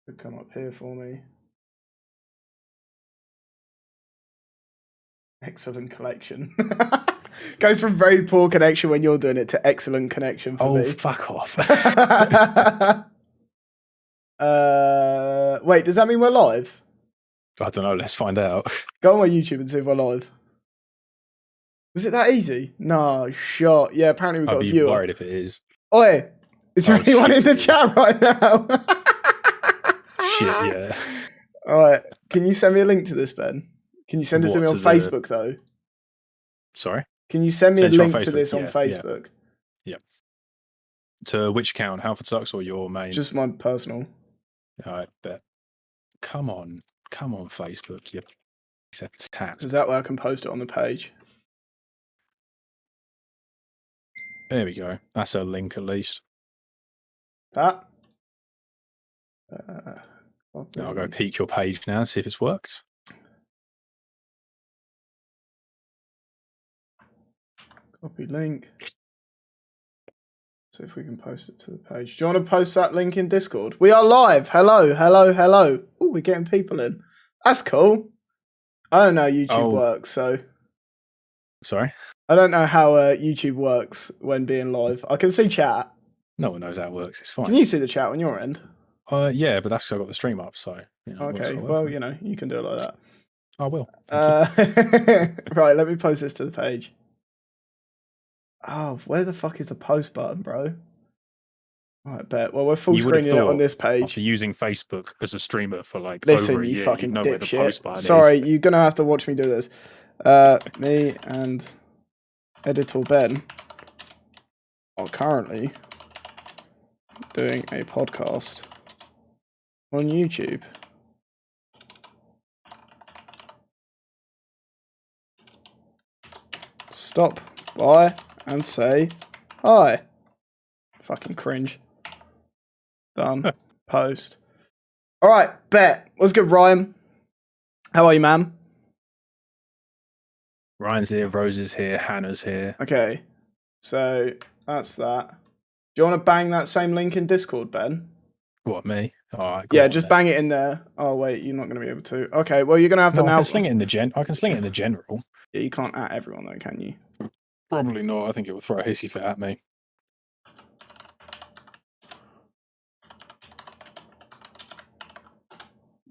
Could come up here for me. Excellent collection. Goes from very poor connection when you're doing it to excellent connection for me. Oh, fuck off. Wait, does that mean we're live? I don't know, let's find out. Go on my YouTube and see if we're live. Was it that easy? No, shot. Yeah, apparently we've got a viewer. I'd be worried if it is. Oi, is there anyone in the chat right now? Shit, yeah. Alright, can you send me a link to this, Ben? Can you send it to me on Facebook, though? Sorry? Can you send me a link to this on Facebook? Yeah. To which account? Halford Sucks or your main? Just my personal. Alright, bet. Come on, Facebook. You tat. Is that where I can post it on the page? There we go. That's a link at least. That? I'll go peek your page now and see if it's worked. Copy link. See if we can post it to the page. Do you want to post that link in Discord? We are live. Hello, hello, hello. Oh, we're getting people in. That's cool. I don't know how YouTube works, so... Sorry? I don't know how YouTube works when being live. I can see chat. No one knows how it works. It's fine. Can you see the chat on your end? Yeah, but that's because I got the stream up, so... You know, okay, well, you know, you can do it like that. I will. Right, let me post this to the page. Oh, where the fuck is the post button, bro? Alright, bet. Well, we're full screening it on this page. After using Facebook as a streamer for like listen, over a you year, fucking you know where the post button Sorry, is. you're gonna have to watch me do this. Me and Editor Ben are currently doing a podcast on YouTube. Stop by and say hi. Fucking cringe. Done. Post. Alright, bet. What's good, Ryan? How are you, man? Ryan's here, Rose is here, Hannah's here. Okay. So, that's that. Do you want to bang that same link in Discord, Ben? What, me? Alright. Yeah, just bang it in there. Oh, wait, you're not going to be able to. Okay, well, you're going to have to now... I can sling it in the general. Yeah, you can't at everyone, though, can you? Probably not. I think it will throw a hissy fit at me.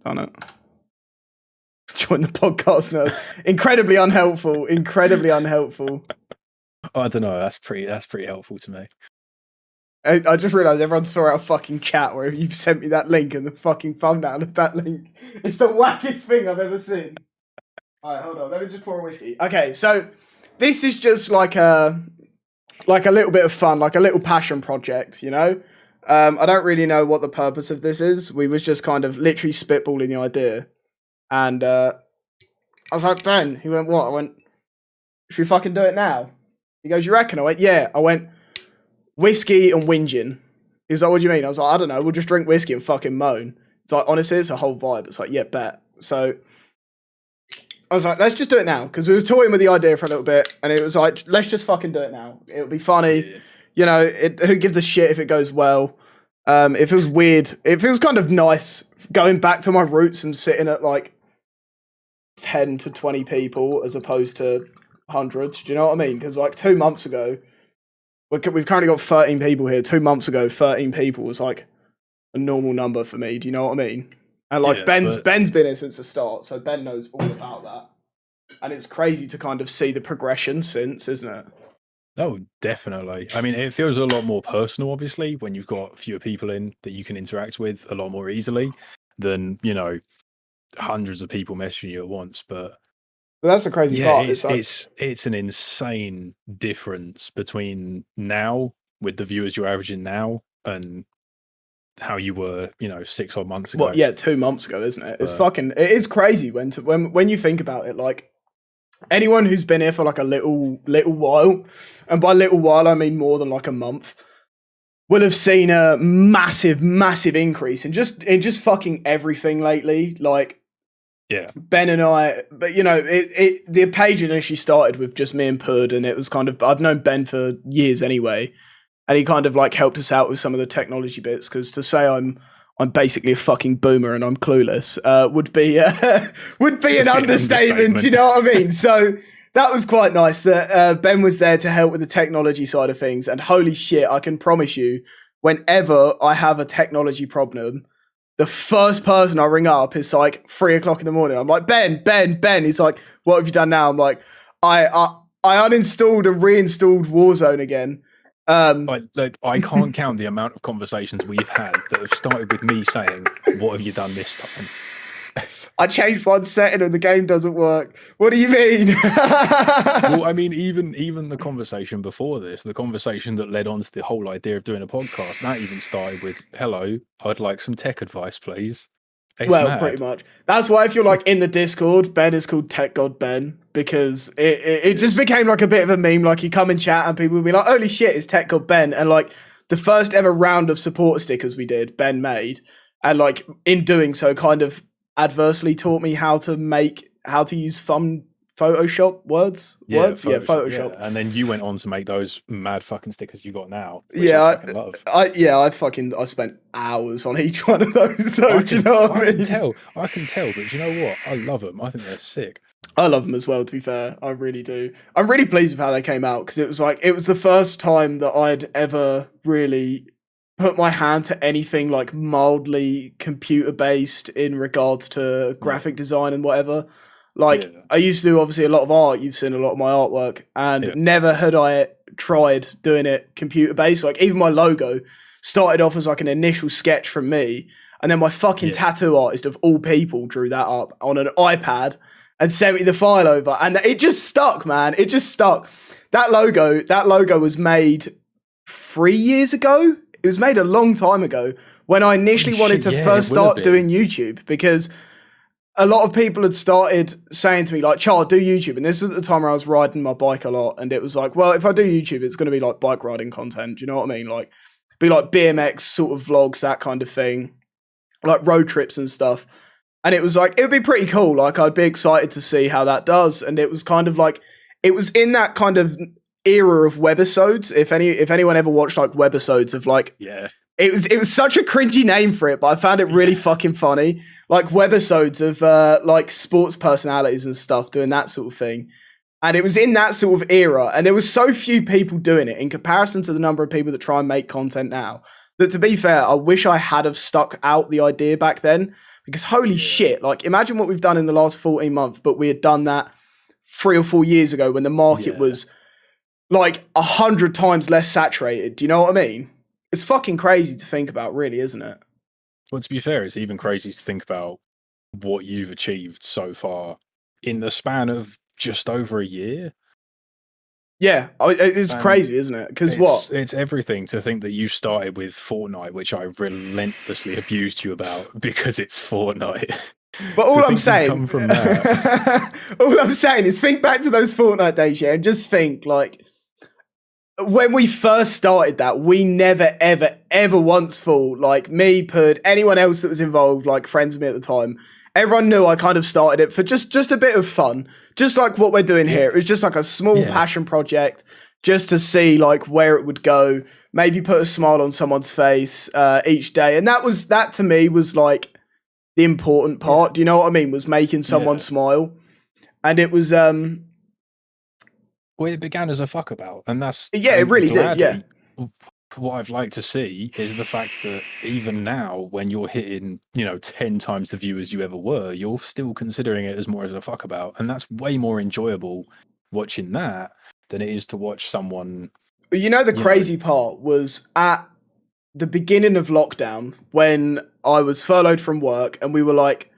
Done it. Join the podcast, nerds. Incredibly unhelpful. Incredibly unhelpful. I don't know. That's pretty helpful to me. I just realised everyone saw our fucking chat where you've sent me that link and the fucking thumbnail of that link. It's the wackest thing I've ever seen. Alright, hold on. Let me just pour a whiskey. Okay, so this is just like a little bit of fun, like a little passion project, you know? I don't really know what the purpose of this is. We was just kind of literally spitballing the idea. And I was like, Ben, he went, what? I went, should we fucking do it now? He goes, you reckon? I went, yeah. I went, whiskey and whinging. He's like, what do you mean? I was like, I don't know. We'll just drink whiskey and fucking moan. It's like, honestly, it's a whole vibe. It's like, yeah, bet. So I was like, let's just do it now. Because we was toying with the idea for a little bit. And it was like, let's just fucking do it now. It'll be funny. Yeah. You know, who gives a shit if it goes well? It feels weird. It feels kind of nice going back to my roots and sitting at like 10 to 20 people as opposed to hundreds. Do you know what I mean? Because like 2 months ago, we've currently got 13 people here. 2 months ago, 13 people was like a normal number for me. Do you know what I mean? And like Ben's been here since the start, so Ben knows all about that. And it's crazy to kind of see the progression since, isn't it? Oh, definitely. I mean, it feels a lot more personal, obviously, when you've got fewer people in that you can interact with a lot more easily than, you know, hundreds of people messaging you at once. But that's the crazy part. It's an insane difference between now with the viewers you're averaging now and how you were, you know, 6 odd months ago. Well, yeah, 2 months ago, isn't it? It's it is crazy when you think about it. Like anyone who's been here for like a little while, and by little while I mean more than like a month, will have seen a massive increase in just fucking everything lately. Like, yeah, Ben and I, but you know, the page initially started with just me and Pud, and it was kind of, I've known Ben for years anyway, and he kind of like helped us out with some of the technology bits, because to say I'm I'm basically a fucking boomer and I'm clueless, would be an understatement. Do you know what I mean? So that was quite nice that Ben was there to help with the technology side of things. And holy shit, I can promise you, whenever I have a technology problem, the first person I ring up is like 3 o'clock in the morning. I'm like, Ben. He's like, what have you done now? I'm like, I uninstalled and reinstalled Warzone again. I can't count the amount of conversations we've had that have started with me saying, "What have you done this time?" I changed one setting and the game doesn't work. What do you mean? Well, I mean, even the conversation before this, the conversation that led on to the whole idea of doing a podcast, that even started with, "Hello, I'd like some tech advice, please." It's mad. Pretty much. That's why if you're like in the Discord, Ben is called Tech God Ben, because it just became like a bit of a meme. Like you come in chat and people will be like, holy shit, it's Tech God Ben. And like the first ever round of support stickers we did, Ben made. And like in doing so kind of adversely taught me how to use fun Photoshop words. Photoshop. Yeah. And then you went on to make those mad fucking stickers you got now. I spent hours on each one of those. So do you know what I mean? I can tell, but you know what? I love them. I think they're sick. I love them as well, to be fair. I really do. I'm really pleased with how they came out because it was the first time that I'd ever really put my hand to anything like mildly computer based in regards to graphic design and whatever. Like I used to do obviously a lot of art. You've seen a lot of my artwork, and never had I tried doing it computer based. Like even my logo started off as like an initial sketch from me, and then my fucking tattoo artist of all people drew that up on an iPad and sent me the file over, and it just stuck, man. It just stuck. That logo was made 3 years ago. It was made a long time ago when I initially wanted to first start doing YouTube, because a lot of people had started saying to me, like, Char, do YouTube. And this was at the time where I was riding my bike a lot. And it was like, well, if I do YouTube, it's going to be like bike riding content. Do you know what I mean? Like, be like BMX sort of vlogs, that kind of thing, like road trips and stuff. And it was like, it would be pretty cool. Like, I'd be excited to see how that does. And it was kind of like, it was in that kind of era of webisodes. If anyone ever watched like webisodes of like, it was such a cringy name for it, but I found it really fucking funny. Like webisodes of like sports personalities and stuff doing that sort of thing. And it was in that sort of era, and there was so few people doing it in comparison to the number of people that try and make content now, that to be fair, I wish I had have stuck out the idea back then, because holy shit, like imagine what we've done in the last 14 months, but we had done that 3 or 4 years ago when the market was like 100 times less saturated. Do you know what I mean? It's fucking crazy to think about, really, isn't it? Well, to be fair, it's even crazy to think about what you've achieved so far in the span of just over a year. Yeah, it's crazy, isn't it? Because it's everything to think that you started with Fortnite, which I relentlessly abused you about because it's Fortnite. But all I'm saying, come from that. All I'm saying is think back to those Fortnite days, and just think like, when we first started that, we never, ever once thought, like me, Pud, anyone else that was involved, like friends with me at the time, everyone knew I kind of started it for just a bit of fun. Just like what we're doing here. It was just like a small passion project, just to see like where it would go, maybe put a smile on someone's face each day. And that to me was like the important part. Do you know what I mean? Was making someone smile. And it was well, it began as a fuck about, and that's it really did. Yeah, what I've liked to see is the fact that even now, when you're hitting 10 times the viewers you ever were, you're still considering it as more as a fuck about, and that's way more enjoyable watching that than it is to watch someone. The crazy part was at the beginning of lockdown when I was furloughed from work, and we were like,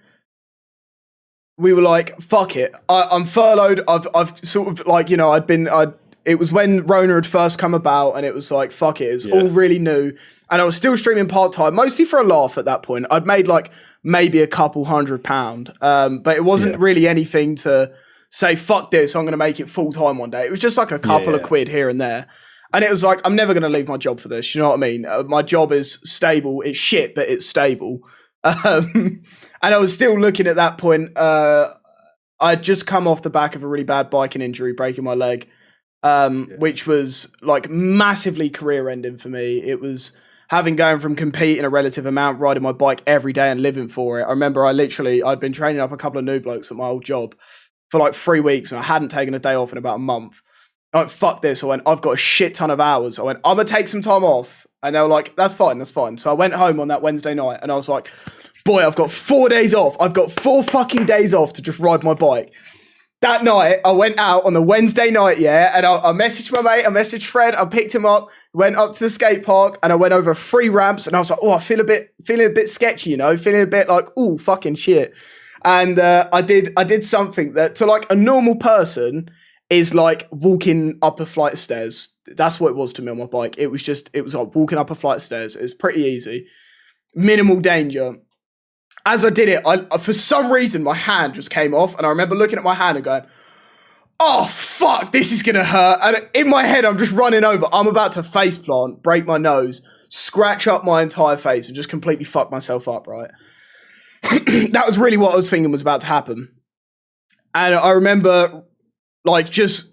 fuck it. I'm furloughed. I've sort of like, it was when Rona had first come about, and it was like, fuck it. It's all really new. And I was still streaming part-time, mostly for a laugh at that point. I'd made like maybe a couple £100, but it wasn't really anything to say, fuck this, I'm going to make it full-time one day. It was just like a couple of quid here and there. And it was like, I'm never going to leave my job for this. You know what I mean? My job is stable. It's shit, but it's stable. And I was still looking at that point. I'd just come off the back of a really bad biking injury, breaking my leg, which was like massively career ending for me. It was having gone from competing a relative amount, riding my bike every day and living for it. I remember I'd been training up a couple of new blokes at my old job for like 3 weeks, and I hadn't taken a day off in about a month. I went, fuck this. I went, I've got a shit ton of hours. I went, I'm going to take some time off. And they were like, that's fine, that's fine. So I went home on that Wednesday night and I was like, boy, I've got 4 days off. I've got 4 fucking days off to just ride my bike. That night, I went out on the Wednesday night, and I messaged my mate, I messaged Fred, I picked him up, went up to the skate park, and I went over 3 ramps, and I was like, I feeling a bit sketchy, feeling a bit like, fucking shit. And I did something that to like a normal person is like walking up a flight of stairs. That's what it was to me on my bike. It was like walking up a flight of stairs. It's pretty easy, minimal danger. As I did it, for some reason, my hand just came off. And I remember looking at my hand and going, oh, fuck, this is going to hurt. And in my head, I'm just running over. I'm about to faceplant, break my nose, scratch up my entire face and just completely fuck myself up, right? That was really what I was thinking was about to happen. And I remember, like, just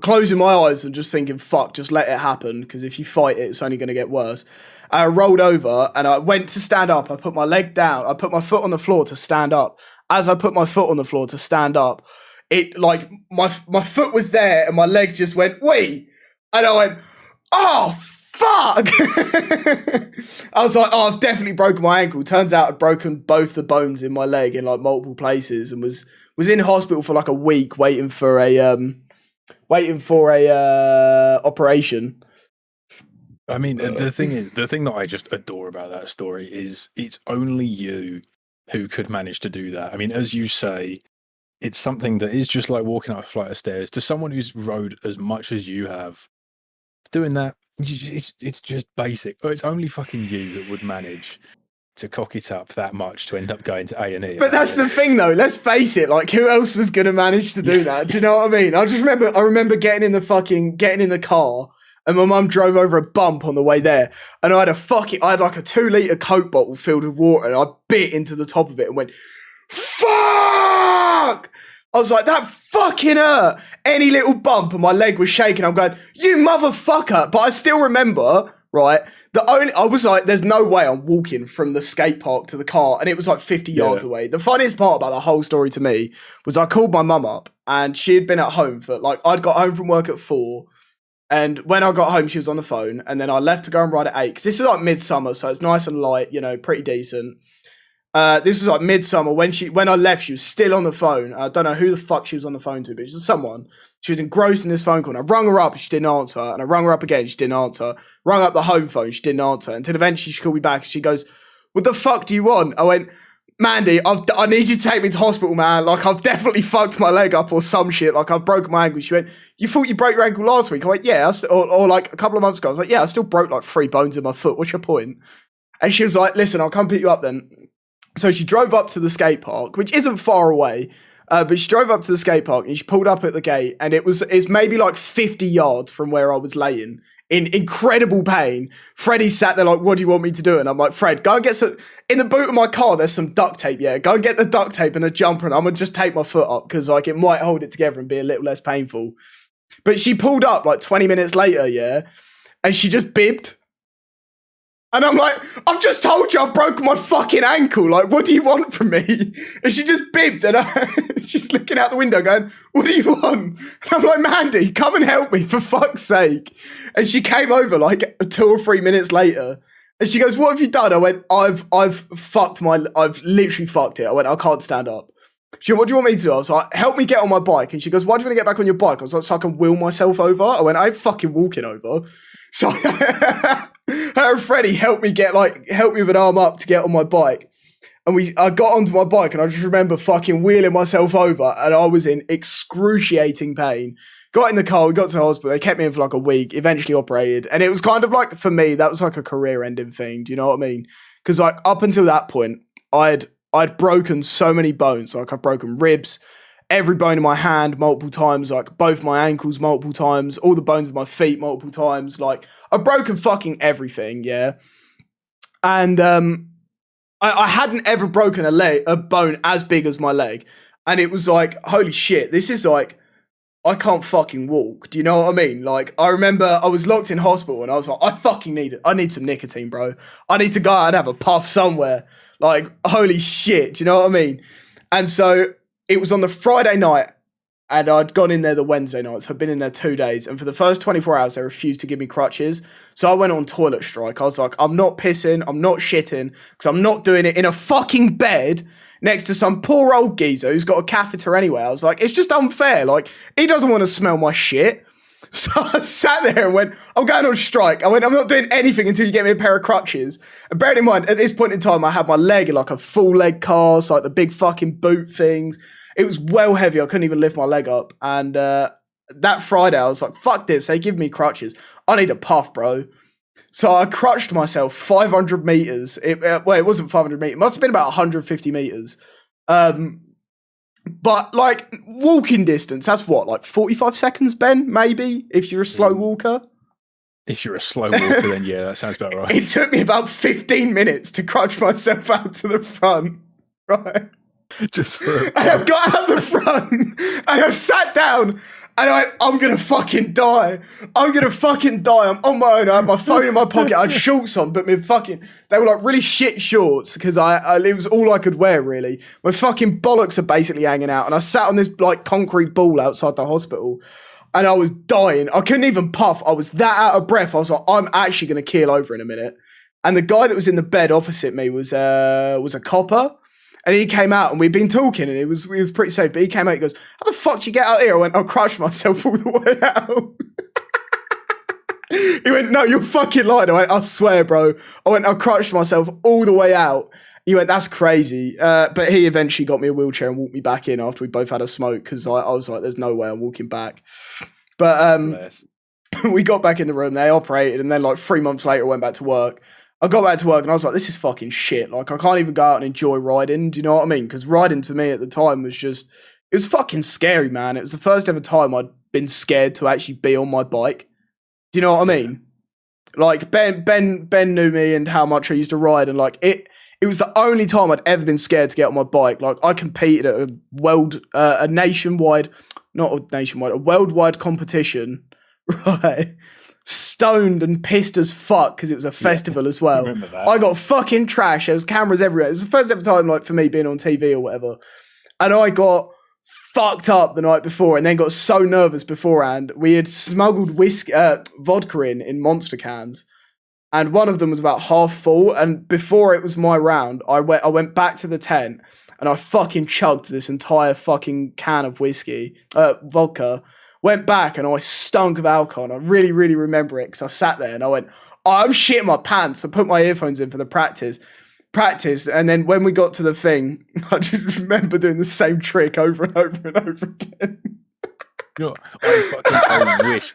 closing my eyes and just thinking, fuck, just let it happen. Because if you fight it, it's only going to get worse. I rolled over and I went to stand up. I put my leg down. I put my foot on the floor to stand up. As I put my foot on the floor to stand up, it like my foot was there and my leg just went, wait. And I went, oh, fuck. I was like, I've definitely broken my ankle. Turns out I'd broken both the bones in my leg in like multiple places and was in hospital for like a week waiting for a operation. I mean, the thing that I just adore about that story is it's only you who could manage to do that. I mean, as you say, it's something that is just like walking up a flight of stairs. To someone who's rode as much as you have, doing that, it's just basic. It's only fucking you that would manage to cock it up that much to end up going to A&E. But that's the thing, though. Let's face it. Like, who else was going to manage to do that? Do you know what I mean? I remember getting in the car. And my mum drove over a bump on the way there. And I had like a 2 litre Coke bottle filled with water. And I bit into the top of it and went, fuck! I was like, that fucking hurt. Any little bump and my leg was shaking. I'm going, you motherfucker. But I still remember, right, I was like, there's no way I'm walking from the skate park to the car. And it was like 50 yards away. The funniest part about the whole story to me was I called my mum up and she had been at home for like, I'd got home from work at 4. And when I got home, she was on the phone. And then I left to go and ride at 8. Because this is like midsummer, so it's nice and light, pretty decent. This was like midsummer. When I left, she was still on the phone. I don't know who the fuck she was on the phone to, but it was someone. She was engrossed in this phone call. And I rung her up and she didn't answer. And I rung her up again, she didn't answer. Rung up the home phone, she didn't answer. Until eventually she called me back and she goes, what the fuck do you want? I went, Mandy, I need you to take me to hospital, man. Like, I've definitely fucked my leg up or some shit. Like, I've broken my ankle. She went, you thought you broke your ankle last week? I went, yeah. Or like a couple of months ago. I was like, yeah, I still broke like 3 bones in my foot. What's your point? And she was like, listen, I'll come pick you up then. So she drove up to the skate park, which isn't far away. But she drove up to the skate park and she pulled up at the gate. And it's maybe like 50 yards from where I was laying. In incredible pain. Freddie sat there like, what do you want me to do? And I'm like, Fred, go and get some, in the boot of my car, there's some duct tape, yeah? Go and get the duct tape and a jumper and I'm going to just take my foot up because like it might hold it together and be a little less painful. But she pulled up like 20 minutes later, yeah? And she just bibbed. And I'm like, I've just told you I've broken my fucking ankle. Like, what do you want from me? And she just bibbed and she's looking out the window going, what do you want? And I'm like, Mandy, come and help me for fuck's sake. And she came over like 2 or 3 minutes later. And she goes, what have you done? I went, I've literally fucked it. I went, I can't stand up. She went, what do you want me to do? I was like, help me get on my bike. And she goes, why do you want to get back on your bike? I was like, so I can wheel myself over. I went, I ain't fucking walking over. So her and Freddie helped me with an arm up to get on my bike. And I got onto my bike and I just remember fucking wheeling myself over and I was in excruciating pain. Got in the car, we got to the hospital, they kept me in for like a week, eventually operated. And it was kind of like, for me, that was like a career ending thing. Do you know what I mean? Because like up until that point, I'd broken so many bones. Like I've broken ribs, every bone in my hand multiple times, like both my ankles multiple times, all the bones of my feet multiple times. Like I've broken fucking everything, yeah. And I hadn't ever broken a bone as big as my leg. And it was like, holy shit, this is like I can't fucking walk. Do you know what I mean? Like, I remember I was locked in hospital and I was like, I need some nicotine, bro. I need to go out and have a puff somewhere. Like, holy shit. Do you know what I mean? And so it was on the Friday night and I'd gone in there the Wednesday night. So I'd been in there 2 days. And for the first 24 hours, they refused to give me crutches. So I went on toilet strike. I was like, I'm not pissing. I'm not shitting because I'm not doing it in a fucking bed next to some poor old geezer who's got a catheter anyway. I was like, it's just unfair. Like, he doesn't want to smell my shit. So I sat there and went, I'm going on strike. I went, I'm not doing anything until you get me a pair of crutches. And bearing in mind, at this point in time, I had my leg in like a full leg cast, like the big fucking boot things. It was well heavy. I couldn't even lift my leg up. And that Friday, I was like, fuck this. They give me crutches. I need a puff, bro. So I crutched myself 500 meters. It wasn't 500 meters. It must have been about 150 meters. But like walking distance, that's what, like 45 seconds, Ben, maybe, if you're a slow walker. If you're a slow walker, then yeah, that sounds about right. It took me about 15 minutes to crutch myself out to the front, right? Just for and I got out the front and I sat down and I'm going to fucking die. I'm going to fucking die. I'm on my own. I had my phone in my pocket. I had shorts on, but they were like really shit shorts because it was all I could wear really. My fucking bollocks are basically hanging out. And I sat on this like concrete ball outside the hospital and I was dying. I couldn't even puff. I was that out of breath. I was like, I'm actually going to keel over in a minute. And the guy that was in the bed opposite me was a copper. And he came out and we'd been talking and he was pretty safe. But he came out and he goes, how the fuck did you get out here? I went, I'll crush myself all the way out. He went, no, you're fucking lying. I went, I swear, bro. I went, I'll crush myself all the way out. He went, that's crazy. But he eventually got me a wheelchair and walked me back in after we both had a smoke because I was like, there's no way I'm walking back. But we got back in the room, they operated, and then like 3 months later I went back to work. I got back to work and I was like, this is fucking shit. Like, I can't even go out and enjoy riding. Do you know what I mean? Because riding to me at the time was just, it was fucking scary, man. It was the first ever time I'd been scared to actually be on my bike. Do you know what I mean? Like, Ben knew me and how much I used to ride. And like, it was the only time I'd ever been scared to get on my bike. Like, I competed at a worldwide competition, right? Stoned and pissed as fuck because it was a festival as well. I got fucking trash. There was cameras everywhere. It was the first ever time like for me being on TV or whatever. And I got fucked up the night before and then got so nervous beforehand. We had smuggled vodka in monster cans. And one of them was about half full. And before it was my round, I went back to the tent and I fucking chugged this entire fucking can of vodka. Went back and I stunk of alcohol. And I really, really remember it because I sat there and I went, oh, I'm shitting my pants. I put my earphones in for the practice. And then when we got to the thing, I just remember doing the same trick over and over and over again. You know,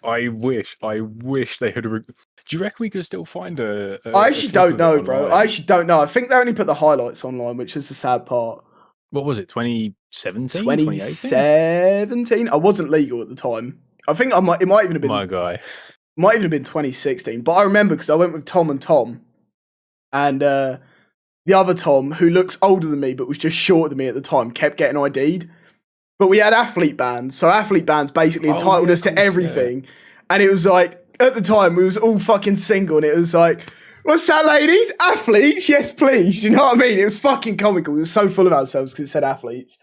I wish they had. Do you reckon we could still find I actually don't know, bro. I actually don't know. I think they only put the highlights online, which is the sad part. What was it, 2017? 2017? I wasn't legal at the time. I think it might even have been... My guy. Might even have been 2016. But I remember because I went with Tom. And the other Tom, who looks older than me but was just shorter than me at the time, kept getting ID'd. But we had athlete bands. So athlete bands basically entitled us to everything. Yeah. And it was like, at the time, we was all fucking single. And it was like... What's that, ladies? Athletes? Yes, please. Do you know what I mean? It was fucking comical. We were so full of ourselves because it said athletes.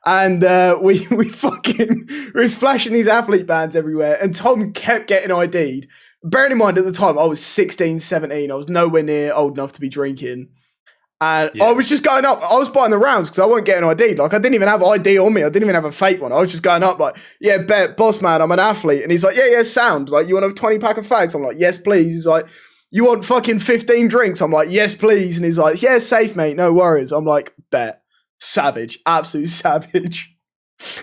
And we was flashing these athlete bands everywhere. And Tom kept getting ID'd. Bearing in mind, at the time, I was 16, 17. I was nowhere near old enough to be drinking. And I was just going up. I was buying the rounds because I wasn't getting ID'd. Like, I didn't even have ID on me. I didn't even have a fake one. I was just going up like, yeah, boss man, I'm an athlete. And he's like, yeah, sound. Like, you want a 20 pack of fags? I'm like, yes, please. He's like... You want fucking 15 drinks? I'm like, yes, please. And he's like, yeah, safe, mate. No worries. I'm like, bet. Savage. Absolute savage.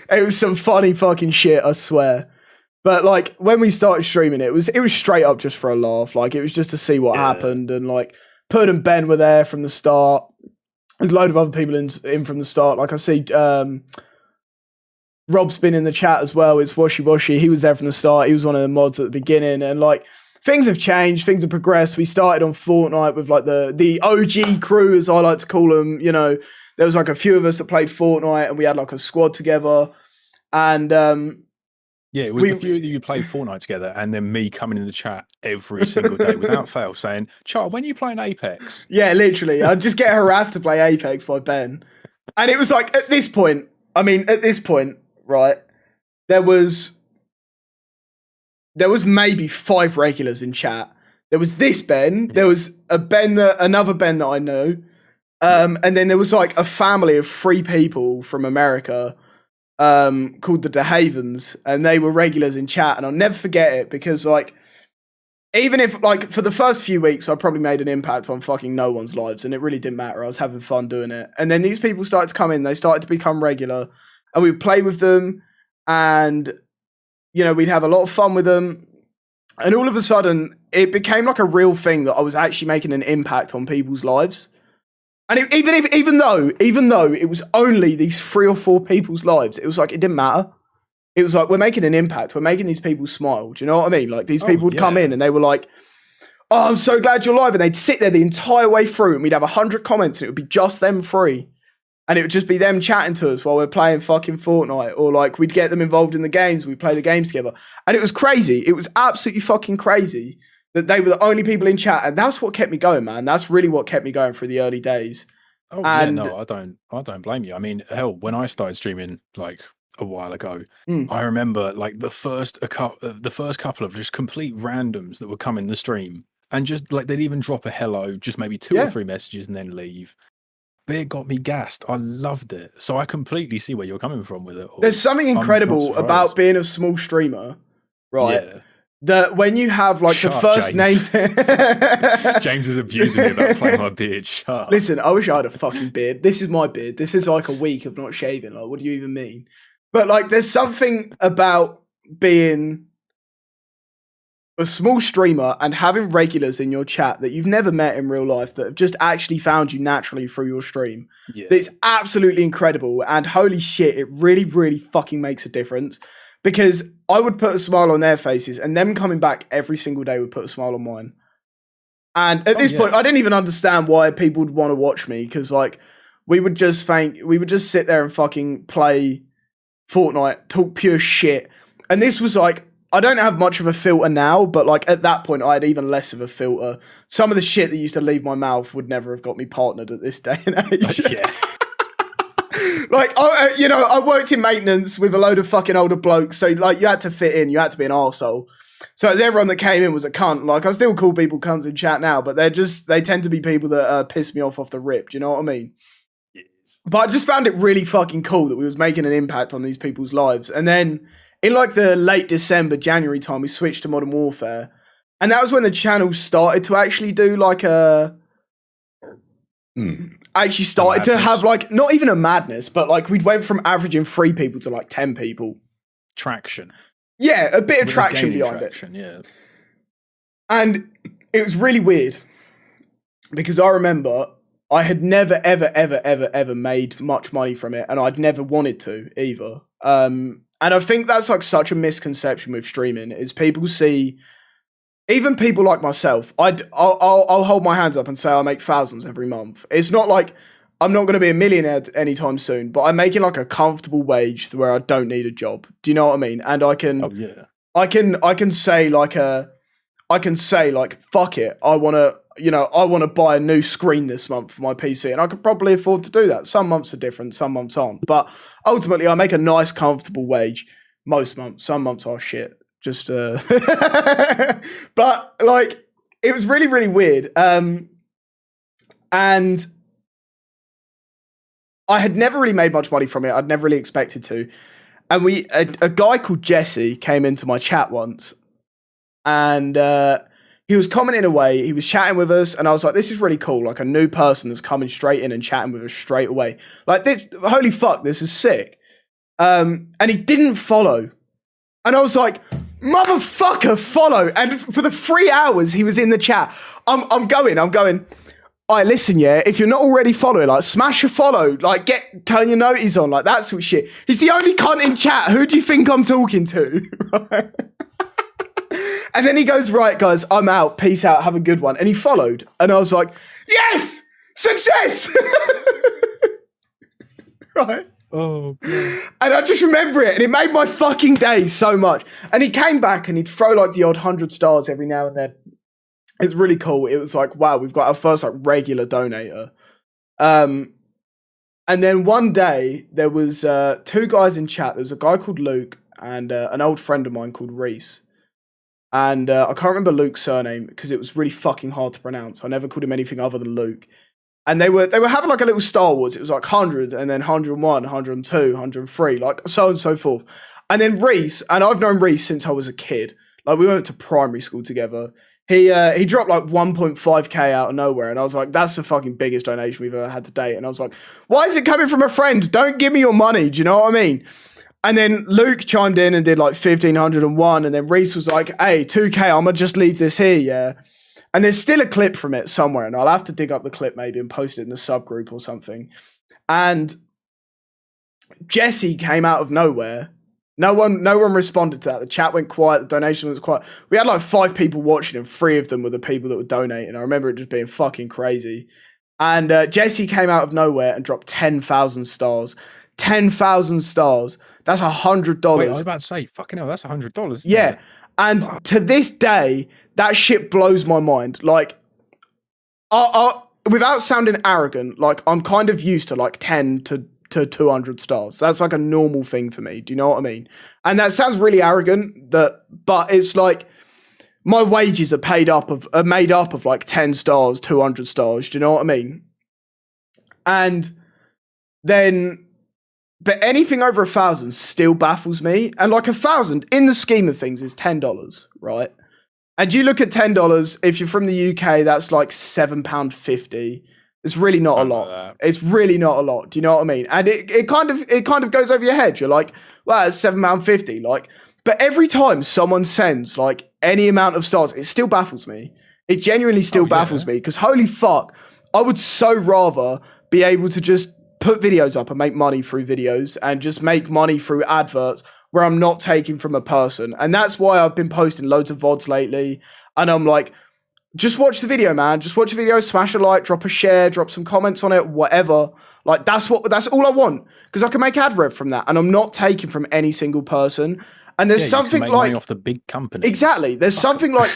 It was some funny fucking shit, I swear. But like, when we started streaming, it was straight up just for a laugh. Like, it was just to see what happened. And like, Pud and Ben were there from the start. There's a load of other people in from the start. Like, I see Rob's been in the chat as well. It's Washy Washy. He was there from the start. He was one of the mods at the beginning. And like, things have changed, things have progressed. We started on Fortnite with like the OG crew, as I like to call them. You know, there was like a few of us that played Fortnite and we had like a squad together. And Yeah, it was the few that you played Fortnite together, and then me coming in the chat every single day without fail saying, Char, when are you playing Apex? Yeah, literally. I'd just get harassed to play Apex by Ben. And it was like, at this point, right, there was maybe 5 regulars in chat. There was this Ben, there was another Ben that I knew, and then there was like a family of 3 people from America called the DeHavens, and they were regulars in chat, and I'll never forget it because like, even if like for the first few weeks I probably made an impact on fucking no one's lives, and it really didn't matter. I was having fun doing it, and then these people started to come in, they started to become regular, and we would play with them, and you know, we'd have a lot of fun with them, and all of a sudden it became like a real thing that I was actually making an impact on people's lives. And even though it was only these 3 or 4 people's lives, it was like, it didn't matter. It was like, we're making an impact. We're making these people smile. Do you know what I mean? Like, these people would come in and they were like, oh, I'm so glad you're live. And they'd sit there the entire way through, and we'd have 100 comments, and it would be just them 3. And it would just be them chatting to us while we're playing fucking Fortnite. Or like, we'd get them involved in the games. We'd play the games together. And it was crazy. It was absolutely fucking crazy that they were the only people in chat. And that's what kept me going, man. That's really what kept me going through the early days. Oh, and yeah, no, I don't blame you. I mean, hell, when I started streaming like a while ago, I remember like the first couple of just complete randoms that would come in the stream, and just like they'd even drop a hello, just maybe 2 or 3 messages and then leave. But it got me gassed. I loved it. So I completely see where you're coming from with it. There's something incredible about being a small streamer, right? Yeah. That when you have like the first names. James is abusing me about playing my beard. Shut up. Listen, I wish I had a fucking beard. This is my beard. This is like a week of not shaving. Like, what do you even mean? But like, there's something about being a small streamer and having regulars in your chat that you've never met in real life that have just actually found you naturally through your stream. Yeah. It's absolutely incredible. And holy shit, it really, really fucking makes a difference. Because I would put a smile on their faces, and them coming back every single day would put a smile on mine. And at this point, I didn't even understand why people would want to watch me, because like we would just sit there and fucking play Fortnite, talk pure shit. And this was like, I don't have much of a filter now, but like at that point, I had even less of a filter. Some of the shit that used to leave my mouth would never have got me partnered at this day and age. Yeah. Like, I worked in maintenance with a load of fucking older blokes, so like you had to fit in, you had to be an arsehole. So as everyone that came in was a cunt. Like, I still call people cunts in chat now, but they tend to be people that piss me off the rip. Do you know what I mean? Yes. But I just found it really fucking cool that we was making an impact on these people's lives. And then in like the late December, January time, we switched to Modern Warfare. And that was when the channel started to actually do like a... I actually started to have like, not even a madness, but like we'd went from averaging 3 people to like 10 people. Traction. Yeah, a bit of traction behind it. Yeah. And it was really weird because I remember I had never, ever made much money from it, and I'd never wanted to either. And I think that's like such a misconception with streaming is people see... Even people like myself, I'll hold my hands up and say I make thousands every month. It's not like I'm not going to be a millionaire anytime soon, but I'm making like a comfortable wage where I don't need a job. Do you know what I mean? And I can, I can say like fuck it. I want to buy a new screen this month for my PC, and I could probably afford to do that. Some months are different, some months aren't. But ultimately, I make a nice, comfortable wage most months. Some months are shit. Just, but like, it was really, really weird. And I had never really made much money from it. I'd never really expected to. And a guy called Jesse came into my chat once, and he was commenting away. He was chatting with us, and I was like, this is really cool. Like, a new person that's coming straight in and chatting with us straight away. Like, this, holy fuck, this is sick. And he didn't follow. And I was like, motherfucker, follow. And for the 3 hours he was in the chat, I'm going, all right, listen, yeah, if you're not already following, like, smash a follow, like, turn your noties on, like, that sort of shit. He's the only cunt in chat. Who do you think I'm talking to? Right? And then he goes, right, guys, I'm out. Peace out. Have a good one. And he followed. And I was like, yes, success. Right. Oh, blood. And I just remember it, and it made my fucking day so much. And he came back, and he'd throw like the odd 100 stars every now and then. It's really cool. It was like, wow, we've got our first like regular donator. And then one day there was two guys in chat. There was a guy called Luke and an old friend of mine called Reese. And I can't remember Luke's surname because it was really fucking hard to pronounce. I never called him anything other than Luke. And they were having like a little Star Wars. It was like 100 and then 101, 102, 103, like so on and so forth. And then Reese, and I've known Reese since I was a kid. Like we went to primary school together. He dropped like 1.5k out of nowhere, and I was like, that's the fucking biggest donation we've ever had to date. And I was like, why is it coming from a friend? Don't give me your money. Do you know what I mean? And then Luke chimed in and did like 1,501, and then Reese was like, hey, 2k, I'm gonna just leave this here, yeah. And there's still a clip from it somewhere, and I'll have to dig up the clip maybe and post it in the subgroup or something. And Jesse came out of nowhere. No one responded to that. The chat went quiet. The donation was quiet. We had like 5 people watching, and 3 of them were the people that were donating. I remember it just being fucking crazy. And Jesse came out of nowhere and dropped 10,000 stars. 10,000 stars. That's $100. Wait, I was about to say, fucking hell, that's $100. Yeah. And to this day, that shit blows my mind. Like, without sounding arrogant, like I'm kind of used to like 10 to 200 stars. That's like a normal thing for me. Do you know what I mean? And that sounds really arrogant, but it's like my wages are made up of like 10 stars, 200 stars. Do you know what I mean? And then, but anything over 1,000 still baffles me. And like 1,000 in the scheme of things is $10, right? And you look at $10, if you're from the UK, that's like £7.50. It's really not a lot. It's really not a lot. Do you know what I mean? And it kind of goes over your head. You're like, well, it's £7.50. Like, but every time someone sends like any amount of stars, it still baffles me. It genuinely still baffles me, because holy fuck, I would so rather be able to just put videos up and make money through videos and just make money through adverts where I'm not taking from a person. And that's why I've been posting loads of VODs lately. And I'm like, just watch the video, man. Just watch the video, smash a like, drop a share, drop some comments on it, whatever. Like that's all I want, because I can make ad rev from that, and I'm not taking from any single person. And there's something you can make like money off the big company. Exactly. There's something like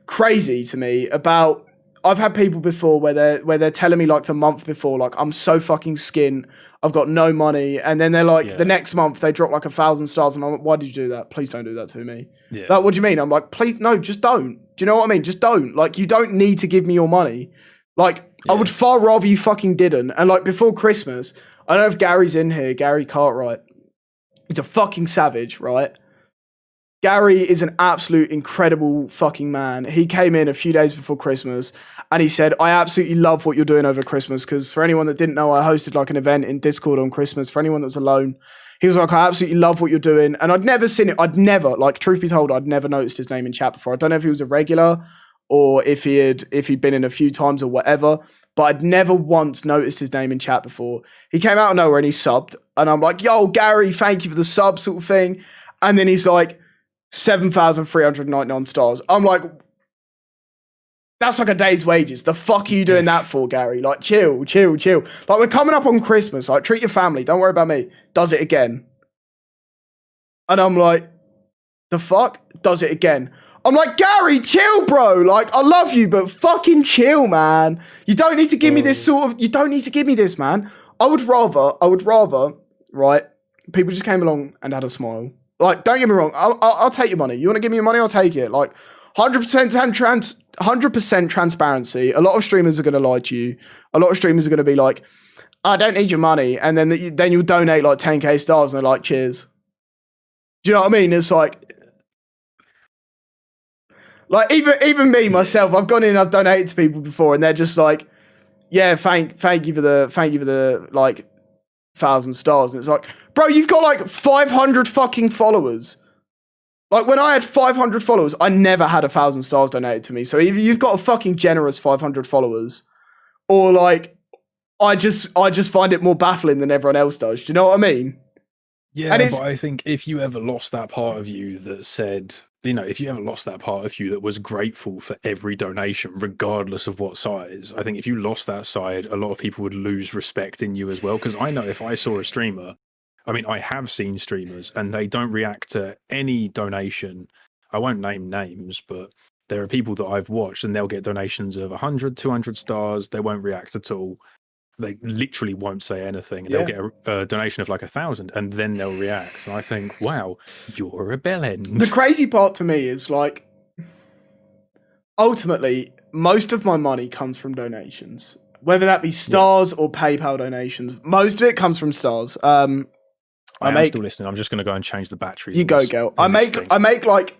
crazy to me about. I've had people before where they're telling me like the month before, like I'm so fucking skint, I've got no money, and then they're like the next month they drop like 1,000 stars, and I'm like, why did you do that? Please don't do that to me. Yeah. Like, what do you mean? I'm like, please no, just don't. Do you know what I mean? Just don't. Like, you don't need to give me your money. Like, I would far rather you fucking didn't. And like before Christmas, I don't know if Gary's in here, Gary Cartwright. He's a fucking savage, right? Gary is an absolute incredible fucking man. He came in a few days before Christmas and he said, I absolutely love what you're doing over Christmas, because for anyone that didn't know, I hosted like an event in Discord on Christmas. For anyone that was alone, he was like, I absolutely love what you're doing. And I'd never seen it. I'd never, like, truth be told, I'd never noticed his name in chat before. I don't know if he was a regular or if he'd been in a few times or whatever, but I'd never once noticed his name in chat before. He came out of nowhere and he subbed. And I'm like, yo, Gary, thank you for the sub sort of thing. And then he's like, 7,399 stars. I'm like, that's like a day's wages. The fuck are you doing that for, Gary? Like, chill. Like, we're coming up on Christmas. Like, treat your family. Don't worry about me. Does it again. And I'm like, the fuck? Does it again. I'm like, Gary, chill, bro. Like, I love you, but fucking chill, man. You don't need to give me this you don't need to give me this, man. I would rather, right? People just came along and had a smile. Like, don't get me wrong. I'll take your money. You want to give me your money? I'll take it. Like, 100% transparency. A lot of streamers are going to lie to you. A lot of streamers are going to be like, I don't need your money. And then you'll donate like 10k stars and they're like, cheers. Do you know what I mean? It's like even me, myself, I've gone in and I've donated to people before and they're just like, yeah, thank you for the like 1,000 stars. And it's like, bro, you've got like 500 fucking followers. Like, when I had 500 followers, I never had 1,000 stars donated to me. So either you've got a fucking generous 500 followers, or like, I just find it more baffling than everyone else does. Do you know what I mean? Yeah, and but I think if you ever lost that part of you that said, you know, if you ever lost that part of you that was grateful for every donation, regardless of what size, I think if you lost that side, a lot of people would lose respect in you as well. Because I know if I saw a streamer I mean, I have seen streamers and they don't react to any donation. I won't name names, but there are people that I've watched and they'll get donations of 100, 200 stars. They won't react at all. They literally won't say anything. And Yeah. they'll get a donation of like 1,000 and then they'll react. And I think, wow, you're a bellend. The crazy part to me is like, ultimately, most of my money comes from donations, whether that be stars or PayPal donations. Most of it comes from stars. I'm still listening. I'm just going to go and change the batteries. You go, girl. I make like,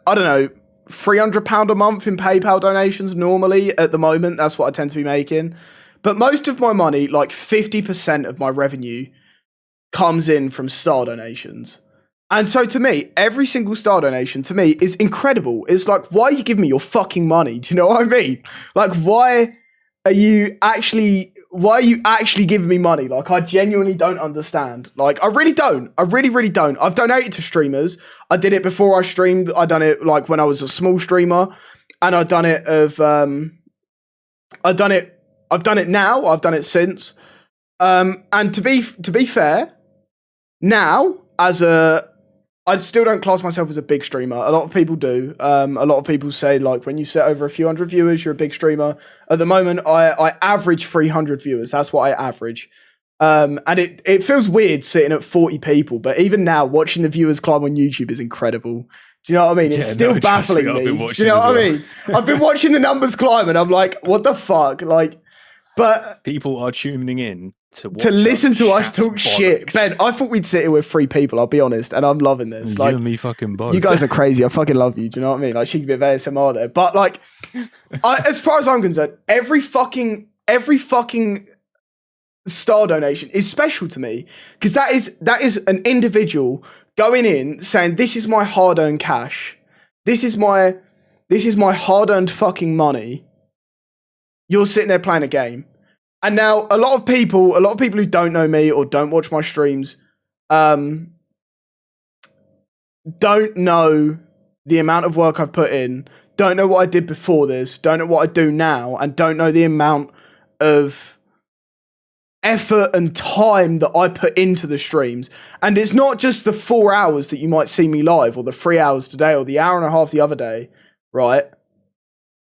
I don't know, £300 a month in PayPal donations normally at the moment. That's what I tend to be making. But most of my money, like 50% of my revenue, comes in from star donations. And so to me, every single star donation to me is incredible. It's like, why are you giving me your fucking money? Do you know what I mean? Like, why are you actually giving me money? Like, I genuinely don't understand. Like, I really don't. I really, really don't. I've donated to streamers. I did it before I streamed. I done it like when I was a small streamer, and I've done it now. I've done it since. And to be fair, now I still don't class myself as a big streamer. A lot of people do. A lot of people say, like, when you set over a few hundred viewers, you're a big streamer. At the moment, I average 300 viewers. That's what I average. And it feels weird sitting at 40 people, but even now, watching the viewers climb on YouTube is incredible. Do you know what I mean? It's still baffling me. Do you know what I mean? I've been watching the numbers climb, and I'm like, what the fuck? Like, but people are tuning in to listen to us talk shit. Ben, I thought we'd sit here with 3 people, I'll be honest, and I'm loving this. Like, you and me fucking both. You guys are crazy. I fucking love you. Do you know what I mean? Like, she could be a bit of ASMR there. But like, as far as I'm concerned, every fucking star donation is special to me, because that is an individual going in saying, this is my hard-earned cash. This is my hard-earned fucking money. You're sitting there playing a game. And now a lot of people who don't know me or don't watch my streams, don't know the amount of work I've put in, don't know what I did before this, don't know what I do now, and don't know the amount of effort and time that I put into the streams. And it's not just the 4 hours that you might see me live, or the 3 hours today, or the hour and a half the other day, right?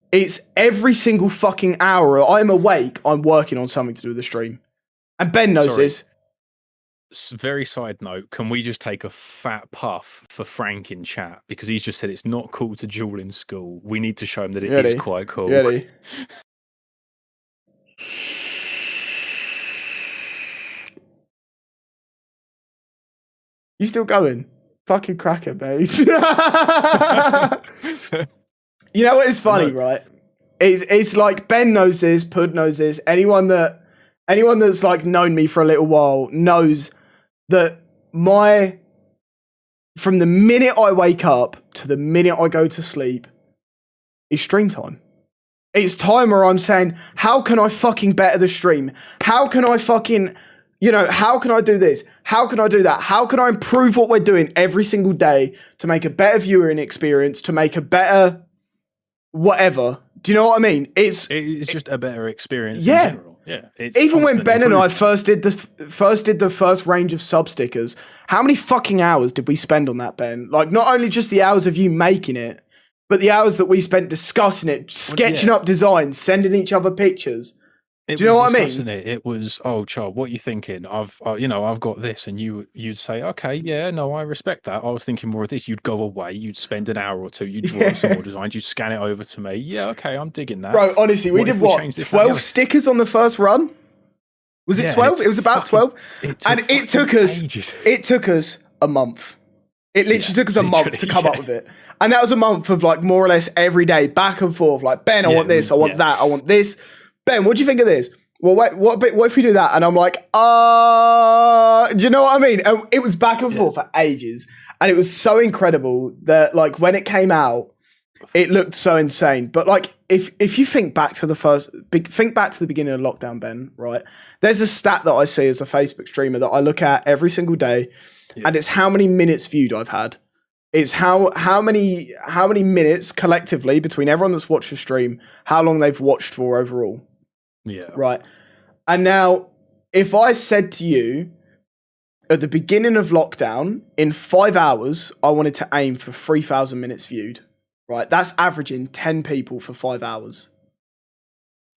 It's every single fucking hour I'm awake, I'm working on something to do with the stream. And Ben knows this. Very side note, can we just take a fat puff for Frank in chat? Because he's just said it's not cool to duel in school. We need to show him that it is quite cool. Ready? You still going? Fucking cracker, mate. You know what is funny, right? It's like Ben knows this, Pud knows this. Anyone that's like known me for a little while knows that from the minute I wake up to the minute I go to sleep is stream time. It's time where I'm saying, how can I fucking better the stream? How can I fucking, how can I do this? How can I do that? How can I improve what we're doing every single day to make a better viewing experience, to make a better whatever? Do you know what I mean? It's just a better experience. Yeah. In general. Yeah. Even when Ben and I first did the first range of sub stickers, how many fucking hours did we spend on that, Ben? Like, not only just the hours of you making it, but the hours that we spent discussing it, sketching up designs, sending each other pictures. Do you know what I mean? It was, oh, child, what are you thinking? I've got this, and you'd say, okay, yeah, no, I respect that. I was thinking more of this. You'd go away, you'd spend an hour or two, you'd draw some more designs, you'd scan it over to me. Yeah, okay, I'm digging that. Bro, honestly, we did 12 stickers on the first run? Was it 12? It was about 12. It took us a month. It literally took us a month to come up with it. And that was a month of like more or less every day, back and forth. Like, Ben, I want this, I want that, I want this. Ben, what do you think of this? Well, wait, what if we do that? And I'm like, do you know what I mean? And it was back and forth for ages. And it was so incredible that, like, when it came out, it looked so insane. But like, if you think back to the beginning of lockdown, Ben, right? There's a stat that I see as a Facebook streamer that I look at every single day, and it's how many minutes viewed I've had. It's how many minutes collectively between everyone that's watched the stream, how long they've watched for overall. Yeah. Right. And now, if I said to you, at the beginning of lockdown, in 5 hours, I wanted to aim for 3,000 minutes viewed. Right, that's averaging 10 people for 5 hours.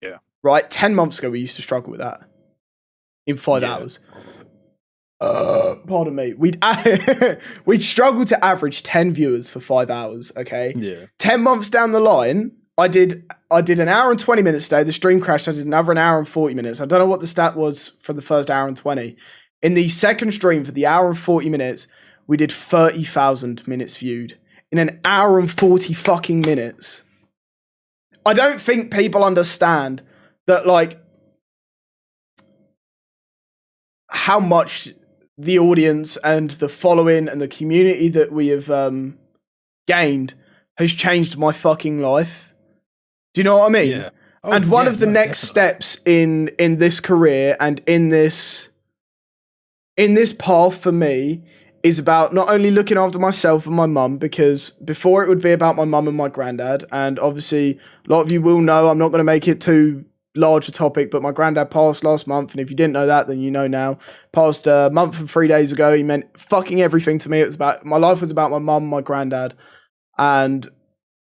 Yeah. Right, 10 months ago we used to struggle with that. In 5 hours. Pardon me. We'd struggle to average 10 viewers for 5 hours. Okay. Yeah. 10 months down the line, I did an hour and 20 minutes today. The stream crashed. I did another an hour and 40 minutes. I don't know what the stat was for the first hour and 20. In the second stream for the hour and 40 minutes, we did 30,000 minutes viewed in an hour and 40 fucking minutes. I don't think people understand that, like, how much the audience and the following and the community that we have gained has changed my fucking life. Do you know what I mean? Yeah. Oh, and one of the next steps in this career and in this path for me is about not only looking after myself and my mum, because before it would be about my mum and my granddad, and obviously a lot of you will know, I'm not going to make it too large a topic, but my granddad passed last month, and if you didn't know that, then you know now. Passed a month and 3 days ago. He meant fucking everything to me. It was about, my life was about my mum and my granddad, and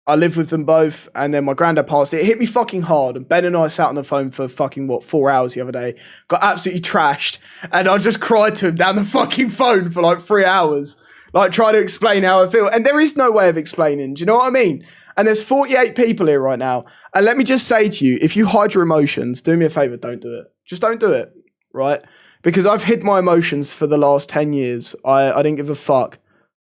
I lived with them both, and then my granddad passed. It hit me fucking hard, and Ben and I sat on the phone for fucking, 4 hours the other day, got absolutely trashed, and I just cried to him down the fucking phone for like 3 hours, like trying to explain how I feel, and there is no way of explaining, do you know what I mean? And there's 48 people here right now, and let me just say to you, if you hide your emotions, do me a favour, don't do it. Just don't do it, right? Because I've hid my emotions for the last 10 years. I didn't give a fuck.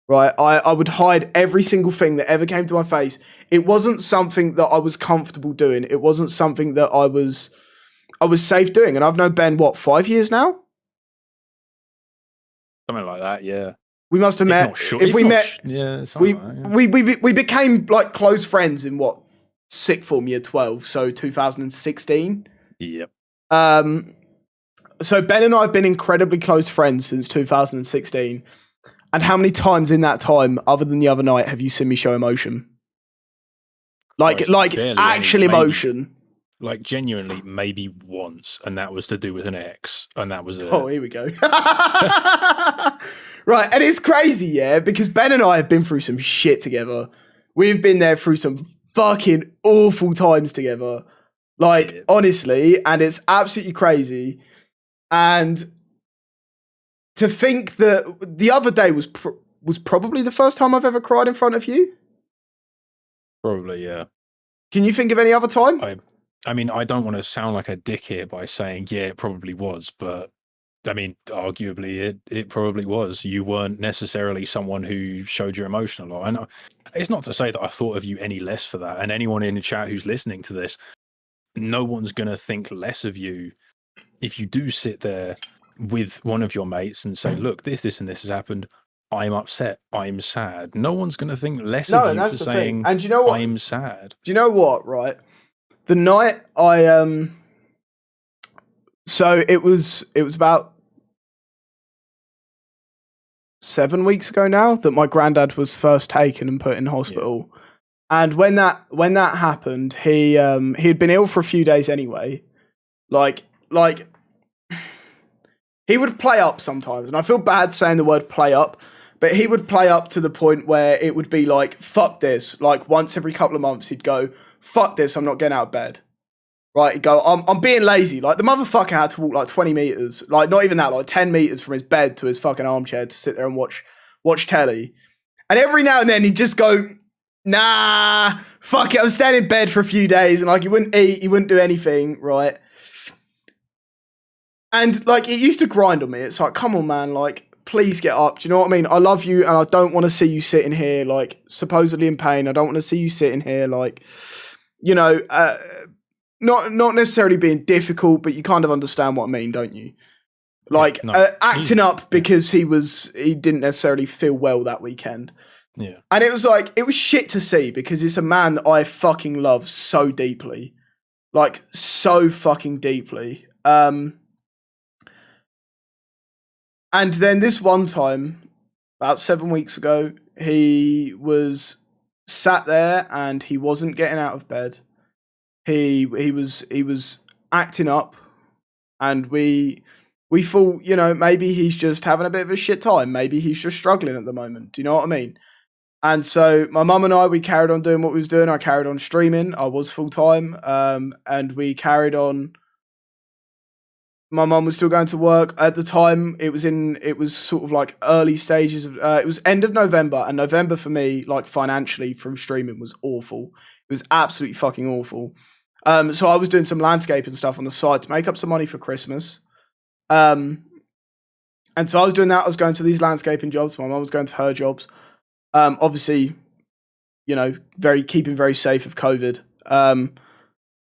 Right, I would hide every single thing that ever came to my face. It wasn't something that I was comfortable doing. It wasn't something that I was safe doing. And I've known Ben, 5 years now? Something like that, yeah. We must have met. Yeah, we became like close friends in sixth form, year 12, so 2016. Yep. So Ben and I have been incredibly close friends since 2016. And how many times in that time, other than the other night, have you seen me show emotion? Like actual emotion. Like genuinely, maybe once, and that was to do with an ex, and that was it. Oh, here we go. Right, and it's crazy, yeah, because Ben and I have been through some shit together. We've been there through some fucking awful times together. Like, honestly, and it's absolutely crazy. And to think that the other day was probably the first time I've ever cried in front of you. Probably, yeah. Can you think of any other time? I mean, I don't want to sound like a dick here by saying, yeah, it probably was, but I mean, arguably it probably was. You weren't necessarily someone who showed your emotion a lot. And it's not to say that I thought of you any less for that. And anyone in the chat who's listening to this, no one's going to think less of you if you do sit there with one of your mates and say, look, this and this has happened. I'm upset. I'm sad. No one's going to think less of you for saying, and you know what? I'm sad. Do you know what, right? The night so it was about 7 weeks ago now that my granddad was first taken and put in hospital. Yeah. And when that happened, he had been ill for a few days anyway. Like he would play up sometimes, and I feel bad saying the word play up, but he would play up to the point where it would be like, fuck this. Like once every couple of months, he'd go, fuck this, I'm not getting out of bed. Right, he'd go, I'm being lazy. Like the motherfucker had to walk like 20 meters, like not even that, like 10 meters from his bed to his fucking armchair to sit there and watch telly. And every now and then he'd just go, nah, fuck it, I'm staying in bed for a few days. And like he wouldn't eat, he wouldn't do anything, right? And like it used to grind on me. It's like, come on, man, like please get up. Do you know what I mean? I love you, and I don't want to see you sitting here like supposedly in pain. I don't want to see you sitting here like, you know, not necessarily being difficult, but you kind of understand what I mean, don't you? Like acting up because he didn't necessarily feel well that weekend. Yeah. And it was like, it was shit to see because it's a man that I fucking love so deeply. Like so fucking deeply. And then this one time, about 7 weeks ago, he was sat there and he wasn't getting out of bed. He was acting up, and we we thought, you know, maybe he's just having a bit of a shit time. Maybe he's just struggling at the moment. Do you know what I mean? And so my mum and I, we carried on doing what we was doing. I carried on streaming. I was full time. And we carried on. My mum was still going to work at the time. It was sort of like early stages of, it was end of November, and November for me, like financially from streaming, was awful. It was absolutely fucking awful. So I was doing some landscaping stuff on the side to make up some money for Christmas. And so I was doing that. I was going to these landscaping jobs. My mum was going to her jobs. Obviously, you know, keeping very safe of COVID.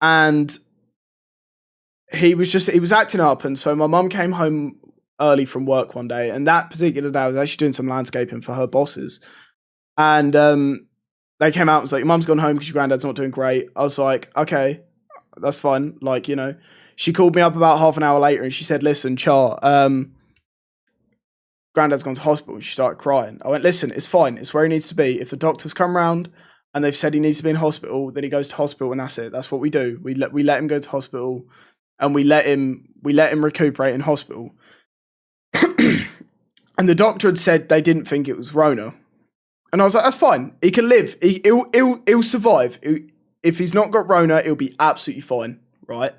And he was acting up. And so my mum came home early from work one day. And that particular day, I was actually doing some landscaping for her bosses. And they came out and was like, your mum's gone home because your granddad's not doing great. I was like, okay, that's fine. Like, you know, she called me up about half an hour later and she said, listen, Char, granddad's gone to hospital. She started crying. I went, listen, it's fine. It's where he needs to be. If the doctors come round and they've said he needs to be in hospital, then he goes to hospital and that's it. That's what we do. We let him go to hospital and we let him recuperate in hospital. And the doctor had said they didn't think it was Rona. And I was like, that's fine. He can live. He'll survive. If he's not got Rona, he'll be absolutely fine, right?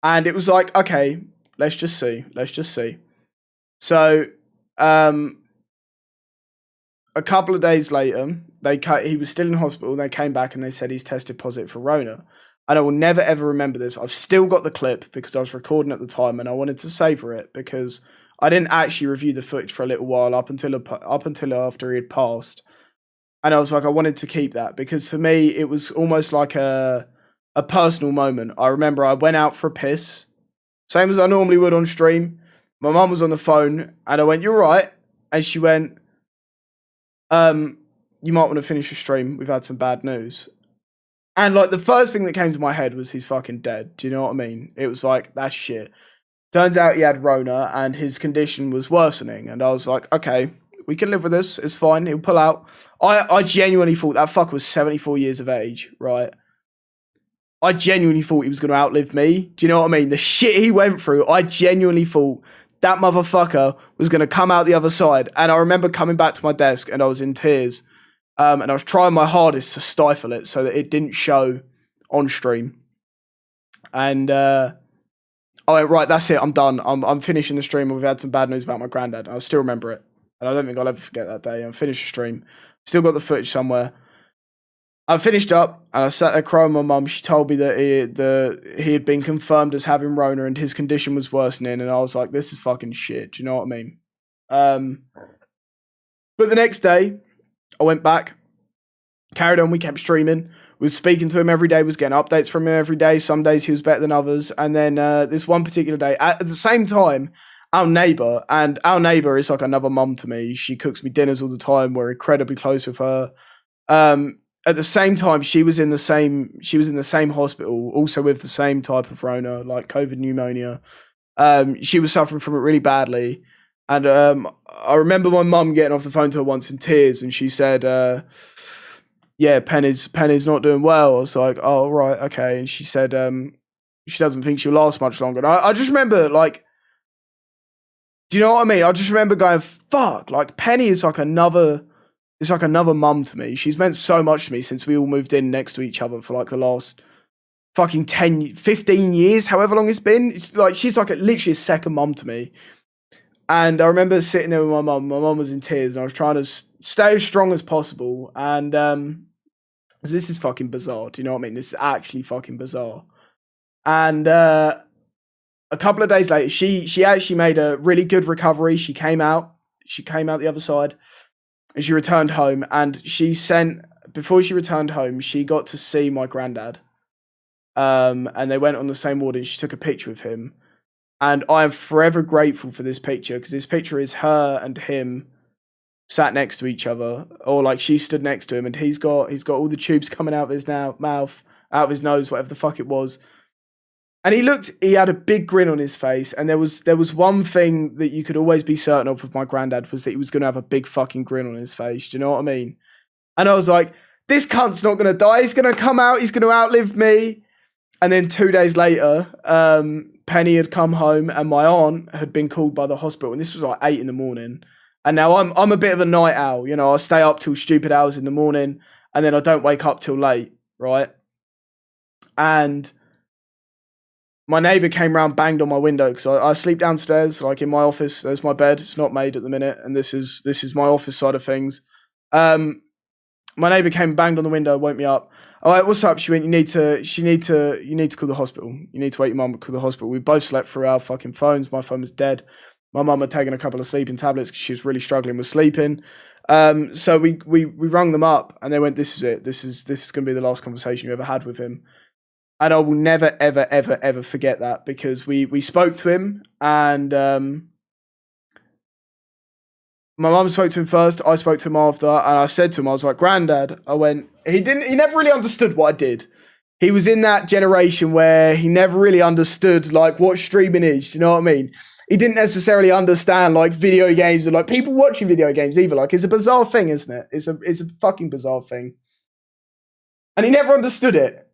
And it was like, okay, let's just see. So, a couple of days later, he was still in hospital. They came back and they said he's tested positive for Rona. And I will never ever remember this. I've still got the clip because I was recording at the time and I wanted to savor it because I didn't actually review the footage for a little while up until after he had passed. And I was like, I wanted to keep that because for me, it was almost like a personal moment. I remember I went out for a piss, same as I normally would on stream. My mum was on the phone and I went, you're right. And she went, you might want to finish your stream. We've had some bad news. And like the first thing that came to my head was he's fucking dead. Do you know what I mean? It was like, that's shit. Turns out he had Rona and his condition was worsening. And I was like, okay, we can live with this. It's fine. He'll pull out. I genuinely thought that fucker was 74 years of age, right? I genuinely thought he was going to outlive me. Do you know what I mean? The shit he went through, I genuinely thought that motherfucker was going to come out the other side. And I remember coming back to my desk and I was in tears. And I was trying my hardest to stifle it so that it didn't show on stream. And I went, right, that's it. I'm done. I'm finishing the stream. We've had some bad news about my granddad. I still remember it. And I don't think I'll ever forget that day. I finished the stream. Still got the footage somewhere. I finished up and I sat there crying with my mum. She told me that he had been confirmed as having Rona and his condition was worsening. And I was like, this is fucking shit. Do you know what I mean? But the next day, I went back, carried on, we kept streaming, was speaking to him every day, was getting updates from him every day. Some days he was better than others. And then this one particular day, at the same time, our neighbour is like another mum to me. She cooks me dinners all the time. We're incredibly close with her. At the same time, she was in the same hospital, also with the same type of Rona, like COVID pneumonia. She was suffering from it really badly. And I remember my mum getting off the phone to her once in tears, and she said, yeah, Penny's not doing well. I was like, oh, right, okay. And she said she doesn't think she'll last much longer. And I just remember, like, do you know what I mean? I just remember going, fuck, like, Penny is like another mum to me. She's meant so much to me since we all moved in next to each other for, like, the last fucking 15 years, however long it's been. It's like, she's like literally a second mum to me. And I remember sitting there with my mum. My mum was in tears, and I was trying to stay as strong as possible. And this is fucking bizarre. Do you know what I mean? This is actually fucking bizarre. And a couple of days later, she actually made a really good recovery. She came out the other side, and she returned home. And before she returned home, she got to see my granddad. And they went on the same ward, and she took a picture with him. And I am forever grateful for this picture, because this picture is her and him sat next to each other, or like she stood next to him, and he's got all the tubes coming out of his mouth, out of his nose, whatever the fuck it was. And he had a big grin on his face, and there was one thing that you could always be certain of with my granddad, was that he was going to have a big fucking grin on his face. Do you know what I mean? And I was like, this cunt's not going to die. He's going to come out. He's going to outlive me. And then 2 days later, Penny had come home and my aunt had been called by the hospital, and this was like 8 a.m. And now I'm a bit of a night owl, you know. I stay up till stupid hours in the morning, and then I don't wake up till late, right? And my neighbour came round, banged on my window because I sleep downstairs, like in my office. There's my bed. It's not made at the minute, and this is my office side of things. My neighbour came, banged on the window, woke me up. All right, what's up? She went, you need to call the hospital. You need to wake your mum and call the hospital. We both slept through our fucking phones. My phone was dead. My mum had taken a couple of sleeping tablets because she was really struggling with sleeping. So we rung them up, and they went, "This is it. This is going to be the last conversation you ever had with him." And I will never, ever, ever, ever forget that, because we spoke to him, and my mum spoke to him first, I spoke to him after, and I said to him, I was like, "Granddad," he never really understood what I did. He was in that generation where he never really understood, like, what streaming is, do you know what I mean? He didn't necessarily understand, like, video games and, like, people watching video games either. Like, it's a bizarre thing, isn't it? It's a fucking bizarre thing. And he never understood it.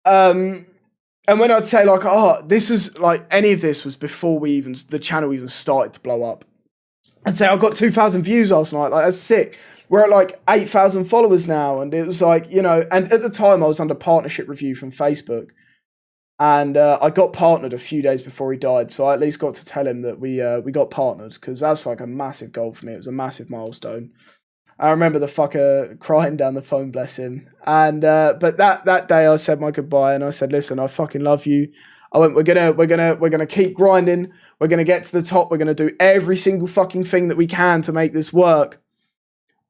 And when I'd say, like, oh, this was, like, any of this was before the channel even started to blow up. I'd say I got 2,000 views last night. Like, that's sick. We're at like 8,000 followers now. And it was like, you know, and at the time I was under partnership review from Facebook. And I got partnered a few days before he died. So I at least got to tell him that we got partnered, because that's like a massive goal for me. It was a massive milestone. I remember the fucker crying down the phone, bless him. And but that day I said my goodbye, and I said, "Listen, I fucking love you." I went, we're gonna keep grinding. We're gonna get to the top. We're gonna do every single fucking thing that we can to make this work.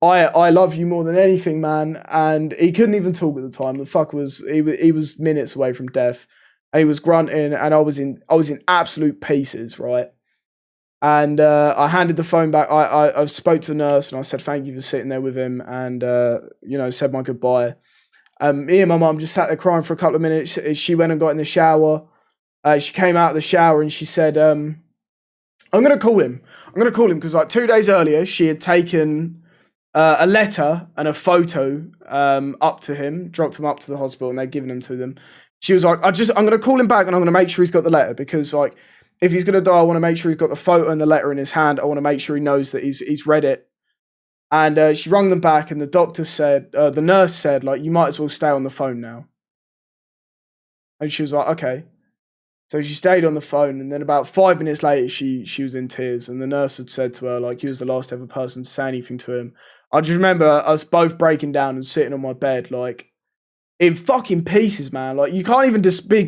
I love you more than anything, man. And he couldn't even talk at the time. The fuck he was minutes away from death, and he was grunting, and I was in absolute pieces, right? And I handed the phone back. I spoke to the nurse, and I said thank you for sitting there with him, and you know, said my goodbye. Me and my mum just sat there crying for a couple of minutes. She went and got in the shower. She came out of the shower and she said, I'm going to call him. I'm going to call him because like 2 days earlier, she had taken a letter and a photo up to him, dropped him up to the hospital, and they'd given them to them. She was like, I'm going to call him back, and I'm going to make sure he's got the letter, because like, if he's going to die, I want to make sure he's got the photo and the letter in his hand. I want to make sure he knows that he's read it. And she rung them back, and the doctor said, the nurse said, like, "You might as well stay on the phone now." And she was like, "Okay." So she stayed on the phone, and then about 5 minutes later, she was in tears, and the nurse had said to her, like, "You was the last ever person to say anything to him." I just remember us both breaking down and sitting on my bed, like, in fucking pieces, man. Like, you can't even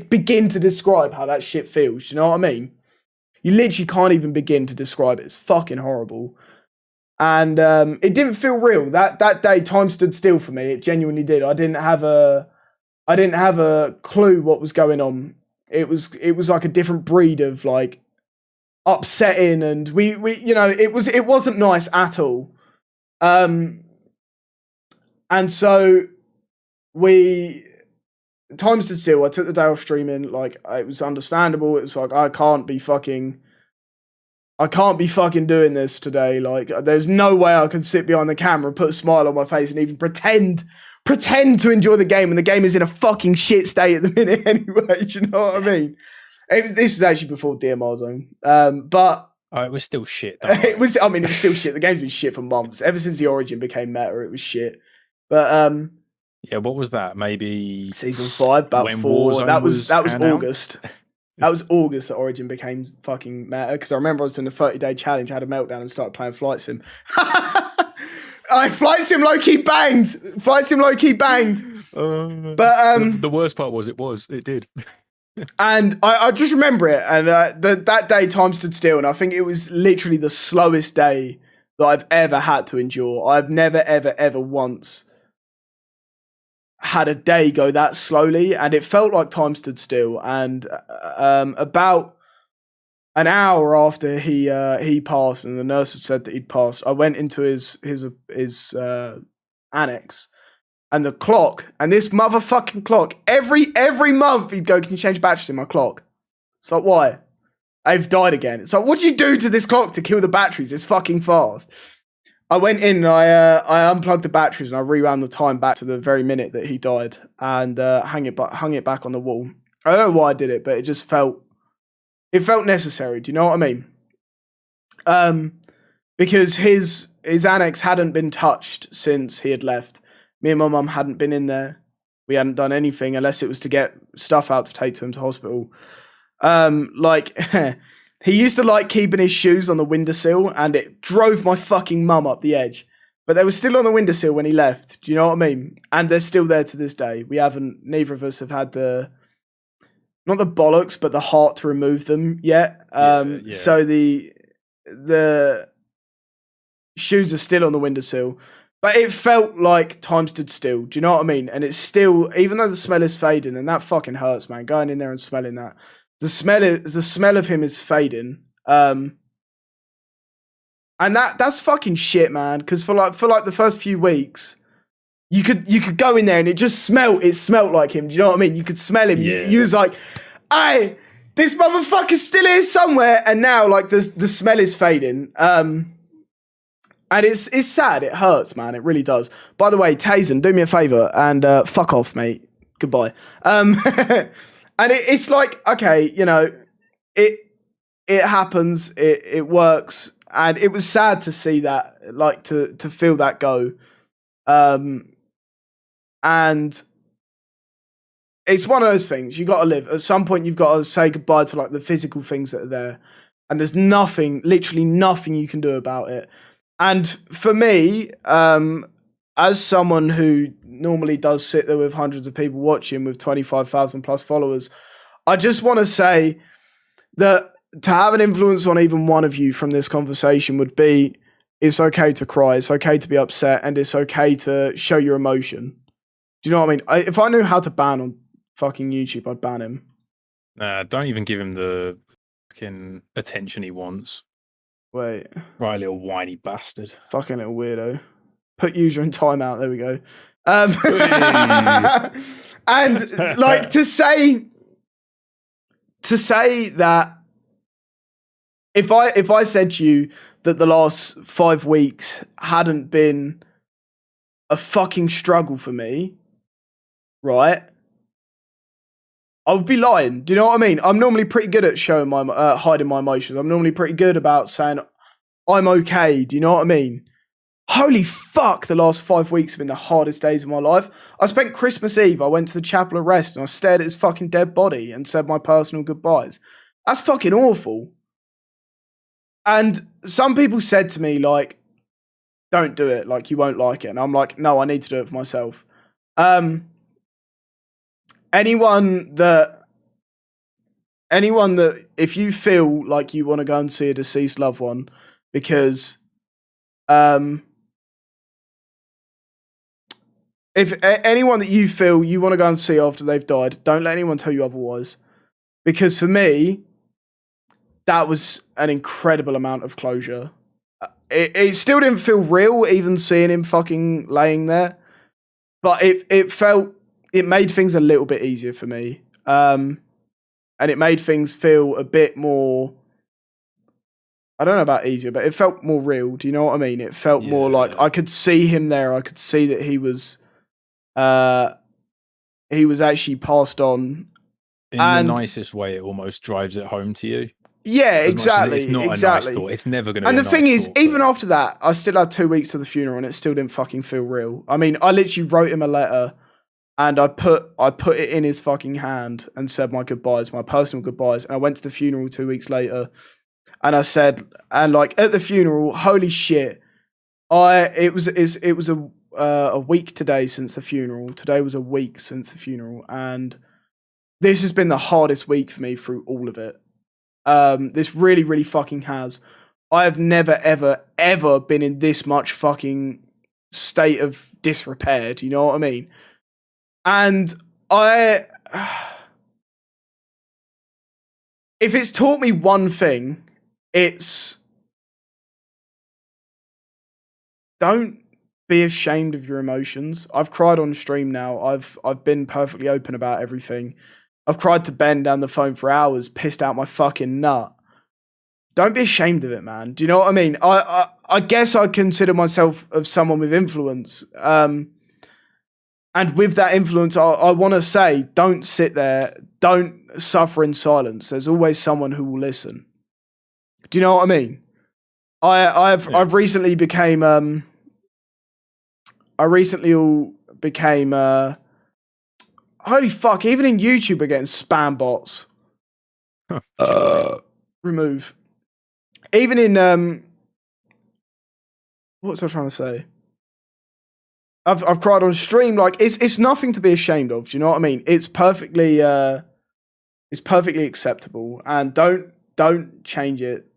begin to describe how that shit feels, do you know what I mean? You literally can't even begin to describe it. It's fucking horrible. And it didn't feel real. That day, time stood still for me. It genuinely did. I didn't have a clue what was going on. It was like a different breed of like upsetting, and we you know, it wasn't nice at all. And so time stood still. I took the day off streaming. Like, it was understandable. It was like, I can't be fucking doing this today. Like, there's no way I can sit behind the camera, put a smile on my face, and even pretend to enjoy the game, and the game is in a fucking shit state at the minute anyway. Do you know what I mean? This was actually before Dear Warzone. But it was still shit. it was still shit. The game's been shit for months. Ever since the Origin became meta, it was shit. But yeah, what was that? Maybe season 5, about 4. That was August. That was August that Origin became fucking meta, because I remember I was in the 30-day challenge, I had a meltdown and started playing Flight Sim. Flight Sim low-key banged. But the worst part was it did. And I just remember it, and that day time stood still, and I think it was literally the slowest day that I've ever had to endure. I've never, ever, ever once had a day go that slowly, and it felt like time stood still. And about an hour after he passed, and the nurse had said that he'd passed, I went into his annex, and the clock, and this motherfucking clock, every month he'd go, "Can you change batteries in my clock?" It's like, why? I've died again. It's like, what do you do to this clock to kill the batteries? It's fucking fast. I went in and I unplugged the batteries, and I rewound the time back to the very minute that he died, and hung it back on the wall. I don't know why I did it, but it just felt It felt necessary. Do you know what I mean? Because his annex hadn't been touched since he had left. Me and my mum hadn't been in there. We hadn't done anything unless it was to get stuff out to take to him to hospital. Like, he used to like keeping his shoes on the windowsill, and it drove my fucking mum up the edge. But they were still on the windowsill when he left. Do you know what I mean? And they're still there to this day. Neither of us have had not the bollocks, but the heart to remove them yet. So the shoes are still on the windowsill. But it felt like time stood still. Do you know what I mean? And it's still, even though the smell is fading, and that fucking hurts, man. Going in there and smelling that. The smell of him is fading. And that's fucking shit, man. Because for like the first few weeks, you could go in there and it smelled like him. Do you know what I mean? You could smell him. Yeah. You was like, "Hey, this motherfucker's still here somewhere." And now like the smell is fading. And it's sad. It hurts, man. It really does. By the way, Tazen, do me a favor and fuck off, mate. Goodbye. And it's like, okay, you know, it happens. It works. And it was sad to see that, like, to feel that go. And it's one of those things. You got to live. At some point, you've got to say goodbye to, like, the physical things that are there. And there's literally nothing you can do about it. And for me, as someone who normally does sit there with hundreds of people watching with 25,000 plus followers, I just want to say that to have an influence on even one of you from this conversation would be, it's okay to cry, it's okay to be upset, and it's okay to show your emotion. Do you know what I mean? If I knew how to ban on fucking YouTube, I'd ban him. Don't even give him the fucking attention he wants. Wait. Right, little whiny bastard. Fucking little weirdo. Put user in timeout. There we go. And like to say that if I said to you that the last 5 weeks hadn't been a fucking struggle for me, right? I would be lying. Do you know what I mean? I'm normally pretty good at showing hiding my emotions. I'm normally pretty good about saying I'm okay. Do you know what I mean? Holy fuck, the last 5 weeks have been the hardest days of my life. I spent Christmas Eve, I went to the chapel of rest and I stared at his fucking dead body and said my personal goodbyes. That's fucking awful. And some people said to me, like, don't do it, like, you won't like it. And I'm like, no, I need to do it for myself. Anyone that if you feel like you want to go and see a deceased loved one because if anyone that you feel you want to go and see after they've died, don't let anyone tell you otherwise. Because for me, that was an incredible amount of closure. It still didn't feel real, even seeing him fucking laying there. But it made things a little bit easier for me. And it made things feel a bit more, I don't know about easier, but it felt more real. Do you know what I mean? It felt more like I could see him there. I could see that he was actually passed on. In the nicest way, it almost drives it home to you. Yeah, exactly. It's not a nice thought. It's never going to be And a the thing nice is, even after that, I still had 2 weeks to the funeral and it still didn't fucking feel real. I mean, I literally wrote him a letter and I put it in his fucking hand and said my goodbyes, my personal goodbyes. And I went to the funeral 2 weeks later and I said, and like at the funeral, holy shit, it was a week today since the funeral. Today was a week since the funeral. And this has been the hardest week for me through all of it. This really, really fucking has. I have never, ever, ever been in this much fucking state of disrepair. Do you know what I mean? And if it's taught me one thing, it's don't be ashamed of your emotions. I've cried on stream now. I've been perfectly open about everything. I've cried to Ben down the phone for hours, pissed out my fucking nut. Don't be ashamed of it, man. Do you know what I mean? I guess I consider myself of someone with influence. And with that influence, I want to say, don't sit there. don't suffer in silence. There's always someone who will listen. Do you know what I mean? I've recently became holy fuck, even in YouTube are getting spam bots. Remove. Even in what was I trying to say? I've cried on stream. Like it's nothing to be ashamed of. Do you know what I mean? It's perfectly acceptable, and don't change it.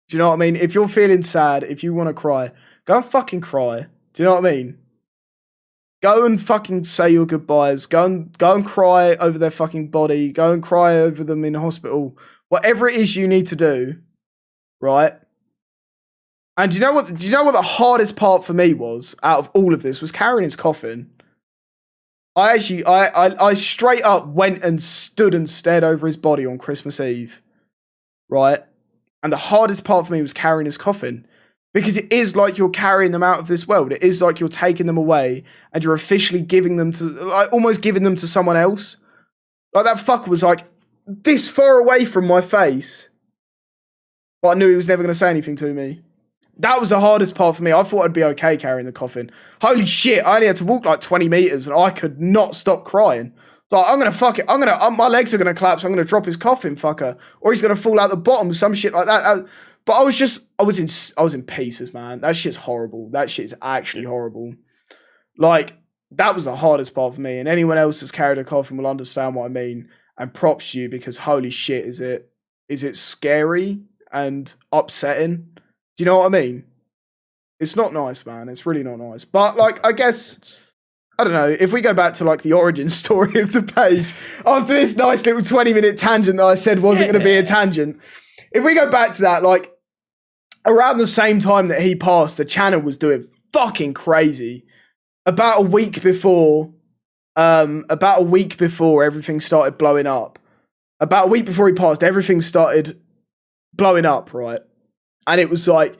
Do you know what I mean? If you're feeling sad, if you want to cry, go and fucking cry. Do you know what I mean? Go and fucking say your goodbyes. Go and cry over their fucking body. Go and cry over them in hospital. Whatever it is you need to do, right? And do you know what the hardest part for me was out of all of this was carrying his coffin. I straight up went and stood and stared over his body on Christmas Eve, right? And the hardest part for me was carrying his coffin, because it is like you're carrying them out of this world. It is like you're taking them away and you're officially giving them to, like, almost giving them to someone else. Like, that fucker was like this far away from my face, but I knew he was never going to say anything to me. That was the hardest part for me. I thought I'd be okay carrying the coffin. Holy shit, I only had to walk like 20 meters and I could not stop crying. So I'm going to fuck it. My legs are going to collapse. I'm going to drop his coffin, fucker. Or he's going to fall out the bottom, some shit like that. But I was in pieces, man. That shit's horrible. That shit is actually horrible. Like, that was the hardest part for me. And anyone else that's carried a coffin will understand what I mean. And props to you, because holy shit, is it scary and upsetting? Do you know what I mean? It's not nice, man. It's really not nice. But, like, I guess, I don't know, if we go back to, like, the origin story of the page, after this nice little 20-minute tangent that I said wasn't going to be a tangent, if we go back to that, like, around the same time that he passed, the channel was doing fucking crazy. About a week before everything started blowing up. About a week before he passed, everything started blowing up, right? And it was like,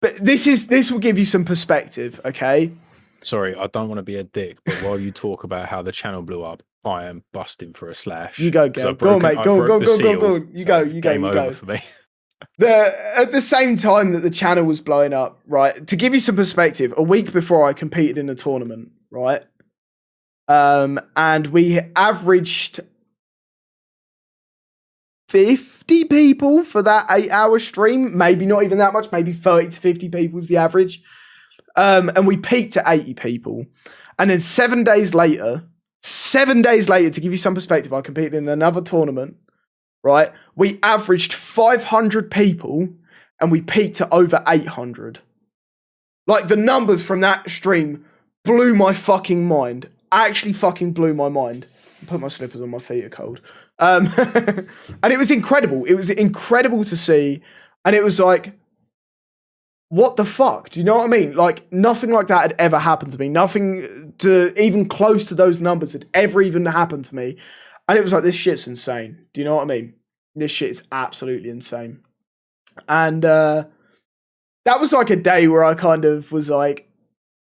but this will give you some perspective, okay? Sorry, I don't want to be a dick, but while you talk about how the channel blew up, I am busting for a slash. You go, Gail. Go on, mate. Go on. You go. For me. At the same time that the channel was blowing up, right? To give you some perspective, a week before I competed in a tournament, right? And we averaged 50 people for that 8-hour stream. Maybe not even that much. Maybe 30 to 50 people was the average. And we peaked at 80 people. And then 7 days later, to give you some perspective, I competed in another tournament, right? We averaged 500 people and we peaked at over 800. Like, the numbers from that stream blew my fucking mind. Actually fucking blew my mind. I put my slippers on, my feet are cold. And it was incredible. It was incredible to see. And it was like, what the fuck? Do you know what I mean? Like, nothing like that had ever happened to me. Nothing to even close to those numbers had ever even happened to me. And it was like, this shit's insane. Do you know what I mean? This shit is absolutely insane. And that was like a day where I kind of was like,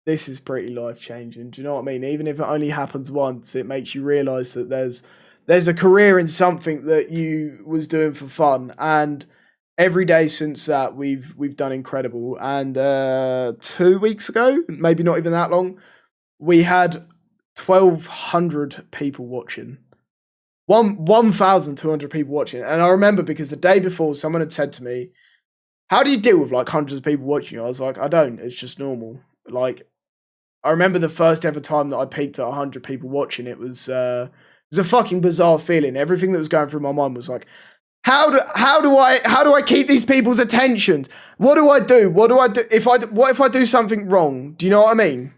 this is pretty life-changing. Do you know what I mean? Even if it only happens once, it makes you realise that there's a career in something that you was doing for fun. And every day since that, we've done incredible. And 2 weeks ago, maybe not even that long, we had 1,200 people watching. 1,200 people watching. And I remember, because the day before, someone had said to me, how do you deal with like hundreds of people watching you? I was like, I don't. It's just normal. Like, I remember the first ever time that I peaked at 100 people watching. It was a fucking bizarre feeling. Everything that was going through my mind was like, how do I keep these people's attention? What do I do? What if I do something wrong? Do you know what I mean?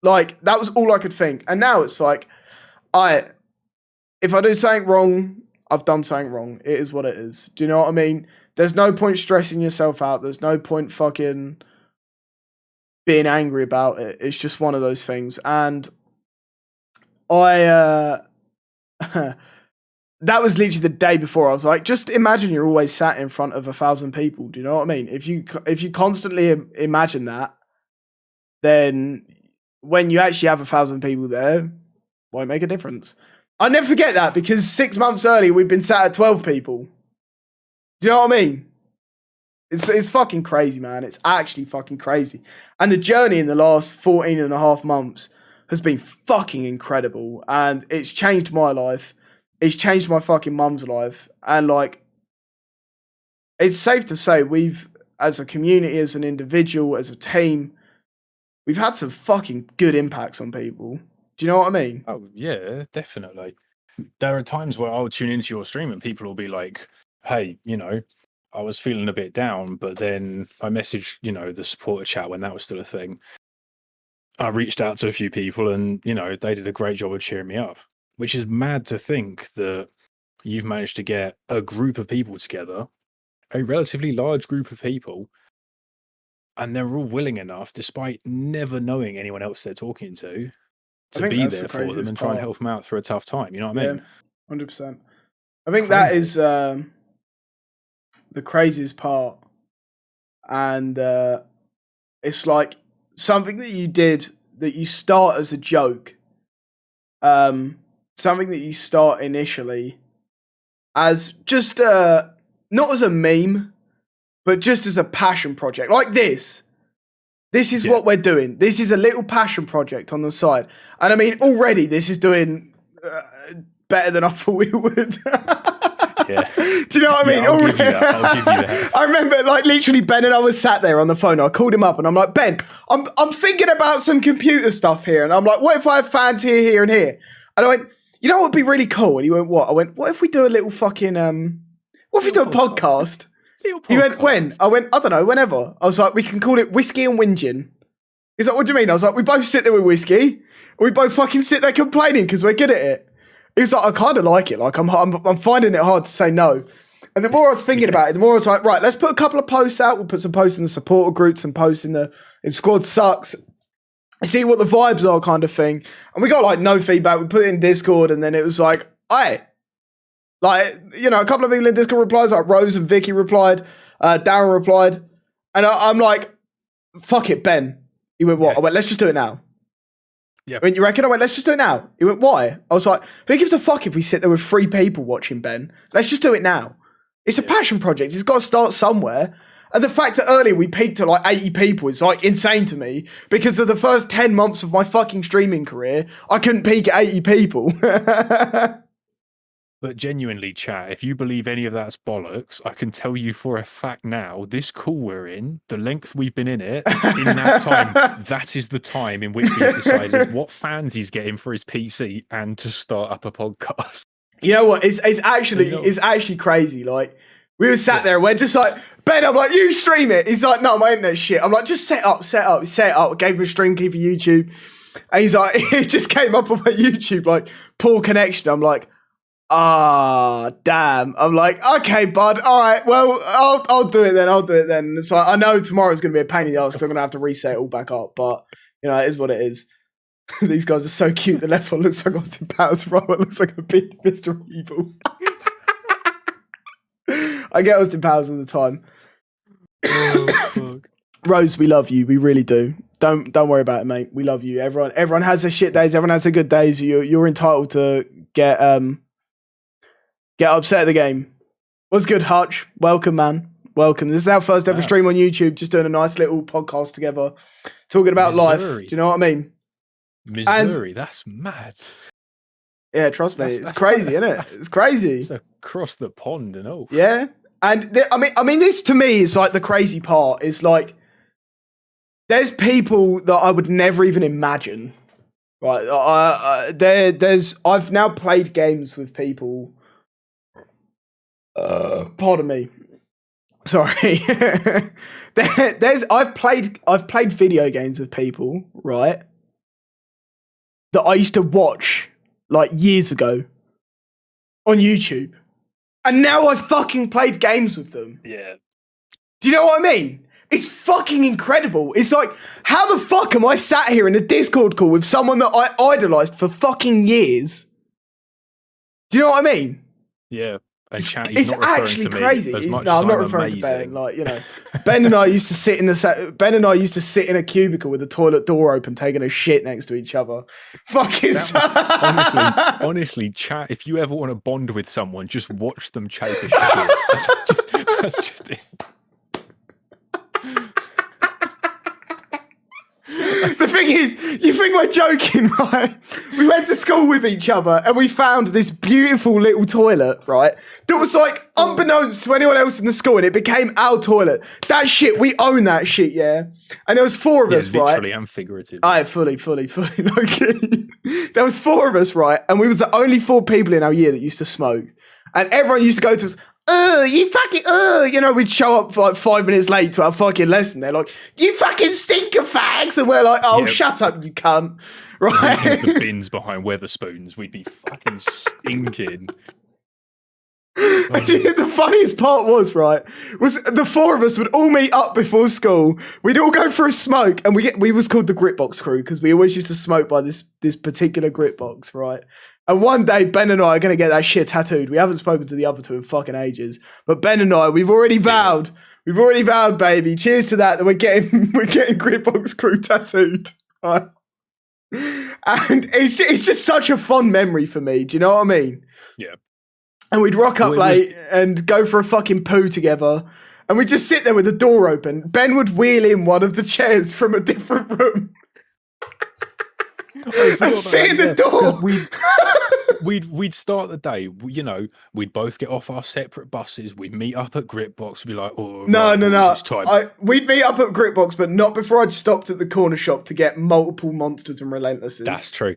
Like, that was all I could think. And now it's like, if I do something wrong, I've done something wrong. It is what it is. Do you know what I mean? There's no point stressing yourself out. There's no point fucking being angry about it. It's just one of those things. And that was literally the day before. I was like, just imagine you're always sat in front of 1,000 people. Do you know what I mean? If you constantly imagine that, then when you actually have 1,000 people there, won't make a difference. I never forget that because 6 months earlier we'd been sat at 12 people. Do you know what I mean? It's fucking crazy, man. It's actually fucking crazy. And the journey in the last 14 and a half months has been fucking incredible. And it's changed my life. It's changed my fucking mum's life. And like, it's safe to say we've, as a community, as an individual, as a team, we've had some fucking good impacts on people. Do you know what I mean? Oh, yeah, definitely. There are times where I'll tune into your stream and people will be like, hey, you know, I was feeling a bit down, but then I messaged, you know, the supporter chat when that was still a thing. I reached out to a few people and, you know, they did a great job of cheering me up, which is mad to think that you've managed to get a group of people together, a relatively large group of people, and they're all willing enough, despite never knowing anyone else they're talking to be there for them and try and help them out through a tough time. You know what I mean? 100%. I think that is the craziest part. And it's like something that you did that you start as a joke. Something that you start initially as just not as a meme, but just as a passion project. Like this. This is what we're doing. This is a little passion project on the side. And I mean, already this is doing better than I thought we would. Yeah. Do you know what I mean? I'll give you that. I remember, like, literally, Ben and I was sat there on the phone. I called him up and I'm like, Ben, I'm thinking about some computer stuff here. And I'm like, what if I have fans here, here, and here? And I went, you know what would be really cool? And he went, what? I went, what if we do a little fucking, what if we do a podcast? He went, when? I went, I don't know, whenever. I was like, we can call it Whiskey and Whinging. He's like, what do you mean? I was like, we both sit there with whiskey. And we both fucking sit there complaining because we're good at it. He was like, I kind of like it. Like, I'm finding it hard to say no. And the more I was thinking about it, the more I was like, right, let's put a couple of posts out. We'll put some posts in the supporter groups and posts in Squad Sucks. See what the vibes are, kind of thing. And we got like no feedback. We put it in Discord and then it was like, aye. Like, you know, a couple of people in Discord replies, like Rose and Vicky replied, Darren replied. And I'm like, fuck it, Ben. He went, what? Yeah. I went, let's just do it now. Yeah. I went, you reckon? I went, let's just do it now. He went, why? I was like, who gives a fuck if we sit there with 3 people watching, Ben? Let's just do it now. It's a passion project. It's got to start somewhere. And the fact that earlier we peaked at like 80 people is like insane to me because of the first 10 months of my fucking streaming career, I couldn't peak at 80 people. But genuinely, chat, if you believe any of that's bollocks, I can tell you for a fact now, this call we're in, the length we've been in it, in that time, that is the time in which we've decided what fans he's getting for his PC and to start up a podcast. You know what? It's actually crazy. Like, we were sat there and we're just like, Ben, I'm like, you stream it. He's like, no, my internet's shit. I'm like, just set up. I gave him a stream key for YouTube. And he's like, it just came up on my YouTube, like, poor connection. I'm like, damn. I'm like, okay, bud. All right. Well, I'll do it then. So I know tomorrow's going to be a pain in the ass because I'm going to have to reset it all back up. But, you know, it is what it is. These guys are so cute. The left one looks like Austin Powers. Right one looks like a big Mr. Evil. I get Austin Powers all the time. Oh, fuck. Rose, we love you. We really do. Don't worry about it, mate. We love you. Everyone has their shit days. Everyone has their good days. You're entitled to get upset at the game. What's good, Hutch? Welcome, man. Welcome. This is our first ever stream on YouTube. Just doing a nice little podcast together, talking about life. Do you know what I mean? Missouri, that's mad. Yeah, trust me, it's crazy, isn't it? It's crazy. It's across the pond and all. Yeah, and I mean, this to me is like the crazy part. Is like, there's people that I would never even imagine. Right, I've now played games with people. Pardon me. Sorry. I've played video games with people, right? That I used to watch like years ago on YouTube. And now I've fucking played games with them. Yeah. Do you know what I mean? It's fucking incredible. It's like, how the fuck am I sat here in a Discord call with someone that I idolized for fucking years? Do you know what I mean? Yeah. and chat, he's It's not referring actually to me crazy. as He's- much no, as I'm not I'm referring to Ben. amazing. Like, you know, Ben and I used to sit in a cubicle with the toilet door open, taking a shit next to each other. Fucking Honestly, chat. If you ever want to bond with someone, just watch them take a shit. That's just it. The thing is, you think we're joking, right? We went to school with each other and we found this beautiful little toilet, right? That was like unbeknownst to anyone else in the school, and it became our toilet. That shit, we own that shit, yeah? And there was 4 of us, right? Literally and figuratively. Fully. Okay. There was 4 of us, right? And we was the only 4 people in our year that used to smoke. And everyone used to go to us, you fucking, you know, we'd show up like 5 minutes late to our fucking lesson. They're like, you fucking stinker fags. And we're like, oh, shut up, you cunt. Right? The bins behind Weatherspoons, we'd be fucking stinking. The funniest part was the 4 of us would all meet up before school. We'd all go for a smoke, and we was called the Grit Box crew because we always used to smoke by this particular grit box, right? And one day Ben and I are gonna get that shit tattooed. We haven't spoken to the other 2 in fucking ages, but Ben and I, we've already vowed, baby. Cheers to that we're getting Grit Box crew tattooed, right? And it's just such a fun memory for me. Do you know what I mean? Yeah. And we'd rock up late and go for a fucking poo together. And we'd just sit there with the door open. Ben would wheel in one of the chairs from a different room. And sit in the door. We'd start the day, you know, we'd both get off our separate buses. We'd meet up at Gritbox. We'd be like, oh, no. It's time. We'd meet up at Gritbox, but not before I'd stopped at the corner shop to get multiple Monsters and Relentlesses. That's true.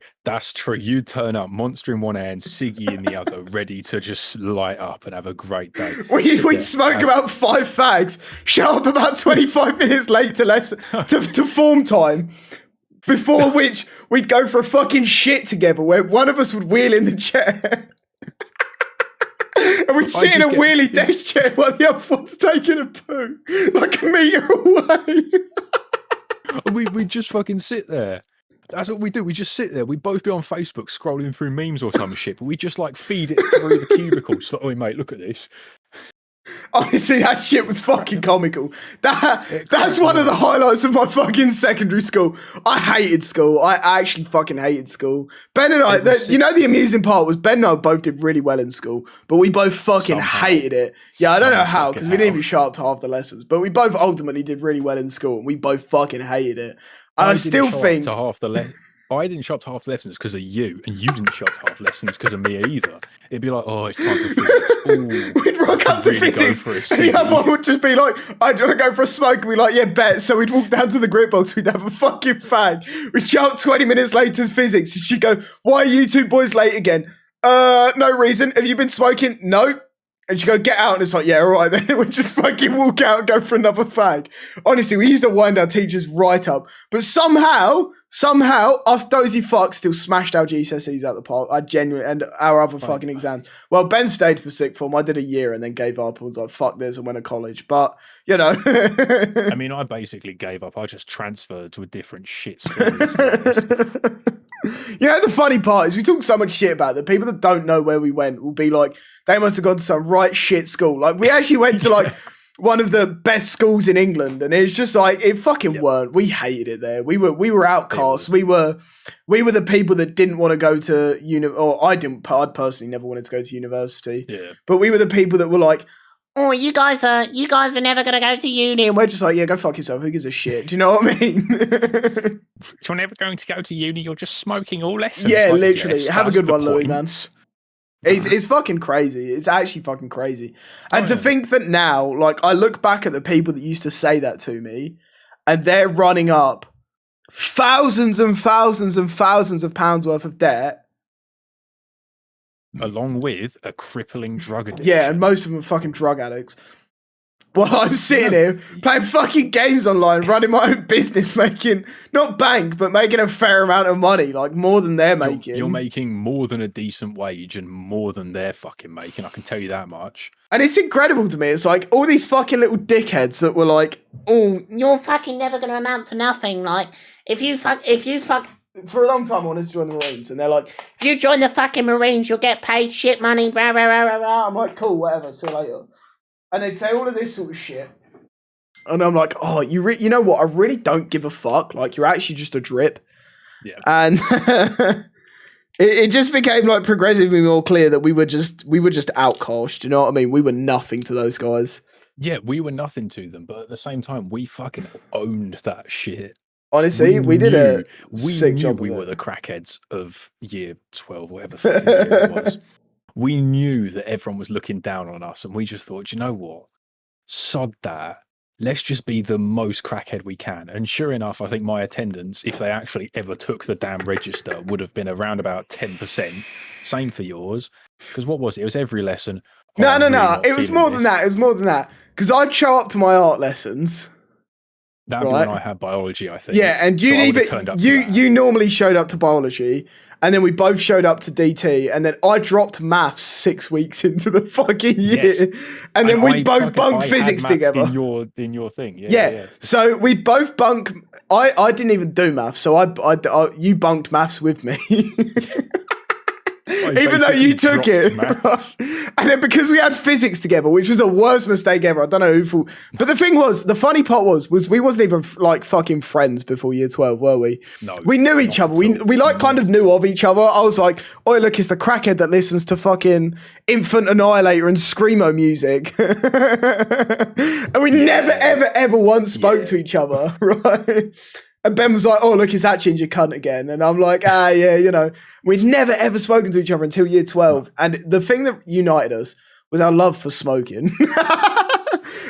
You'd turn up, Monster in one hand, Siggy in the other, ready to just light up and have a great day. We'd smoke about 5 fags, show up about 25 minutes late to form time. Before which we'd go for a fucking shit together, where one of us would wheel in the chair, and we'd sit in a wheelie desk chair while the other one's taking a poo, like a metre away. We'd just fucking sit there. That's what we do. We just sit there. We'd both be on Facebook scrolling through memes or some shit, but we just like feed it through the cubicles. Like, oh mate, look at this. Honestly, that shit was fucking comical. That's one of the highlights of my fucking secondary school. I hated school. I actually fucking hated school. Ben and I, you know, the amusing part was Ben and I both did really well in school, but we both fucking hated it. Yeah, I don't know how, because we didn't even show up to half the lessons, but we both ultimately did really well in school, and we both fucking hated it. And I still think... I didn't show up to half the lessons because of you, and you didn't show up to half the lessons because of me either. It'd be like, oh, it's time for physics. Ooh, we'd rock up to physics, and the other one would just be like, I want to go for a smoke, and we'd be like, yeah, bet. So we'd walk down to the Grit Box, we'd have a fucking fag. We'd show up 20 minutes later to physics, and she'd go, why are you 2 boys late again? No reason. Have you been smoking? No. And you go, get out, and it's like, yeah, all right, then we'd just fucking walk out and go for another fag. Honestly, we used to wind our teachers right up. But somehow, us dozy fucks still smashed our GCSEs out the park. And our other fucking exams. Well, Ben stayed for sixth form. I did a year and then gave up and was like, fuck this, and went to college. But, you know. I mean, I basically gave up. I just transferred to a different shit school. You know, the funny part is we talk so much shit about it. People that don't know where we went will be like, they must have gone to some right shit school. Like, we actually went to like one of the best schools in England, and it's just like, it fucking weren't. We hated it there. We were outcasts. We were the people that didn't want to go to I personally never wanted to go to university. Yeah. But we were the people that were like, oh, you guys are never gonna go to uni, and we're just like, yeah, go fuck yourself. Who gives a shit? Do you know what I mean? You're never going to go to uni. You're just smoking all lessons. Yeah, like, literally. Yes, have a good one, Louis, man. It's fucking crazy. It's actually fucking crazy. And to think that now, like, I look back at the people that used to say that to me, and they're running up thousands and thousands and thousands of pounds worth of debt. Along with a crippling drug addiction. Yeah, and most of them are fucking drug addicts. While I'm sitting here playing fucking games online, running my own business, making, not bank, but making a fair amount of money, like more than they're making. You're making more than a decent wage and more than they're fucking making, I can tell you that much. And it's incredible to me. It's like all these fucking little dickheads that were like, oh, you're fucking never going to amount to nothing. Like, if you fuck for a long time I wanted to join the Marines, and they're like, if you join the fucking Marines, you'll get paid shit money, blah, blah, blah, blah, blah. I'm like, cool, whatever, see you later. And they'd say all of this sort of shit. And I'm like, oh, you know what? I really don't give a fuck. Like, you're actually just a drip. Yeah. And it just became like progressively more clear that we were just outcast. You know what I mean? We were nothing to those guys. Yeah, we were nothing to them, but at the same time, we fucking owned that shit. Honestly, we did a sick job. We were the crackheads of year 12, whatever fucking year it was. We knew that everyone was looking down on us, and we just thought, you know what? Sod that. Let's just be the most crackhead we can. And sure enough, I think my attendance, if they actually ever took the damn register, would have been around about 10%. Same for yours. Because what was it? It was every lesson. No. It was more than that. It was more than that. Because I'd show up to my art lessons. That'd be when I had biology, I think. Yeah, and you normally showed up to biology, and then we both showed up to DT, and then I dropped maths 6 weeks into the fucking year, yes. And then we both bunked physics together. In your thing, yeah. So we both bunked. I didn't even do maths, so I you bunked maths with me. Even though you took it. And then because we had physics together, which was the worst mistake ever. I don't know who thought. But the funny part was we wasn't even like fucking friends before year 12, were we? No. We knew each other. We like kind of knew of each other. I was like, oh, look, it's the crackhead that listens to fucking Infant Annihilator and Screamo music. And we never, ever once spoke to each other, right? And Ben was like, oh, look, it's that ginger cunt again. And I'm like, yeah, you know, we'd never, ever spoken to each other until year 12. And the thing that united us was our love for smoking.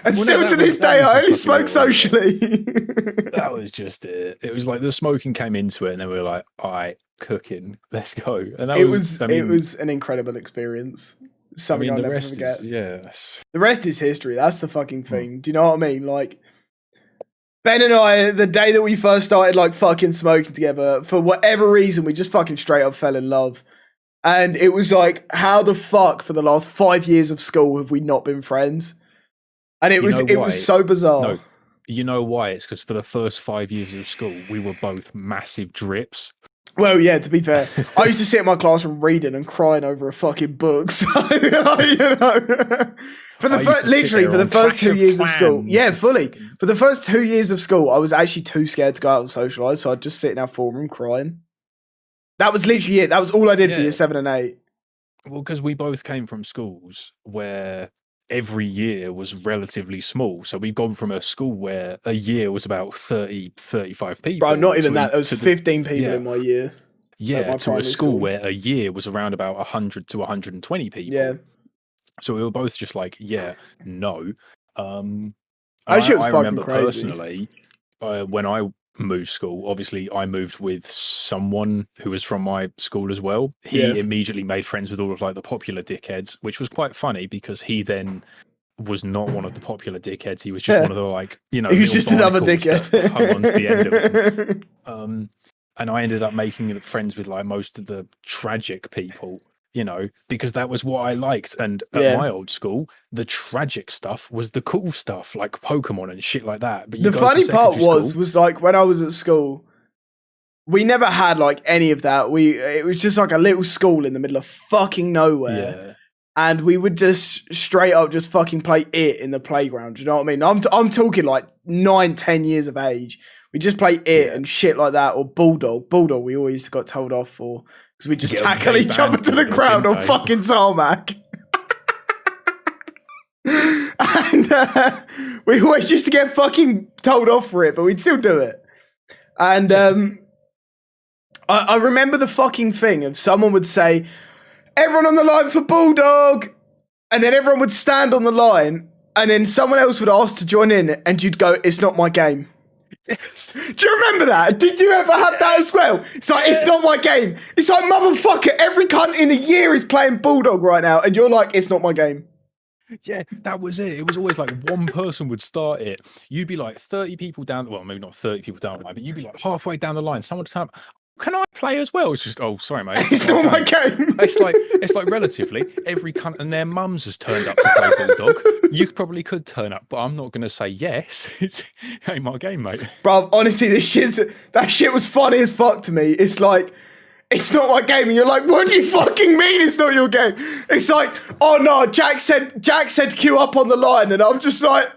And still to this day, I only smoke socially. That was just it. It was like the smoking came into it, and then we were like, all right, cooking, let's go. And that it was an incredible experience. Something I'll never forget. The rest is history. That's the fucking thing. Do you know what I mean? Like, Ben and I, the day that we first started like fucking smoking together, for whatever reason, we just fucking straight up fell in love. And it was like, how the fuck for the last 5 years of school have we not been friends? And it was so bizarre. No, you know why? It's because for the first 5 years of school, we were both massive drips. Well, yeah, to be fair, I used to sit in my classroom reading and crying over a fucking book. So, you know, for the first 2 years of school. Yeah, fully. For the first 2 years of school, I was actually too scared to go out and socialise, so I'd just sit in our form room crying. That was literally it. That was all I did for year 7 and 8. Well, because we both came from schools where every year was relatively small. So we've gone from a school where a year was about 30, 35 people. Bro, not even that. There was 15 people in my year. Yeah, to a school where a year was around about 100 to 120 people. Yeah. So we were both just like, yeah, no. Actually, it was I fucking remember crazy. Personally, when I moved school, obviously I moved with someone who was from my school as well. He immediately made friends with all of like the popular dickheads, which was quite funny because he then was not one of the popular dickheads. He was just one of the like, you know, he was just another dickhead hung on to the end of it. And I ended up making friends with like most of the tragic people, you know, because that was what I liked. And at my old school, the tragic stuff was the cool stuff, like Pokemon and shit like that. But the funny part was like when I was at school, we never had like any of that. It was just like a little school in the middle of fucking nowhere. Yeah. And we would just straight up just fucking play it in the playground. Do you know what I mean? I'm talking like 9, 10 years of age. We just play it and shit like that, or Bulldog. Bulldog, we always got told off for because we just tackle each other to the ground on fucking tarmac. And we always used to get fucking told off for it, but we'd still do it. And I remember the fucking thing of someone would say, everyone on the line for Bulldog, and then everyone would stand on the line, and then someone else would ask to join in, and you'd go, it's not my game. Yes. Do you remember that? Did you ever have that as well? It's like, it's not my game. It's like, motherfucker, every cunt in the year is playing Bulldog right now, and you're like, it's not my game. Yeah, that was it. It was always like one person would start it. You'd be like 30 people down, well, maybe not 30 people down the line, but you'd be like halfway down the line. Someone would turn up, can I play as well? It's just, oh, sorry, mate. It's not my game. It's like relatively every cunt and their mums has turned up to play Bulldog. You probably could turn up, but I'm not going to say yes. It ain't my game, mate. Bro, honestly, that shit was funny as fuck to me. It's like, it's not my game, and you're like, what do you fucking mean it's not your game? It's like, oh no, Jack said queue up on the line, and I'm just like,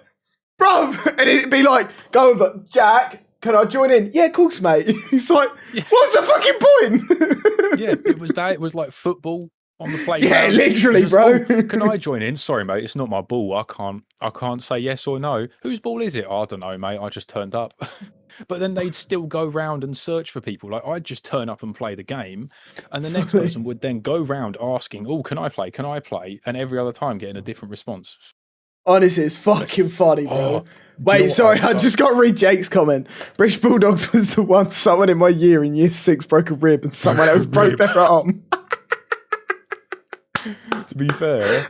bro, and it'd be like, go over, Jack, can I join in? Yeah, of course, mate. It's like, what's the fucking point? Yeah, it was that. It was like football on the playground. Yeah, literally, bro. Oh, can I join in? Sorry, mate, it's not my ball. I can't say yes or no. Whose ball is it? I don't know, mate. I just turned up. But then they'd still go round and search for people. Like, I'd just turn up and play the game, and the next person would then go round asking, oh, can I play? Can I play? And every other time getting a different response. Honestly, it's fucking funny, bro. Oh, wait, sorry, I just got to read Jake's comment. British Bulldogs was the one someone in my year in year 6 broke a rib and someone else broke their arm. To be fair,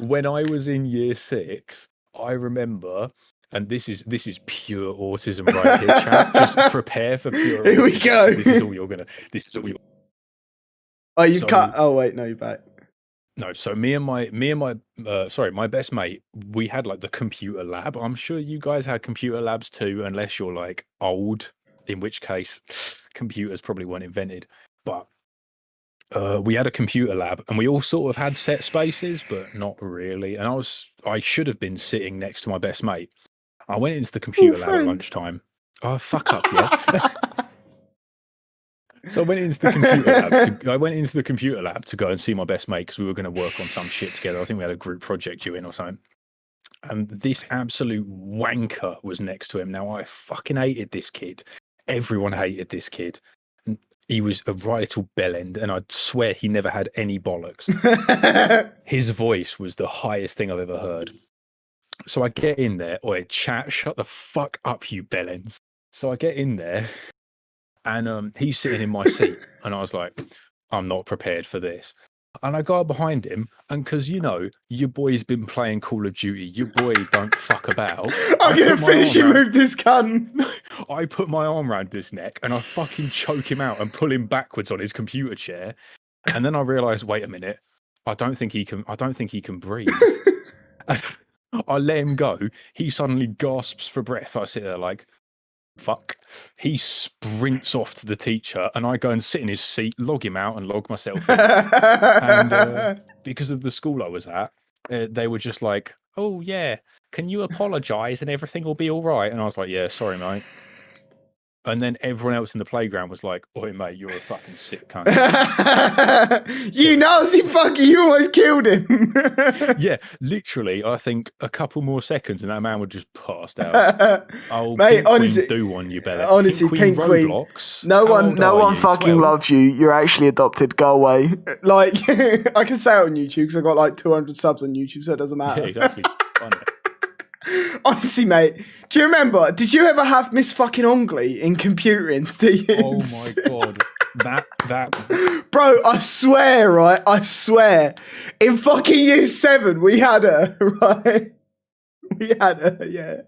when I was in year 6, I remember, and this is pure autism right here, chat. Just prepare for pure autism. Here we go. This is all you're gonna. Oh, you've cut. Oh wait, no, you're back. No, so me and my best mate, we had like the computer lab. I'm sure you guys had computer labs too, unless you're like old, in which case computers probably weren't invented. But we had a computer lab, and we all sort of had set spaces, but not really. And I should have been sitting next to my best mate. I went into the computer lab at lunchtime. Oh, fuck up, yeah. So I went into the computer lab to go and see my best mate because we were going to work on some shit together. I think we had a group project due in or something. And this absolute wanker was next to him. Now, I fucking hated this kid. Everyone hated this kid. He was a right little bellend, and I'd swear he never had any bollocks. His voice was the highest thing I've ever heard. So I get in there. Oi, chat, shut the fuck up, you bellends. So I get in there. And he's sitting in my seat, and I was like, I'm not prepared for this. And I go behind him, and because, you know, your boy's been playing Call of Duty, your boy don't fuck about. I'm going to finish him with this gun. I put my arm around his neck, and I fucking choke him out and pull him backwards on his computer chair. And then I realised, wait a minute, I don't think he can breathe. I let him go. He suddenly gasps for breath. I sit there like, fuck. He sprints off to the teacher, and I go and sit in his seat, log him out, and log myself in. And because of the school I was at, they were just like, oh yeah, can you apologise and everything will be all right? And I was like, yeah, sorry, mate. And then everyone else in the playground was like, oi, mate, you're a fucking sick cunt. You nasty fucker, you almost killed him. Yeah, literally, I think a couple more seconds and that man would just passed out. Oh, mate, Pink honestly, Queen do on you, Bella. Honestly, Pink Queen. Roblox, no one fucking 12? loves you. You're actually adopted. Go away. Like, I can say it on YouTube because I got like 200 subs on YouTube, so it doesn't matter. Yeah, exactly. Honestly, mate, do you remember? Did you ever have Miss fucking Ongley in computing? Oh my god, that bro! I swear, right? I swear, in fucking year 7, we had her, right? We had her, yeah.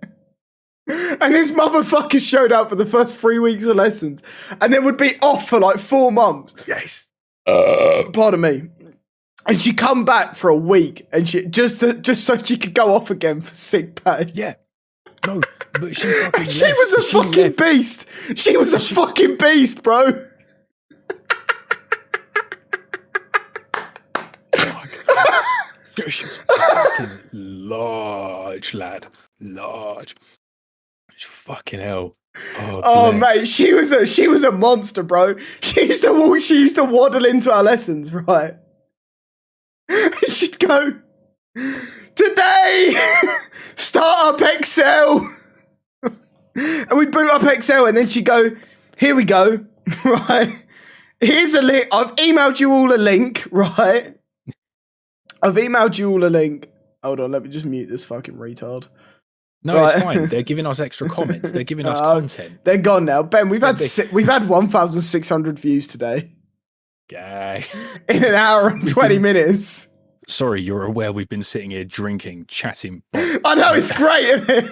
And this motherfucker showed up for the first 3 weeks of lessons, and then would be off for like 4 months. Yes. Pardon me. And she come back for a week, and she just so she could go off again for sick pay. Yeah, no, but she fucking she was a fucking beast. She was a fucking beast, bro. She's fucking large, lad, large. Fucking hell. Oh mate, she was a monster, bro. She used to waddle into our lessons, right? She'd go, today, start up Excel. And we'd boot up Excel, and then she'd go, here we go, right? Here's a link. I've emailed you all a link, right? I've emailed you all a link. Hold on, let me just mute this fucking retard. No, right. It's fine. They're giving us extra comments. They're giving us content. They're gone now. Ben, we've had 1,600 views today. Gay. In an hour and 20 minutes. Sorry, you're aware we've been sitting here drinking, chatting. I know, it's great, isn't it?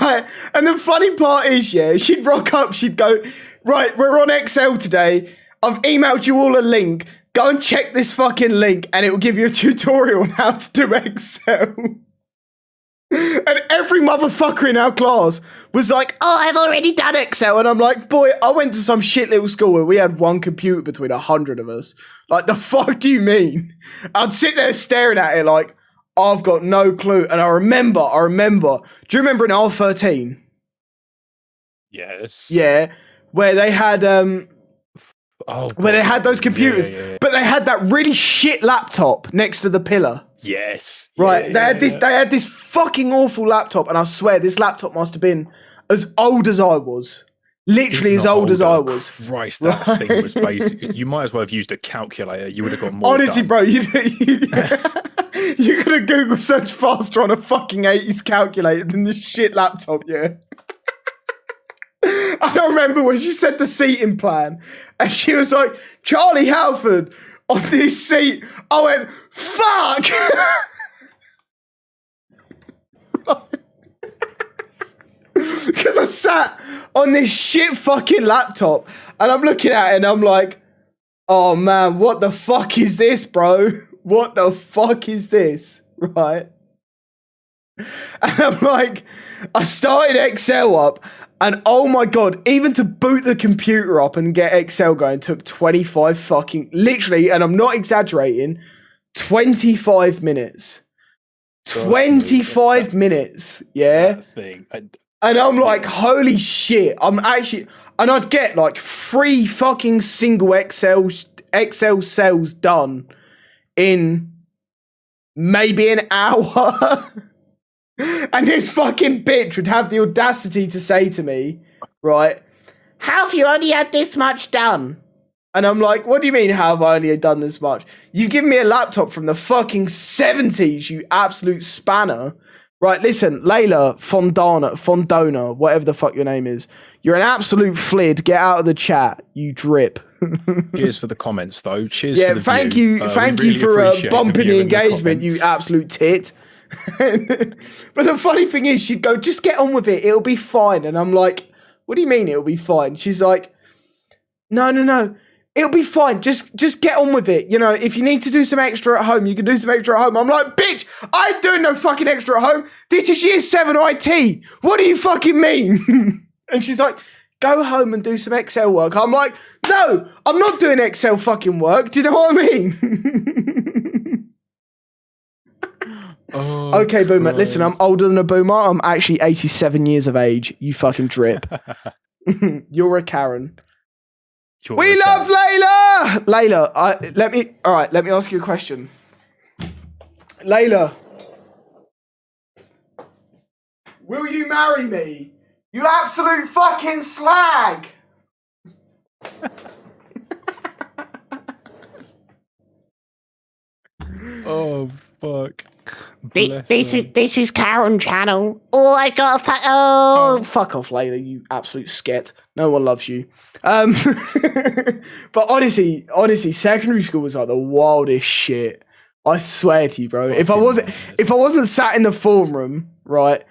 Right. And the funny part is, yeah, she'd rock up, she'd go, right, we're on Excel today. I've emailed you all a link. Go and check this fucking link and it will give you a tutorial on how to do Excel. And every motherfucker in our class was like, oh, I've already done Excel. And I'm like, boy, I went to some shit little school where we had one computer between 100 of us. Like, the fuck do you mean? I'd sit there staring at it like, I've got no clue. And I remember, do you remember in R13? Yes. Yeah, where they had, where they had those computers, but they had that really shit laptop next to the pillar. Yes. Right, they had this fucking awful laptop, and I swear this laptop must have been as old as I was. Literally as old as I was. Christ, that thing was basic. You might as well have used a calculator. You would have got more. Honestly, done. bro, you could have Google search faster on a fucking 80s calculator than this shit laptop, yeah. I don't remember when she said the seating plan, and she was like, Charlie Halford on this seat. I went, fuck! Because I sat on this shit fucking laptop, and I'm looking at it, and I'm like, oh man, what the fuck is this, bro? What the fuck is this? Right? And I'm like, I started Excel up, and oh my god, even to boot the computer up and get Excel going took 25 fucking, literally, and I'm not exaggerating, 25 minutes. 25 minutes, yeah? That thing. And I'm like, holy shit, I'm actually, and I'd get like 3 fucking single Excel cells done in maybe an hour. And this fucking bitch would have the audacity to say to me, right, how have you only had this much done? And I'm like, what do you mean, how have I only done this much? You've given me a laptop from the fucking 70s, you absolute spanner. Right, listen, Layla Fondona, whatever the fuck your name is, you're an absolute flid. Get out of the chat, you drip. Cheers for the comments, though. Cheers for the thank view. you for bumping the engagement, you absolute tit. But the funny thing is, she'd go, just get on with it, it'll be fine. And I'm like, what do you mean it'll be fine? She's like, no, it'll be fine, just get on with it. You know, if you need to do some extra at home, you can do some extra at home. I'm like, bitch, I ain't doing no fucking extra at home. This is year 7 IT. What do you fucking mean? And she's like, go home and do some Excel work. I'm like, no, I'm not doing Excel fucking work. Do you know what I mean? Okay, Boomer, listen, I'm older than a Boomer. I'm actually 87 years of age. You fucking drip. You're a Karen. We love Layla! Layla, let me ask you a question. Layla, will you marry me? You absolute fucking slag! Oh, fuck. This is Karen channel. Oh, I got a fuck off, Layla, you absolute sket. No one loves you. But honestly, secondary school was like the wildest shit. I swear to you, bro. If I wasn't sat in the form room, right,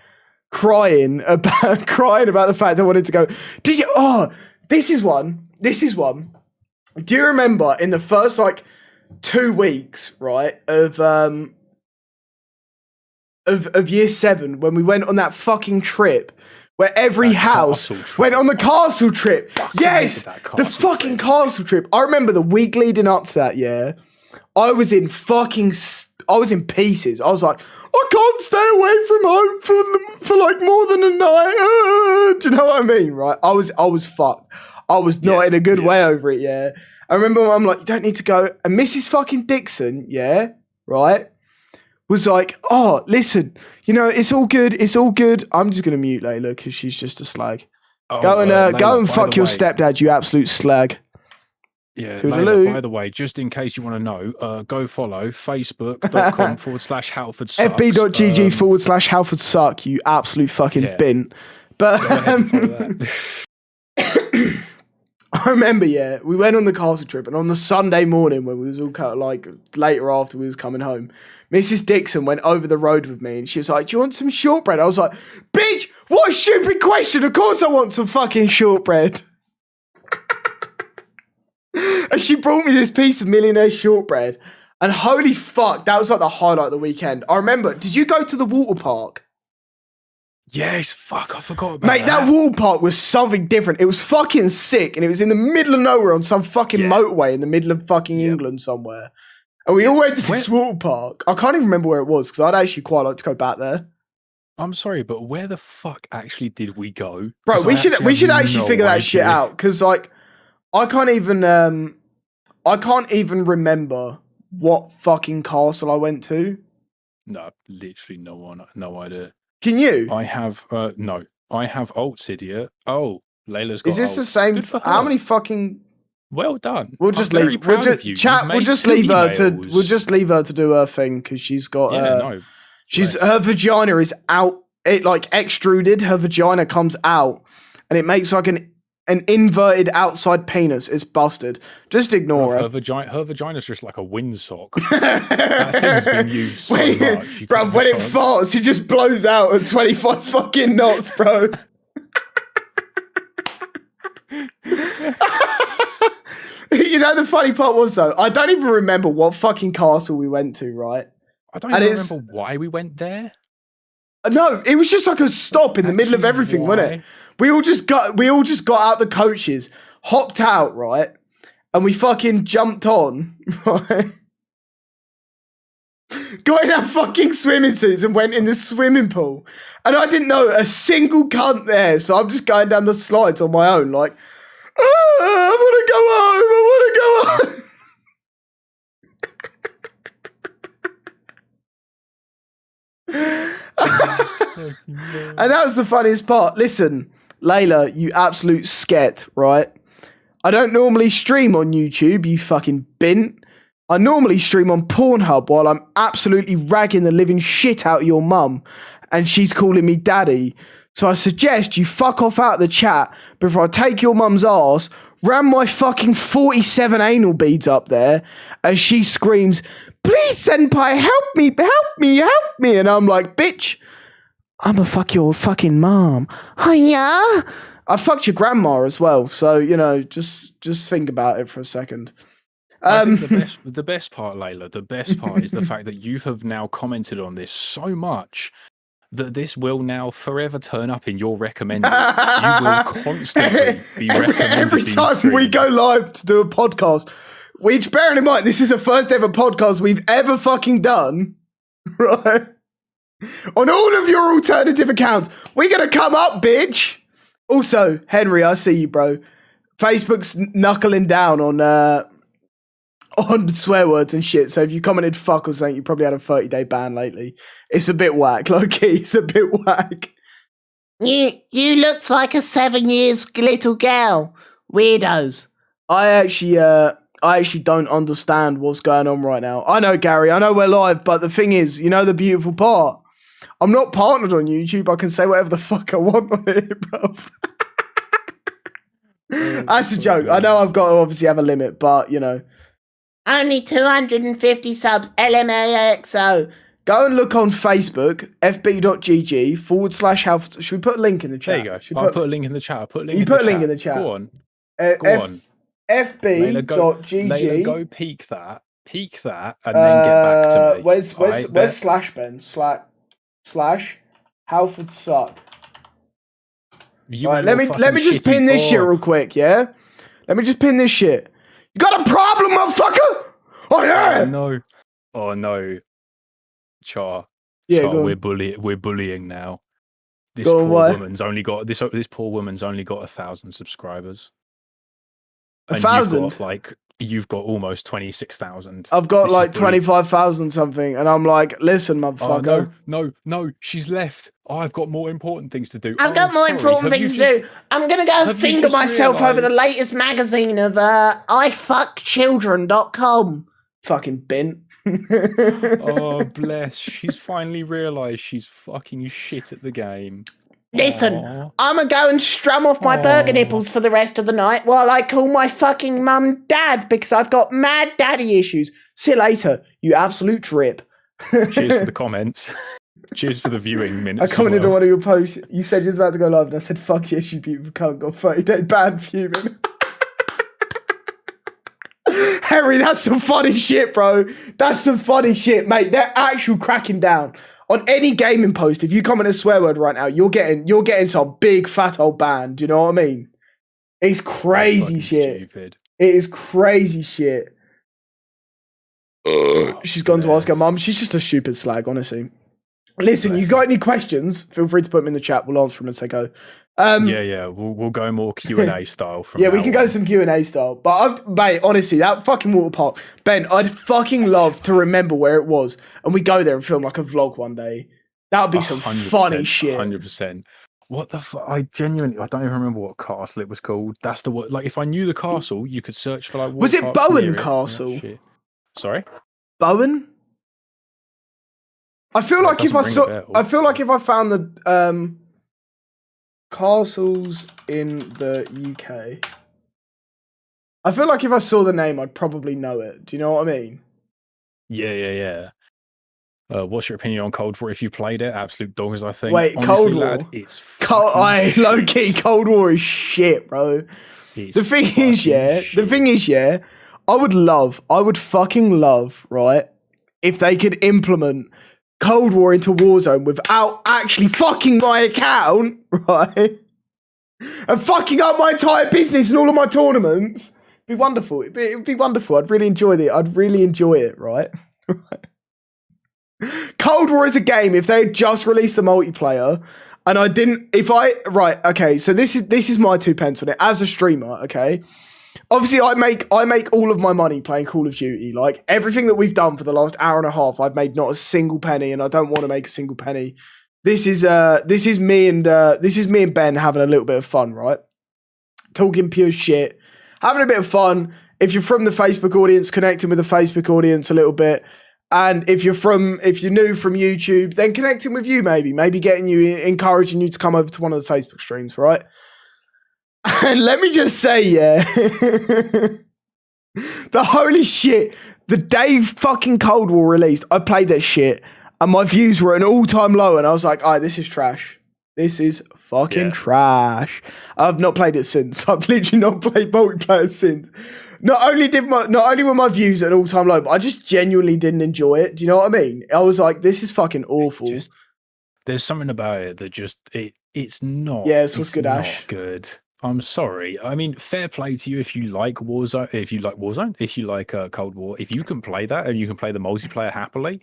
crying about the fact I wanted to go. Did you? Oh, this is one. Do you remember in the first like 2 weeks, right, of year 7 when we went on that fucking trip where every house went on the castle trip? Yes, the fucking castle trip. I remember the week leading up to that, yeah. I was in pieces. I was like, I can't stay away from home for like more than a night. Do you know what I mean? Right? I was fucked. I was not in a good way over it, yeah. I remember I'm like, you don't need to go. And Mrs. fucking Dixon, yeah, right, was like, oh, listen, you know, it's all good. I'm just going to mute Layla because she's just a slag. Oh, go and fuck your stepdad, you absolute slag. Yeah, Layla, by the way, just in case you want to know, go follow facebook.com/HalfordSucks. fb.gg/HalfordSuck, you absolute fucking bint. But I remember, yeah, we went on the castle trip, and on the Sunday morning when we was all kind of like later after we was coming home, Mrs. Dixon went over the road with me, and she was like, "Do you want some shortbread?" I was like, "Bitch, what a stupid question! Of course I want some fucking shortbread." And she brought me this piece of millionaire shortbread, and holy fuck, that was like the highlight of the weekend. I remember. Did you go to the water park? Yes, fuck, I forgot about Mate, that water park was something different. It was fucking sick, and it was in the middle of nowhere on some fucking motorway in the middle of fucking England somewhere. And we all went to this water park. I can't even remember where it was, because I'd actually quite like to go back there. I'm sorry, but where the fuck actually did we go? Bro, we should actually figure that shit out, because like I can't even remember what fucking castle I went to. No, literally no idea. Can you? I have no. I have Alt's idiot. Oh, Layla's got. Is this Alt. the same? Good for her. How many fucking? Well done. We'll just I'm leave. very We'll proud just of you. chat. You've We'll made just 2 leave her to. emails. We'll just leave her to do her thing, because she's got. Bless. Her vagina is out. It like extruded. Her vagina comes out, and it makes like an inverted outside penis. It's busted. Just ignore her. Her vagina's just like a windsock. That thing's been used so much. Bro, when it farts, it just blows out at 25 fucking knots, bro. You know, the funny part was, though, I don't even remember what fucking castle we went to, right? I don't even remember why we went there. No, it was just like a stop in the middle of everything, wasn't it? We all just got out the coaches, hopped out, right? And we fucking jumped on, right? Got in our fucking swimming suits and went in the swimming pool. And I didn't know a single cunt there, so I'm just going down the slides on my own, like, I want to go home, And that was the funniest part. Listen, Layla, you absolute sket, right? I don't normally stream on YouTube, you fucking bint. I normally stream on Pornhub while I'm absolutely ragging the living shit out of your mum, and she's calling me daddy. So I suggest you fuck off out of the chat before I take your mum's ass, ram my fucking 47 anal beads up there, and she screams, "Please, senpai, help me, help me, help me." And I'm like, bitch, I'ma fuck your fucking mom. Oh yeah? I fucked your grandma as well, so, you know, just think about it for a second. I think the best part, Layla, the best part is the fact that you have now commented on this so much that this will now forever turn up in your recommended. You will constantly be recommended. Every time we go live to do a podcast, which, bearing in mind, this is the first ever podcast we've ever fucking done, right? On all of your alternative accounts, we're gonna come up, bitch. Also, Henry, I see you, bro. Facebook's knuckling down on swear words and shit. So if you commented fuck or something, you probably had a 30-day ban lately. It's a bit whack, low-key. It's a bit whack. You looked like a 7 years little girl. Weirdos. I actually don't understand what's going on right now. I know, Gary, I know we're live, but the thing is, you know the beautiful part? I'm not partnered on YouTube. I can say whatever the fuck I want on it, bro. That's a joke. I know I've got to obviously have a limit, but, you know. Only 250 subs, LMAXO. Go and look on Facebook, fb.gg/how. Should we put a link in the chat? There you go. I'll put a link in the chat. Put a link in the chat. Go on. Go on. fb.gg. Layla, go peek that, and then get back to me. Where's slash Ben? Slash Halford suck. Right, let me just pin this shit real quick, yeah? Let me just pin this shit. You got a problem, motherfucker? Oh yeah! Oh no. Char. Yeah, Char, we're bullying now. This poor woman's only got 1,000 subscribers. 1,000? You've got almost 26,000. I've got like 25,000 something, and I'm like, listen, motherfucker. Oh, no, she's left. I've got more important things to do. I've got more important things to do. I'm going to go finger myself over the latest magazine of ifuckchildren.com. Fucking bint. Oh, bless. She's finally realised she's fucking shit at the game. Listen, Aw. I'm gonna go and strum off my burger nipples for the rest of the night while I call my fucking mum dad because I've got mad daddy issues. See you later, you absolute drip. Cheers for the comments. Cheers for the viewing minutes. I commented as well. on one of your posts. You said you was about to go live, and I said, "Fuck yes, you beautiful cunt, got 30-day ban fuming." Harry, that's some funny shit, bro. That's some funny shit, mate. They're actual cracking down on any gaming post. If you comment a swear word right now, you're getting some big fat old ban. Do you know what I mean? It's crazy shit. Stupid. It is crazy shit. She's gone to ask her mum. She's just a stupid slag, honestly. Listen, you got any questions? Feel free to put them in the chat. We'll answer them as they go. We'll go more Q&A style from Yeah, we now can go on. some Q&A style. But, mate, honestly, that fucking water park. Ben, I'd fucking love to remember where it was. And we go there and film like a vlog one day. That would be some 100%, funny shit. 100%. What the fuck? I don't even remember what castle it was called. That's the what. Like, if I knew the castle, you could search for like. Was it water parks Bowen near it and that Castle? shit. Sorry. Bowen? I feel like if I doesn't ring a saw, bell. I feel like if I found the castles in the UK, I feel like if I saw the name, I'd probably know it. Do you know what I mean? Yeah. What's your opinion on Cold War? If you played it, absolute doggers, I think. Wait, Honestly, Cold lad, War? it's Low key, Cold War is shit, bro. The thing is, I would fucking love, right, if they could implement Cold War into Warzone without actually fucking my account, right? And fucking up my entire business and all of my tournaments. It'd be wonderful. It'd be wonderful. I'd really enjoy it, right? Cold War is a game, if they had just released the multiplayer, and I didn't, so this is my 2 pence on it as a streamer, okay? Obviously, I make all of my money playing Call of Duty. Like, everything that we've done for the last hour and a half, I've made not a single penny, and I don't want to make a single penny. This is me and Ben having a little bit of fun, right? Talking pure shit, having a bit of fun. If you're from the Facebook audience, connecting with the Facebook audience a little bit. And if you're new from YouTube, then connecting with you, maybe encouraging you to come over to one of the Facebook streams, right? And let me just say, yeah, the holy shit, the day fucking Cold War released, I played that shit, and my views were at an all-time low, and I was like, alright, this is trash. This is fucking trash. I've not played it since. I've literally not played multiplayer since. Not only were my views at an all-time low, but I just genuinely didn't enjoy it. Do you know what I mean? I was like, this is fucking awful. There's something about it that just it's not. Yeah, it's what's good, Ash. Good. I'm sorry. I mean, fair play to you if you like Warzone. If you like Cold War, if you can play that and you can play the multiplayer happily,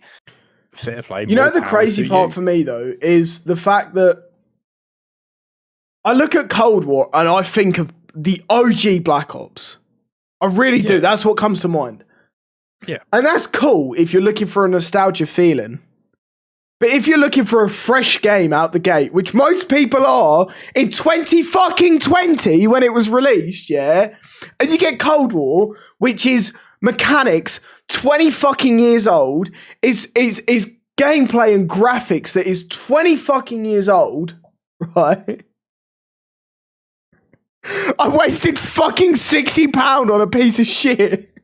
fair play. You know, the crazy part for me though is the fact that I look at Cold War and I think of the OG Black Ops. I really do. That's what comes to mind. Yeah. And that's cool if you're looking for a nostalgia feeling. But if you're looking for a fresh game out the gate, which most people are in 2020 when it was released, yeah, and you get Cold War, which is mechanics 20 fucking years old, is gameplay and graphics that is 20 fucking years old, right? I wasted fucking £60 on a piece of shit.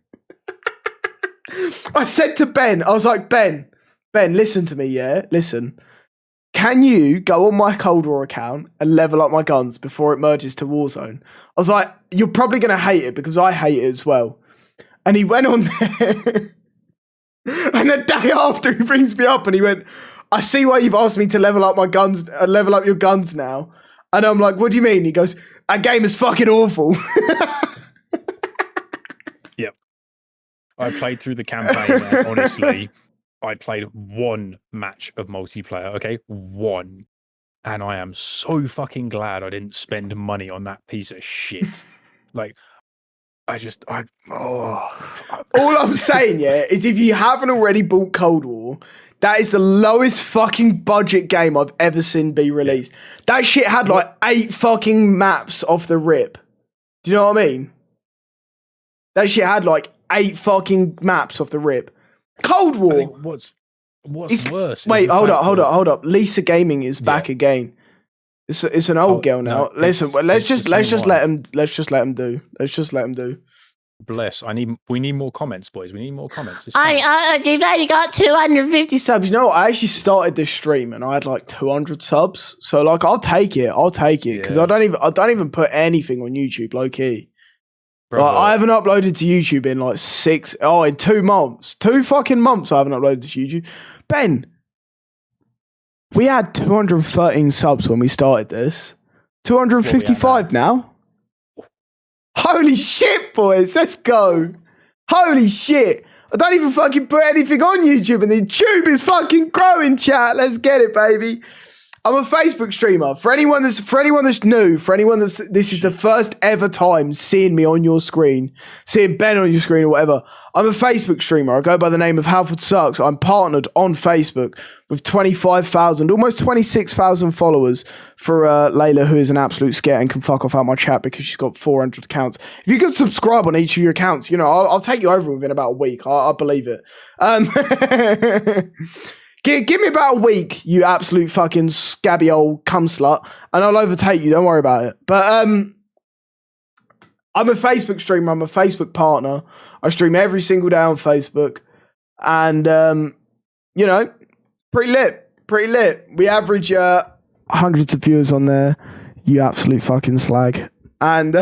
I said to Ben, I was like, Ben, listen to me, yeah? Listen. Can you go on my Cold War account and level up my guns before it merges to Warzone? I was like, you're probably going to hate it because I hate it as well. And he went on there. And the day after, he brings me up and he went, I see why you've asked me to level up my guns, level up your guns now. And I'm like, what do you mean? He goes, that game is fucking awful. Yep. I played through the campaign and honestly, I played one match of multiplayer, okay? One. And I am so fucking glad I didn't spend money on that piece of shit. Like, all I'm saying, yeah, is if you haven't already bought Cold War, that is the lowest fucking budget game I've ever seen be released. That shit had like 8 fucking maps off the rip. Do you know what I mean? That shit had like 8 fucking maps off the rip. Cold War. I think what's worse? Wait, hold up. Lisa Gaming is back again. It's an old girl now. No, Listen, it's let's the just same let one. him do. Let's just let him do. Bless. We need more comments, boys. We need more comments. It's I fine. you've only got 250 subs. You know what? I actually started this stream and I had like 200 subs. So like, I'll take it because Yeah. I don't even put anything on YouTube, low key. Like, Brother, I haven't uploaded to YouTube in like in 2 months. 2 fucking months I haven't uploaded to YouTube. Ben, we had 213 subs when we started this. 255 now. Holy shit, boys. Let's go. Holy shit. I don't even fucking put anything on YouTube and the tube is fucking growing, chat. Let's get it, baby. I'm a Facebook streamer. For anyone that's new, this is the first ever time seeing me on your screen, seeing Ben on your screen or whatever. I'm a Facebook streamer. I go by the name of Halford Sucks. I'm partnered on Facebook with 25,000, almost 26,000 followers for Layla, who is an absolute scare and can fuck off out my chat because she's got 400 accounts. If you could subscribe on each of your accounts, you know, I'll take you over within about a week. I believe it. Give me about a week, you absolute fucking scabby old cum slut, and I'll overtake you. Don't worry about it. But I'm a Facebook streamer. I'm a Facebook partner. I stream every single day on Facebook, and you know, pretty lit. We average hundreds of viewers on there. You absolute fucking slag. And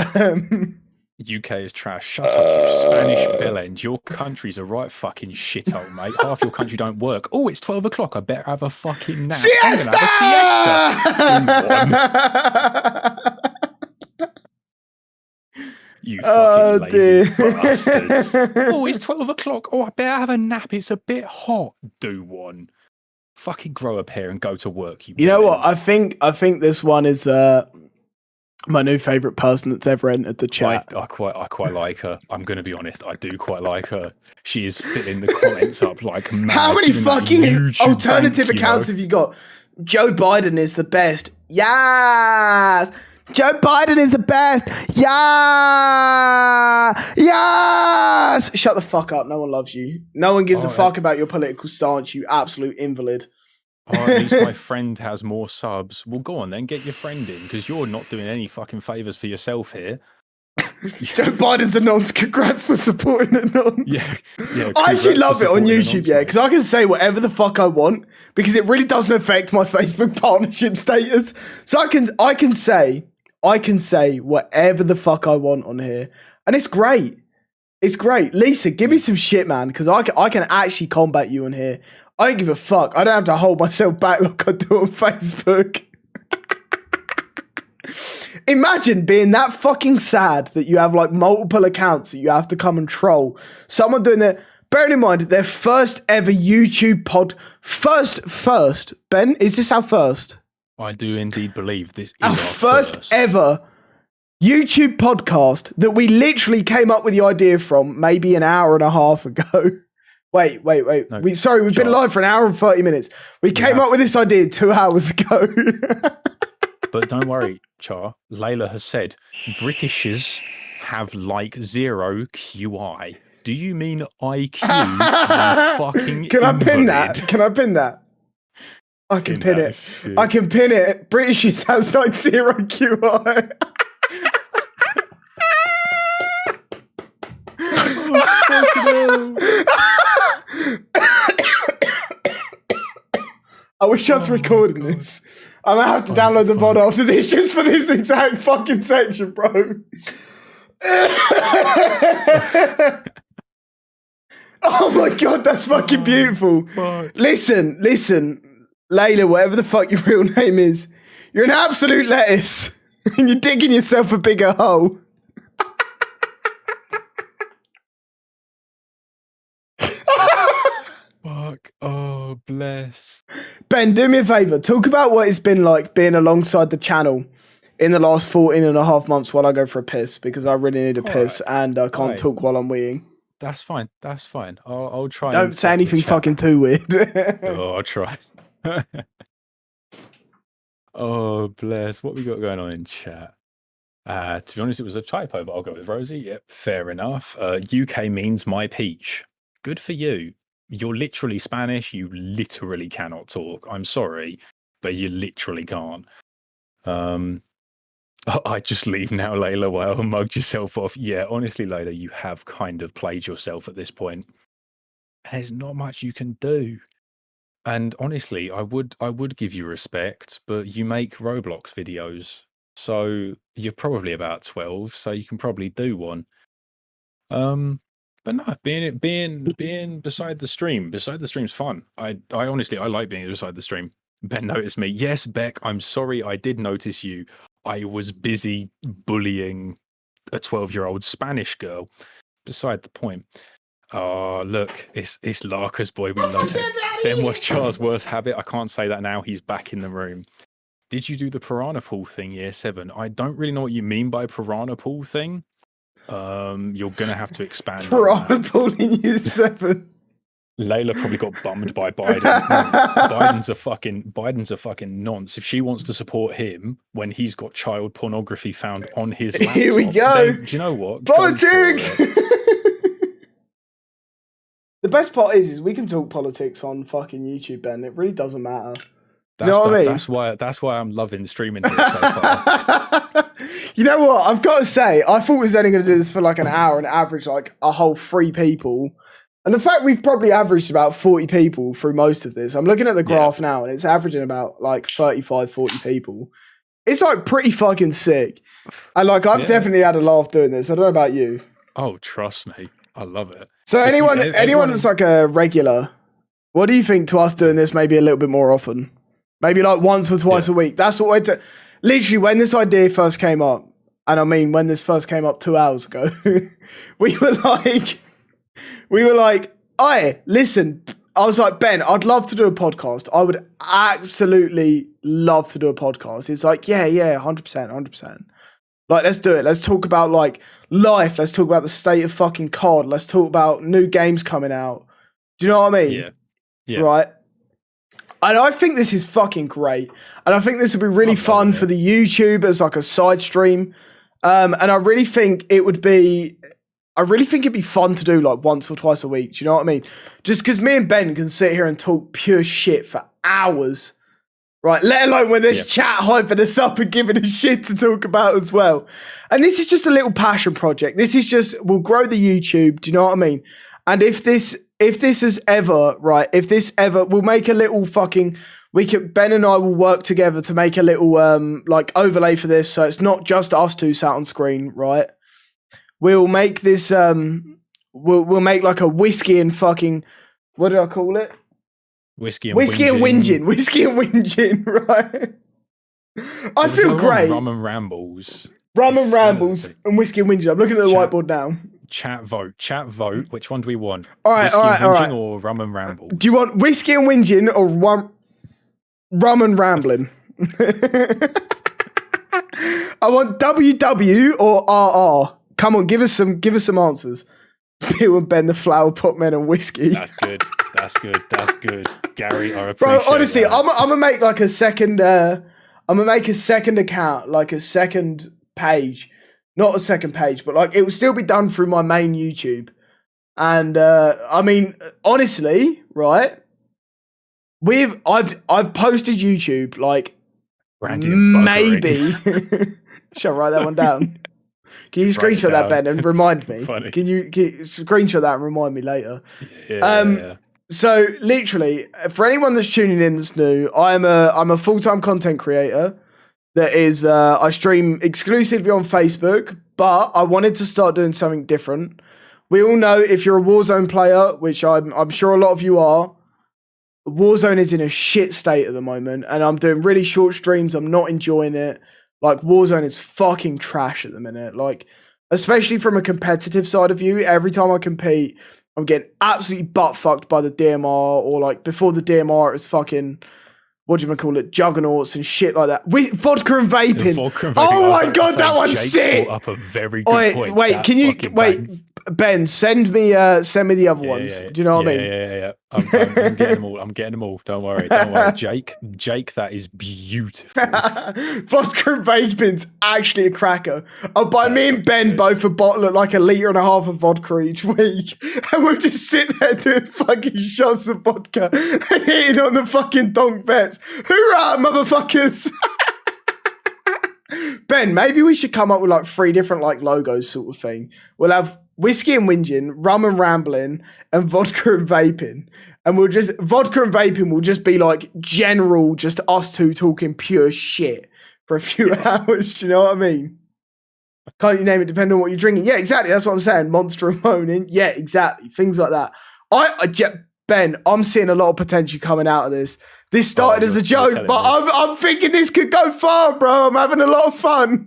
UK is trash. Shut up, you Spanish bellend. Your country's a right fucking shithole, mate. Half your country don't work. Oh, it's 12 o'clock. I better have a fucking nap. Siesta! I'm gonna have a siesta. You fucking lazy bastards. Oh, it's 12 o'clock. Oh, I better have a nap. It's a bit hot. Do one. Fucking grow a pair and go to work. You know what? I think this one is my new favourite person that's ever entered the chat. I quite like her. I'm going to be honest. I do quite like her. She is filling the comments up like mad. How many fucking alternative accounts have you got? Joe Biden is the best. Yes. Joe Biden is the best. Yeah. Yes. Shut the fuck up. No one loves you. No one gives a fuck about your political stance, you absolute invalid. Oh, at least my friend has more subs. Well, go on then, get your friend in, because you're not doing any fucking favours for yourself here. Joe Biden's a nonce. Congrats for supporting a nonce. Yeah. I actually love it on YouTube, because I can say whatever the fuck I want, because it really doesn't affect my Facebook partnership status. So I can say whatever the fuck I want on here, and it's great. It's great. Lisa, give me some shit, man, because I can actually combat you on here. I don't give a fuck. I don't have to hold myself back like I do on Facebook. Imagine being that fucking sad that you have like multiple accounts that you have to come and troll. Someone doing their, bearing in mind, their first ever YouTube first, Ben, is this our first? I do indeed believe this is our first ever YouTube podcast that we literally came up with the idea from maybe an hour and a half ago. Wait. No, we've been live for an hour and 30 minutes. We came up with this idea 2 hours ago. But don't worry, Char. Layla has said Britishers have like 0 QI. Do you mean IQ? Fucking Can I pin that? I can pin it. Shit. I can pin it. Britishers has like 0 QI. I wish I was recording this. I'm gonna have to download the VOD after this just for this exact fucking section, bro. Oh my god, that's fucking beautiful. Listen, Layla, whatever the fuck your real name is, you're an absolute lettuce, and you're digging yourself a bigger hole. Fuck. Oh, bless. Ben, do me a favour. Talk about what it's been like being alongside the channel in the last 14 and a half months while I go for a piss, because I really need a piss and I can't talk while I'm weeing. That's fine. I'll try. Don't say anything fucking too weird. Oh, I'll try. Oh, bless. What we got going on in chat? To be honest, it was a typo, but I'll go with Rosie. Yep, fair enough. UK means my peach. Good for you. You're literally Spanish. You literally cannot talk. I'm sorry, but you literally can't. I just leave now, Layla, while you mugged yourself off. Yeah, honestly, Layla, you have kind of played yourself at this point. There's not much you can do. And honestly, I would give you respect, but you make Roblox videos. So you're probably about 12, so you can probably do one. But no, being beside the stream's fun. I honestly I like being beside the stream. Ben noticed me. Yes, Beck, I'm sorry, I did notice you. I was busy bullying a 12-year-old Spanish girl. Beside the point. Oh, look, it's Larka's boy. We love it. Ben, what's Charles' worst habit? I can't say that now. He's back in the room. Did you do the piranha pool thing, year 7? I don't really know what you mean by piranha pool thing. You're gonna have to expand. Piranha pool in year 7. Layla probably got bummed by Biden. Biden's a fucking nonce. If she wants to support him when he's got child pornography found on his laptop, here we go. Then, do you know what? Politics. The best part is we can talk politics on fucking YouTube, Ben. It really doesn't matter. Do you know what I mean? That's why I'm loving streaming here so far. You know what? I've got to say, I thought we was only going to do this for like an hour and average like a whole 3 people. And the fact we've probably averaged about 40 people through most of this, I'm looking at the graph now and it's averaging about like 35, 40 people. It's like pretty fucking sick. And like I've definitely had a laugh doing this. I don't know about you. Oh, trust me. I love it. So anyone that's like a regular, what do you think to us doing this maybe a little bit more often? Maybe like once or twice a week. That's what we're doing. Literally, when this idea first came up, and I mean when this first came up 2 hours ago, we were like, "Aye, listen." I was like, "Ben, I'd love to do a podcast. I would absolutely love to do a podcast." He's like, "Yeah, 100%. Like, let's do it. Let's talk about like life. Let's talk about the state of fucking COD. Let's talk about new games coming out." Do you know what I mean? Yeah. Right. And I think this is fucking great. And I think this would be really fun for the YouTube as like a side stream. And I really think it'd be fun to do like once or twice a week. Do you know what I mean? Just because me and Ben can sit here and talk pure shit for hours. Right, let alone when there's chat hyping us up and giving us shit to talk about as well. And this is just a little passion project. This is just, we'll grow the YouTube, do you know what I mean? And if this is ever, right, we'll make a little fucking, Ben and I will work together to make a little like overlay for this, so it's not just us two sat on screen, right? We'll make this, we'll make like a whiskey and fucking, what did I call it? Whiskey and whinging, right? I feel great. Rum and rambles. And whiskey and whinging. I'm looking at the whiteboard now. Chat vote. Which one do we want? All right. Or rum and ramble? Do you want whiskey and whinging or rum and rambling? I want WW or RR. Come on, give us some answers. Bill and Ben, the flower pot men, and whiskey. That's good. Gary, I appreciate Bro, honestly, that. I'm gonna make like a second. I'm gonna make a second account, like a second page, not a second page, but like it will still be done through my main YouTube. And I mean, honestly, right? I've posted YouTube like maybe. Shall I write that one down? Can you screenshot that, Ben, and remind me? Funny. Can you screenshot that and remind me later? Yeah. So literally, for anyone that's tuning in that's new, I'm a full-time content creator. That is, I stream exclusively on Facebook, but I wanted to start doing something different. We all know if you're a Warzone player, which I'm sure a lot of you are, Warzone is in a shit state at the moment, and I'm doing really short streams. I'm not enjoying it. Like, Warzone is fucking trash at the minute. Like, especially from a competitive side of view, every time I compete, I'm getting absolutely butt fucked by the DMR, or like before the DMR, it was fucking, what do you call it, juggernauts and shit like that. Vodka and vaping. Oh my god, that one's sick. Up a very good point. Wait, can you Ben, send me the other ones. Do you know what I mean? Yeah. I'm getting them all. Don't worry. Jake, that is beautiful. Vodka and vaping's actually a cracker. I'll buy me and Ben both a bottle of like 1.5 liters of vodka each week, and we'll just sit there doing fucking shots of vodka and hitting on the fucking donk vets. Hoorah, motherfuckers! Ben, maybe we should come up with like 3 different like logos sort of thing. We'll have whiskey and whinging, rum and rambling, and vodka and vaping. And we'll just, vodka and vaping will just be like general, just us two talking pure shit for a few hours. Do you know what I mean? Can't you name it depending on what you're drinking? Yeah, exactly. That's what I'm saying. Monster and moaning. Yeah, exactly. Things like that. Ben, I'm seeing a lot of potential coming out of this. This started as a joke, but I'm thinking this could go far, bro. I'm having a lot of fun.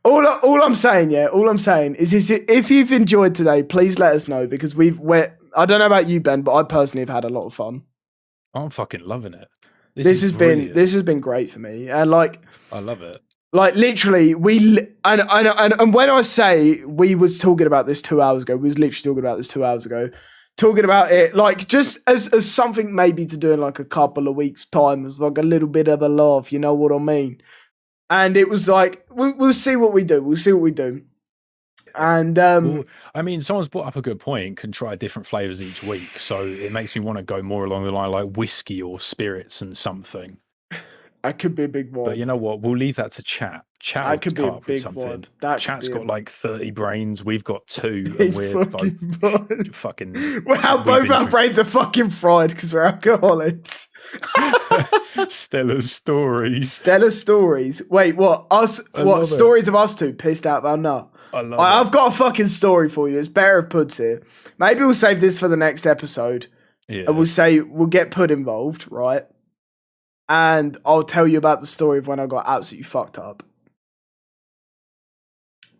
All I'm saying is if you've enjoyed today, please let us know because I don't know about you, Ben, but I personally have had a lot of fun. I'm fucking loving it. This has been great for me, and like I love it. Like literally, and when I say we was talking about this 2 hours ago, we was literally talking about this 2 hours ago, talking about it like just as something maybe to do in like a couple of weeks' time, as like a little bit of a laugh, you know what I mean? And it was like we'll see what we do. We'll see what we do. And well, I mean, someone's brought up a good point. Can try different flavors each week, so it makes me want to go more along the line like whiskey or spirits and something. That could be a big one. But you know what? We'll leave that to chat. Chat could be a big one. Chat's got like 30 brains. We've got 2, and we're both fucking. Well, both our brains are fucking fried because we're alcoholics. Stellar stories. Stellar stories. Wait, what? Us? What stories of us two pissed out about nut? I've got a fucking story for you. It's better if Pud's here. Maybe we'll save this for the next episode. Yeah. And we'll get Pud involved, right? And I'll tell you about the story of when I got absolutely fucked up.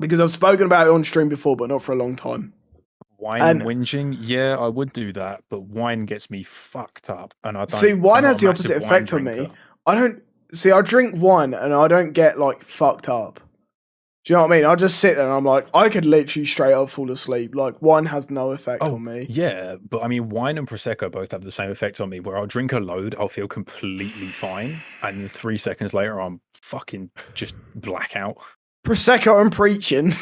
Because I've spoken about it on stream before, but not for a long time. Wine and whinging? Yeah, I would do that, but wine gets me fucked up. And I don't see, wine has the opposite effect on me. I drink wine and I don't get like fucked up. Do you know what I mean? I just sit there and I'm like, I could literally straight up fall asleep. Like, wine has no effect on me. Yeah, but I mean, wine and Prosecco both have the same effect on me, where I'll drink a load, I'll feel completely fine, and then 3 seconds later, I'm fucking just blackout. Prosecco and preaching.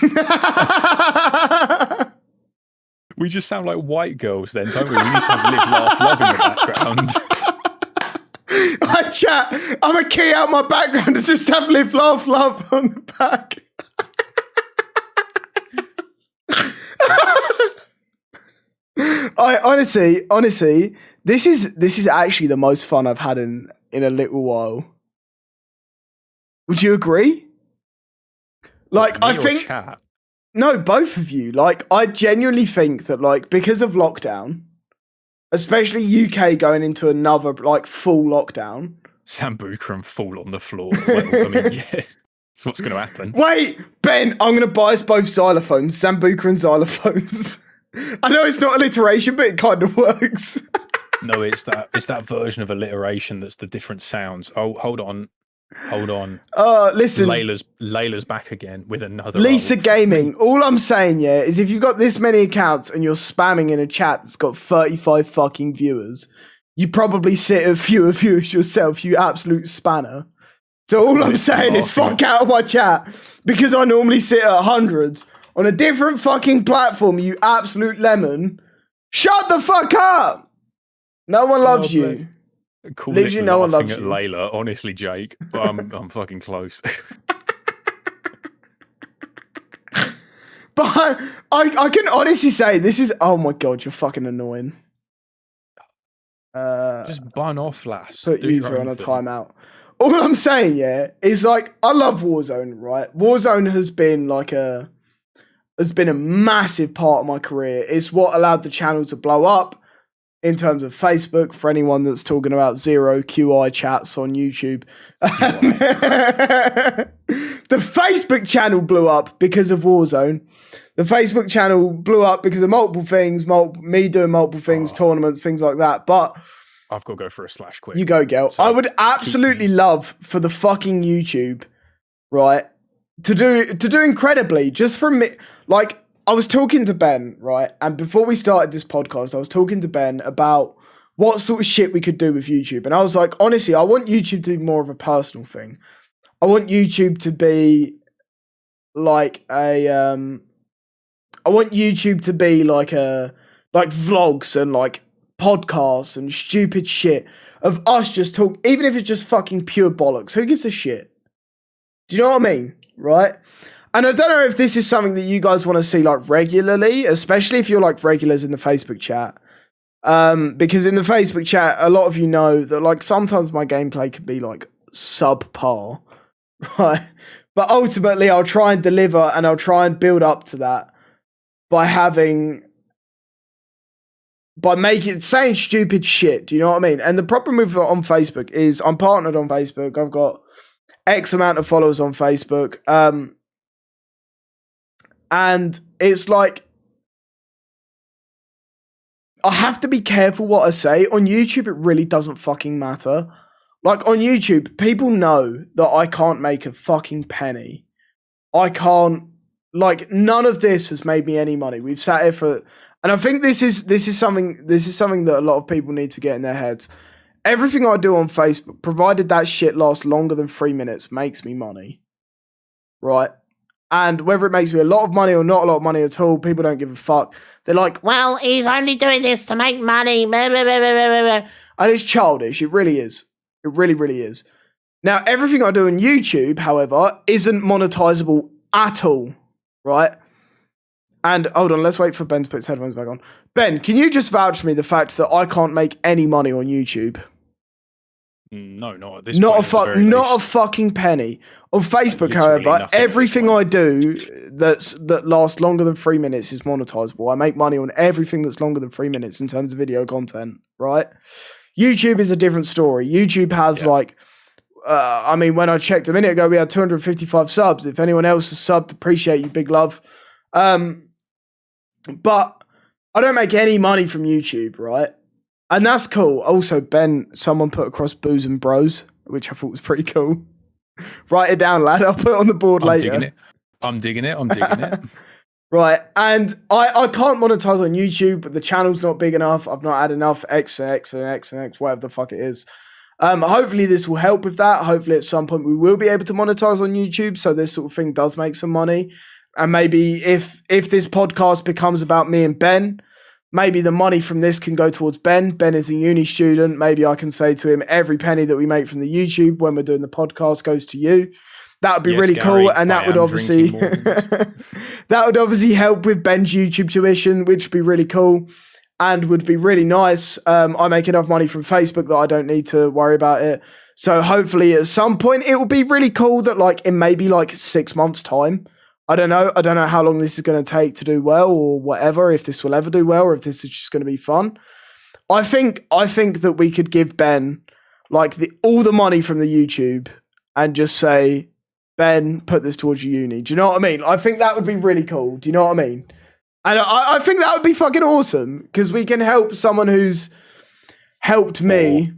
We just sound like white girls then, don't we? We need to have live, laugh, love in the background. I'm a key out my background to just have live, laugh, love on the back. I honestly, this is actually the most fun I've had in a little while. Would you agree? Like, I think chat? No, both of you. Like, I genuinely think that like because of lockdown, especially UK going into another like full lockdown, Sambuca and fall on the floor. Well, I mean, yeah, that's what's going to happen. Wait, Ben, I'm going to buy us both xylophones, Sambuca and xylophones. I know it's not alliteration, but it kind of works. No, it's that version of alliteration that's the different sounds. Oh, hold on. Listen. Layla's back again with another. Lisa Gaming. All I'm saying, yeah, is if you've got this many accounts and you're spamming in a chat that's got 35 fucking viewers, you probably sit a few viewers yourself, you absolute spanner. So all I'm saying is fuck out of my chat, because I normally sit at hundreds on a different fucking platform, you absolute lemon. Shut the fuck up! No one loves you. Cool. Literally no one loves you. At Layla, honestly, Jake, but I'm fucking close. But I can honestly say this is, oh my god, you're fucking annoying. Just bun off, lass. Put user on a timeout. All I'm saying, yeah, is like I love Warzone, right? Warzone has been a massive part of my career. It's what allowed the channel to blow up in terms of Facebook, for anyone that's talking about zero QI chats on YouTube. The Facebook channel blew up because of Warzone. The Facebook channel blew up because of multiple things, me doing multiple things, tournaments, things like that. But I've got to go for a slash quick. You go, girl. So I would absolutely love for the fucking YouTube, right, to do incredibly, just from me. Like, I was talking to Ben, right? And before we started this podcast, I was talking to Ben about what sort of shit we could do with YouTube. And I was like, honestly, I want YouTube to be more of a personal thing. I want YouTube to be like like vlogs and like podcasts and stupid shit. of us just talk, even if it's just fucking pure bollocks. Who gives a shit? Do you know what I mean? Right? And I don't know if this is something that you guys want to see like regularly, especially if you're like regulars in the Facebook chat. Because in the Facebook chat, a lot of you know that like sometimes my gameplay can be like subpar, right? But ultimately, I'll try and deliver and I'll try and build up to that by saying stupid shit. Do you know what I mean? And the problem with on Facebook is I'm partnered on Facebook. I've got X amount of followers on Facebook. And it's like, I have to be careful what I say. On YouTube, it really doesn't fucking matter. Like, on YouTube, people know that I can't make a fucking penny. I can't, like, none of this has made me any money. We've sat here for, and I think this is something that a lot of people need to get in their heads. Everything I do on Facebook, provided that shit lasts longer than 3 minutes, makes me money. Right? And whether it makes me a lot of money or not a lot of money at all, people don't give a fuck. They're like, well, he's only doing this to make money. And it's childish. It really is. It really, really is. Now, everything I do on YouTube, however, isn't monetizable at all. Right? And hold on, let's wait for Ben to put his headphones back on. Ben, can you just vouch for me the fact that I can't make any money on YouTube? No, not at this not point. Not a fucking penny. On Facebook, however, everything I do that lasts longer than 3 minutes is monetizable. I make money on everything that's longer than 3 minutes in terms of video content, right? YouTube is a different story. YouTube has I mean, when I checked a minute ago, we had 255 subs. If anyone else has subbed, appreciate you, big love. But I don't make any money from YouTube, right? And that's cool. Also, Ben, someone put across Booze and Bros, which I thought was pretty cool. Write it down, lad. I'll put it on the board later. I'm digging it. Right. And I can't monetize on YouTube, but the channel's not big enough. I've not had enough X and X and X and X, whatever the fuck it is. Hopefully this will help with that. Hopefully at some point we will be able to monetize on YouTube, so this sort of thing does make some money. And maybe if this podcast becomes about me and Ben, maybe the money from this can go towards Ben. Ben is a uni student. Maybe I can say to him, every penny that we make from the YouTube when we're doing the podcast goes to you. That would be really Gary, cool. And that would obviously that would obviously help with Ben's YouTube tuition, which would be really cool and would be really nice. I make enough money from Facebook that I don't need to worry about it. So hopefully at some point it will be really cool that like in maybe like 6 months' time. I don't know how long this is going to take to do well or whatever, if this will ever do well or if this is just going to be fun. I think that we could give Ben like all the money from the YouTube and just say, Ben, put this towards your uni. Do you know what I mean? I think that would be really cool. Do you know what I mean? And I think that would be fucking awesome because we can help someone who's helped me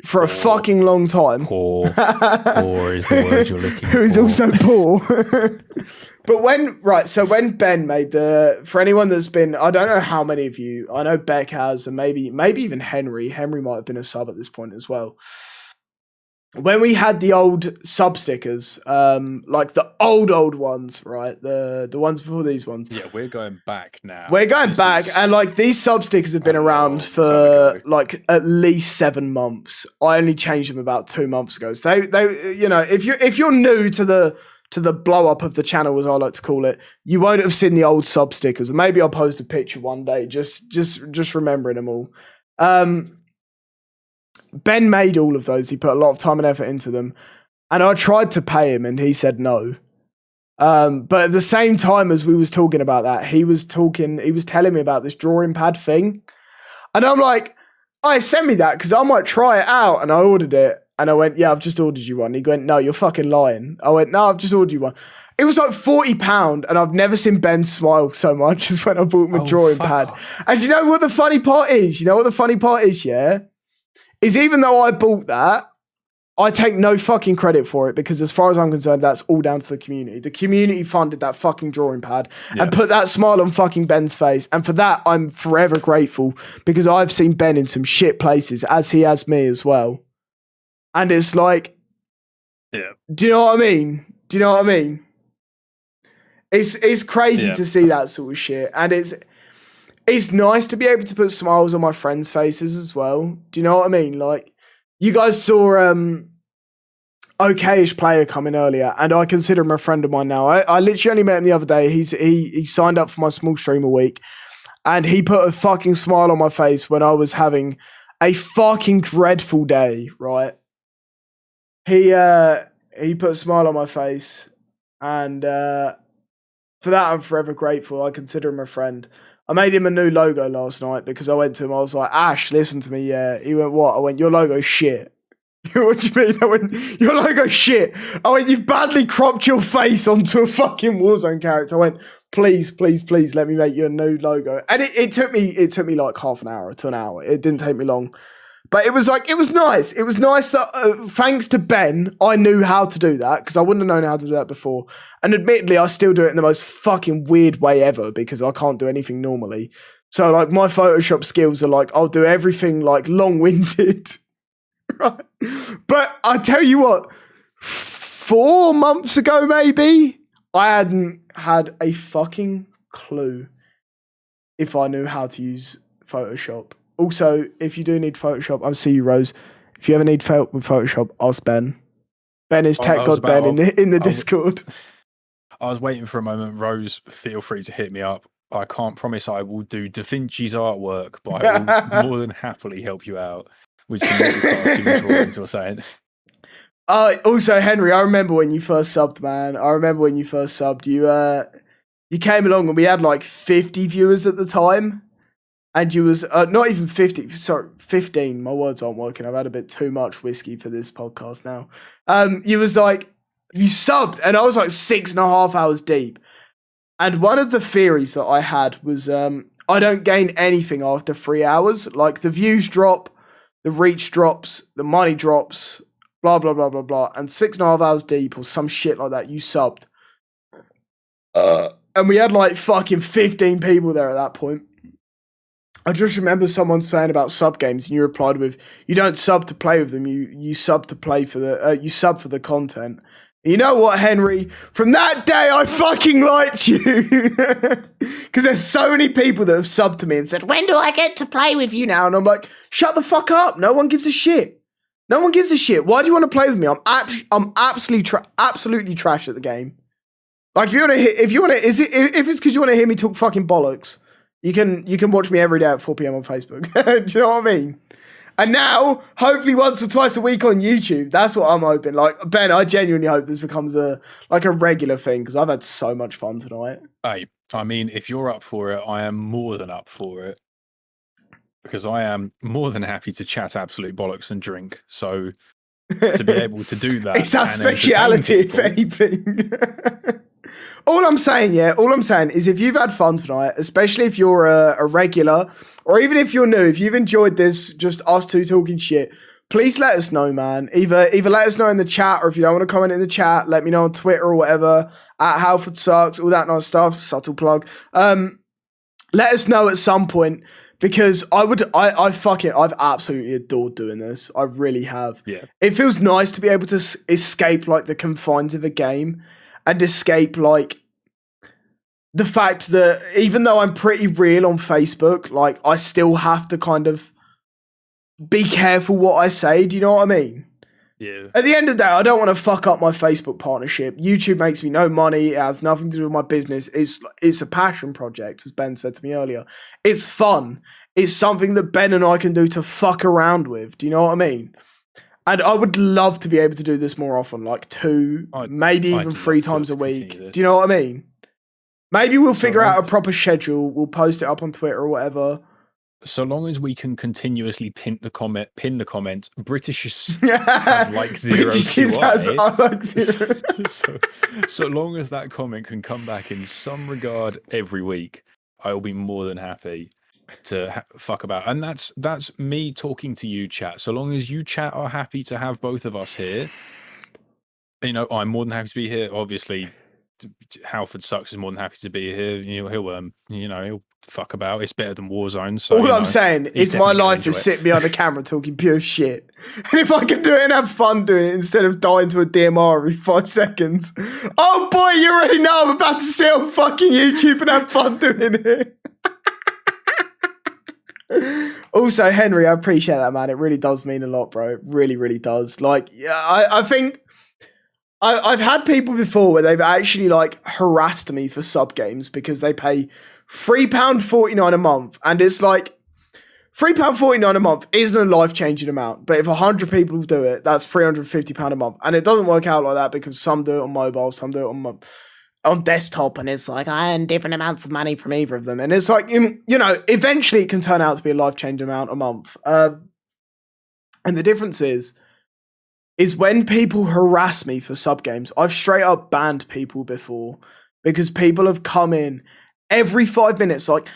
for a fucking long time. Poor is the word you're looking for. Who's also poor. But when Ben made for anyone that's been, I don't know how many of you, I know Beck has, and maybe even Henry might have been a sub at this point as well. When we had the old sub stickers, like the old ones, right? The ones before these ones. Yeah, we're going back now. We're going back, and like these sub stickers have been around for like at least 7 months. I only changed them about 2 months ago. So they you know, if you're new to the blow up of the channel, as I like to call it, you won't have seen the old sub stickers. And maybe I'll post a picture one day, just remembering them all. Ben made all of those. He put a lot of time and effort into them. And I tried to pay him and he said no. But at the same time as we was talking about that, he was telling me about this drawing pad thing. And I'm like, send me that because I might try it out. And I ordered it. And I went, yeah, I've just ordered you one. He went, no, you're fucking lying. I went, no, I've just ordered you one. It was like £40, and I've never seen Ben smile so much as when I bought him a drawing pad. Off. And you know what the funny part is? Yeah? Is even though I bought that, I take no fucking credit for it because as far as I'm concerned, that's all down to the community. The community funded that fucking drawing pad and put that smile on fucking Ben's face. And for that, I'm forever grateful because I've seen Ben in some shit places as he has me as well. And it's like, do you know what I mean? It's crazy to see that sort of shit. And it's nice to be able to put smiles on my friends' faces as well. Do you know what I mean? Like, you guys saw okayish player coming earlier, and I consider him a friend of mine now. I literally only met him the other day. He signed up for my small stream a week, and he put a fucking smile on my face when I was having a fucking dreadful day, right? He put a smile on my face, and for that I'm forever grateful. I consider him a friend. I made him a new logo last night because I went to him. I was like, Ash, listen to me, yeah. He went, what? I went, your logo's shit. What do you mean? I went, your logo's shit. I went, you've badly cropped your face onto a fucking Warzone character. I went, please, please, please let me make you a new logo. And it took me like half an hour to an hour. It didn't take me long. But it was nice. It was nice that thanks to Ben, I knew how to do that because I wouldn't have known how to do that before. And admittedly, I still do it in the most fucking weird way ever because I can't do anything normally. So like my Photoshop skills are like, I'll do everything like long-winded. Right. But I tell you what, 4 months ago maybe, I hadn't had a fucking clue if I knew how to use Photoshop. Also, if you do need Photoshop, I'll see you, Rose. If you ever need help with Photoshop, ask Ben. Ben is Tech God Ben in the Discord. I was waiting for a moment. Rose, feel free to hit me up. I can't promise I will do Da Vinci's artwork, but I will more than happily help you out with some little cartoon drawings or something. Also, Henry, I remember when you first subbed, man. I remember when you first subbed. You came along and we had like 50 viewers at the time. And you was not even 50, sorry, 15. My words aren't working. I've had a bit too much whiskey for this podcast now. You was like, you subbed, and I was like 6.5 hours deep. And one of the theories that I had was I don't gain anything after 3 hours. Like the views drop, the reach drops, the money drops, blah, blah, blah, blah, blah. And 6.5 hours deep or some shit like that, you subbed. And we had like fucking 15 people there at that point. I just remember someone saying about sub games, and you replied with, "You don't sub to play with them. You sub to play for the you sub for the content." And you know what, Henry? From that day, I fucking liked you because there's so many people that have subbed to me and said, "When do I get to play with you now?" And I'm like, "Shut the fuck up! No one gives a shit. No one gives a shit. Why do you want to play with me? I'm absolutely trash at the game. Like if it's because you want to hear me talk fucking bollocks." You can watch me every day at 4 p.m. on Facebook. Do you know what I mean? And now, hopefully once or twice a week on YouTube. That's what I'm hoping. Like, Ben, I genuinely hope this becomes a regular thing because I've had so much fun tonight. Hey, I mean, if you're up for it, I am more than up for it. Because I am more than happy to chat absolute bollocks and drink. So, to be able to do that. It's our speciality, if anything. All I'm saying is if you've had fun tonight, especially if you're a regular, or even if you're new, if you've enjoyed this, just us two talking shit, please let us know, man. Either let us know in the chat, or if you don't want to comment in the chat, let me know on Twitter or whatever, at Halford Sucks, all that nice stuff, subtle plug. Let us know at some point, because I've absolutely adored doing this. I really have. Yeah. It feels nice to be able to escape like the confines of a game. And escape, like, the fact that even though I'm pretty real on Facebook, like, I still have to kind of be careful what I say. Do you know what I mean? Yeah. At the end of the day, I don't want to fuck up my Facebook partnership. YouTube makes me no money. It has nothing to do with my business. It's a passion project, as Ben said to me earlier. It's fun. It's something that Ben and I can do to fuck around with. Do you know what I mean? And I would love to be able to do this more often, like 2, maybe even 3 times a week. Do you know what I mean? Maybe we'll figure out a proper schedule. We'll post it up on Twitter or whatever. So long as we can continuously pin the comment, British have like 0 QI. Like 0. so long as that comment can come back in some regard every week, I will be more than happy to fuck about. And that's me talking to you, chat. So long as you chat are happy to have both of us here, you know, I'm more than happy to be here. Obviously, Halford Sucks is more than happy to be here. He'll fuck about. It's better than Warzone. So all I'm saying is my life is sitting behind a camera talking pure shit. And if I can do it and have fun doing it instead of dying to a DMR every 5 seconds, oh boy, you already know I'm about to sit on fucking YouTube and have fun doing it. Also, Henry, I appreciate that, man. It really does mean a lot, bro. It really, really does. Like, yeah, I think I've had people before where they've actually like harassed me for sub games because they pay £3.49 a month, and it's like £3.49 a month isn't a life-changing amount, but if 100 people do it, that's £350 a month, and it doesn't work out like that because some do it on mobile, some do it on desktop, and it's like I earn different amounts of money from either of them, and it's like you know, eventually it can turn out to be a life-changing amount a month. And the difference is when people harass me for sub games. I've straight up banned people before because people have come in every 5 minutes like,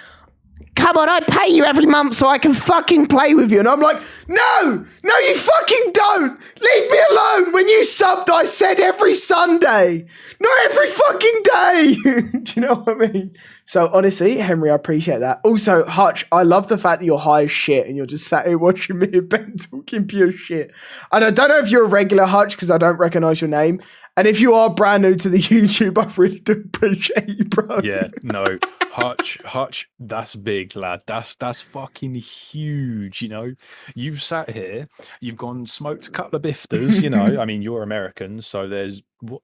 come on, I pay you every month so I can fucking play with you. And I'm like, no, you fucking don't. Leave me alone. When you subbed, I said every Sunday, not every fucking day. Do you know what I mean? So honestly, Henry, I appreciate that. Also, Hutch, I love the fact that you're high as shit and you're just sat here watching me and Ben talking pure shit. And I don't know if you're a regular, Hutch, because I don't recognize your name. And if you are brand new to the YouTube, I really do appreciate you, bro. Yeah, no. Hutch, that's big, lad. That's fucking huge, you know. You've sat here, you've gone smoked a couple of bifters, you know. I mean, you're American, so there's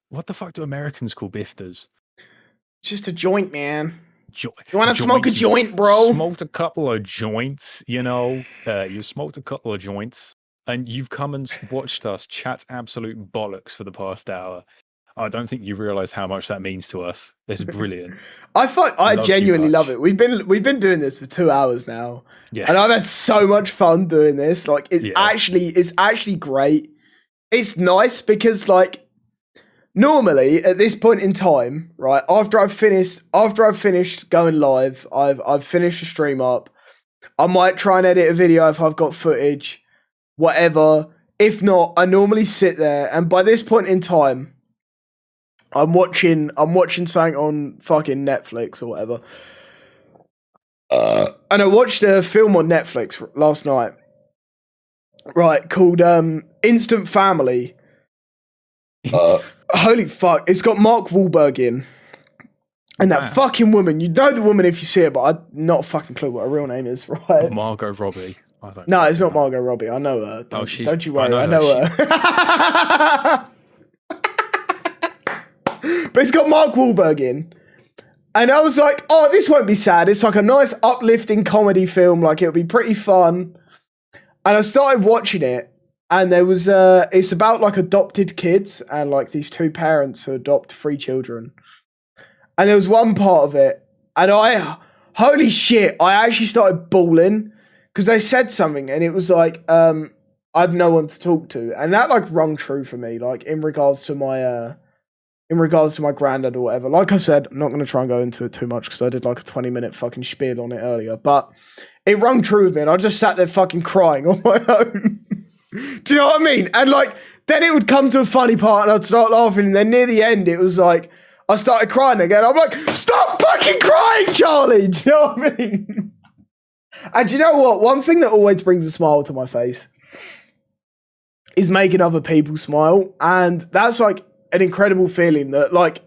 what the fuck do Americans call bifters? Just a joint, man. You want to smoke a joint, bro? Smoked a couple of joints, you know. You smoked a couple of joints, and you've come and watched us chat absolute bollocks for the past hour. I don't think you realise how much that means to us. It's brilliant. I genuinely love it. We've been doing this for 2 hours now, and I've had so much fun doing this. Like, it's actually great. It's nice because, like, normally at this point in time, right after I've finished going live, I've finished the stream up. I might try and edit a video if I've got footage, whatever. If not, I normally sit there, and by this point in time, I'm watching something on fucking Netflix or whatever. And I watched a film on Netflix last night, right, called Instant Family. Holy fuck, it's got Mark Wahlberg in. And that fucking woman, you know the woman if you see it, but I've not a fucking clue what her real name is, right? Margot Robbie. No, it's not Margot Robbie. I know her. Don't you worry, I know her. But it's got Mark Wahlberg in. And I was like, oh, this won't be sad. It's like a nice uplifting comedy film. Like, it'll be pretty fun. And I started watching it. And there was, it's about like adopted kids and like these two parents who adopt 3 children. And there was one part of it. And holy shit, I actually started bawling because they said something. And it was like, I had no one to talk to. And that like rung true for me, like in regards to my granddad or whatever. Like I said, I'm not going to try and go into it too much because I did like a 20-minute fucking spiel on it earlier. But it rung true with me and I just sat there fucking crying on my own. Do you know what I mean? And like, then it would come to a funny part and I'd start laughing. And then near the end, it was like, I started crying again. I'm like, stop fucking crying, Charlie. Do you know what I mean? And do you know what? One thing that always brings a smile to my face is making other people smile. And that's like an incredible feeling that, like,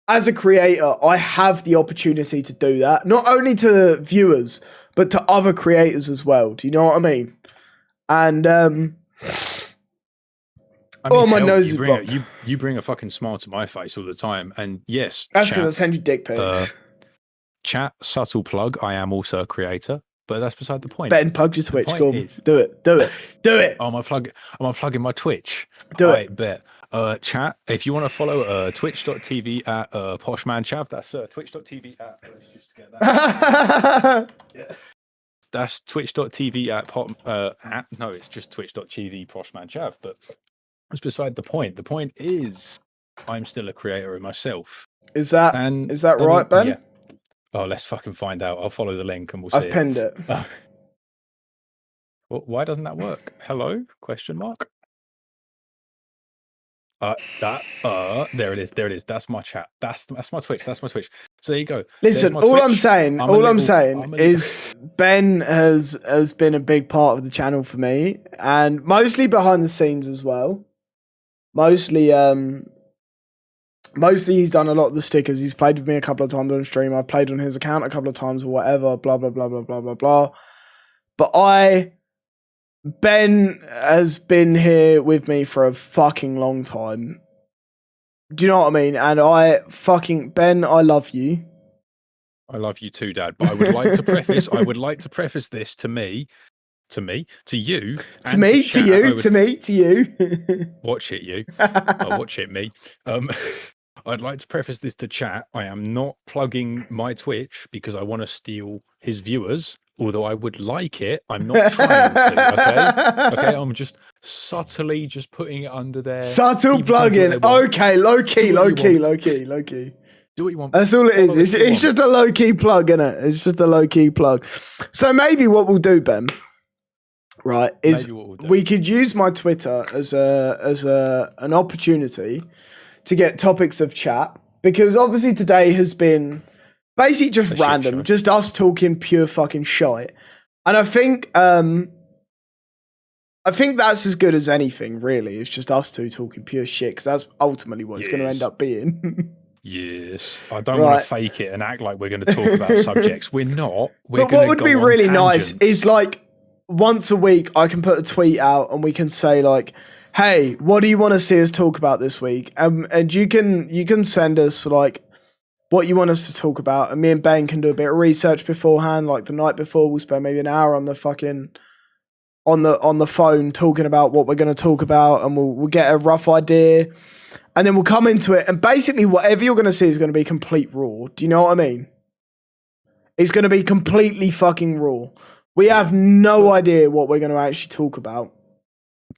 as a creator, I have the opportunity to do that. Not only to viewers, but to other creators as well. Do you know what I mean? And, my nose is blocked. You bring a fucking smile to my face all the time. And yes, that's because I send you dick pics. Chat, subtle plug. I am also a creator, but that's beside the point. Ben, plug your Twitch. Go on. Do it. Am I plugging my Twitch? Do it. Bet. Chat, if you want to follow twitch.tv at poshmanchav, that's twitch.tv at let's just get that. Yeah. That's twitch.tv it's just twitch.tv poshmanchav, but it's beside the point. The point is I'm still a creator of myself. Is that right, Ben? Yeah. Oh, let's fucking find out. I'll follow the link and we'll see. I've pinned it. Well, why doesn't that work? Hello? Question mark. There it is. That's my chat. That's my Twitch. That's my Twitch. So there you go. Listen, all I'm saying is Ben has been a big part of the channel for me, and mostly behind the scenes as well. Mostly he's done a lot of the stickers. He's played with me a couple of times on stream. I've played on his account a couple of times or whatever. Blah blah blah blah blah blah blah. But Ben has been here with me for a fucking long time. Do you know what I mean? And Ben, I love you. I love you too, Dad. But I would like to preface this to you, To me, to you. Watch it, you. I'll watch it, me. I'd like to preface this to chat. I am not plugging my Twitch because I want to steal his viewers. Although I would like it, I'm not trying to. Okay. I'm just subtly just putting it under there. Subtle plug-in. Okay, low key. Do what you want. That's all it is. It's just a low key plug, innit? It's just a low key plug. So maybe what we'll do, Ben, right, is we could use my Twitter as an opportunity to get topics of chat, because obviously today has been basically just random, just us talking pure fucking shite. And I think that's as good as anything, really. It's just us two talking pure shit, because that's ultimately what it's going to end up being. Yes. I don't want to fake it and act like we're going to talk about subjects. We're not. But what would be really nice is, like, once a week I can put a tweet out and we can say, like, hey, what do you want to see us talk about this week? And you can send us, like, what you want us to talk about, and me and Ben can do a bit of research beforehand. Like the night before, we'll spend maybe an hour on the fucking on the phone talking about what we're going to talk about, and we'll get a rough idea, and then we'll come into it, and basically whatever you're going to see is going to be complete raw. Do you know what I mean? It's going to be completely fucking raw. We have no idea what we're going to actually talk about.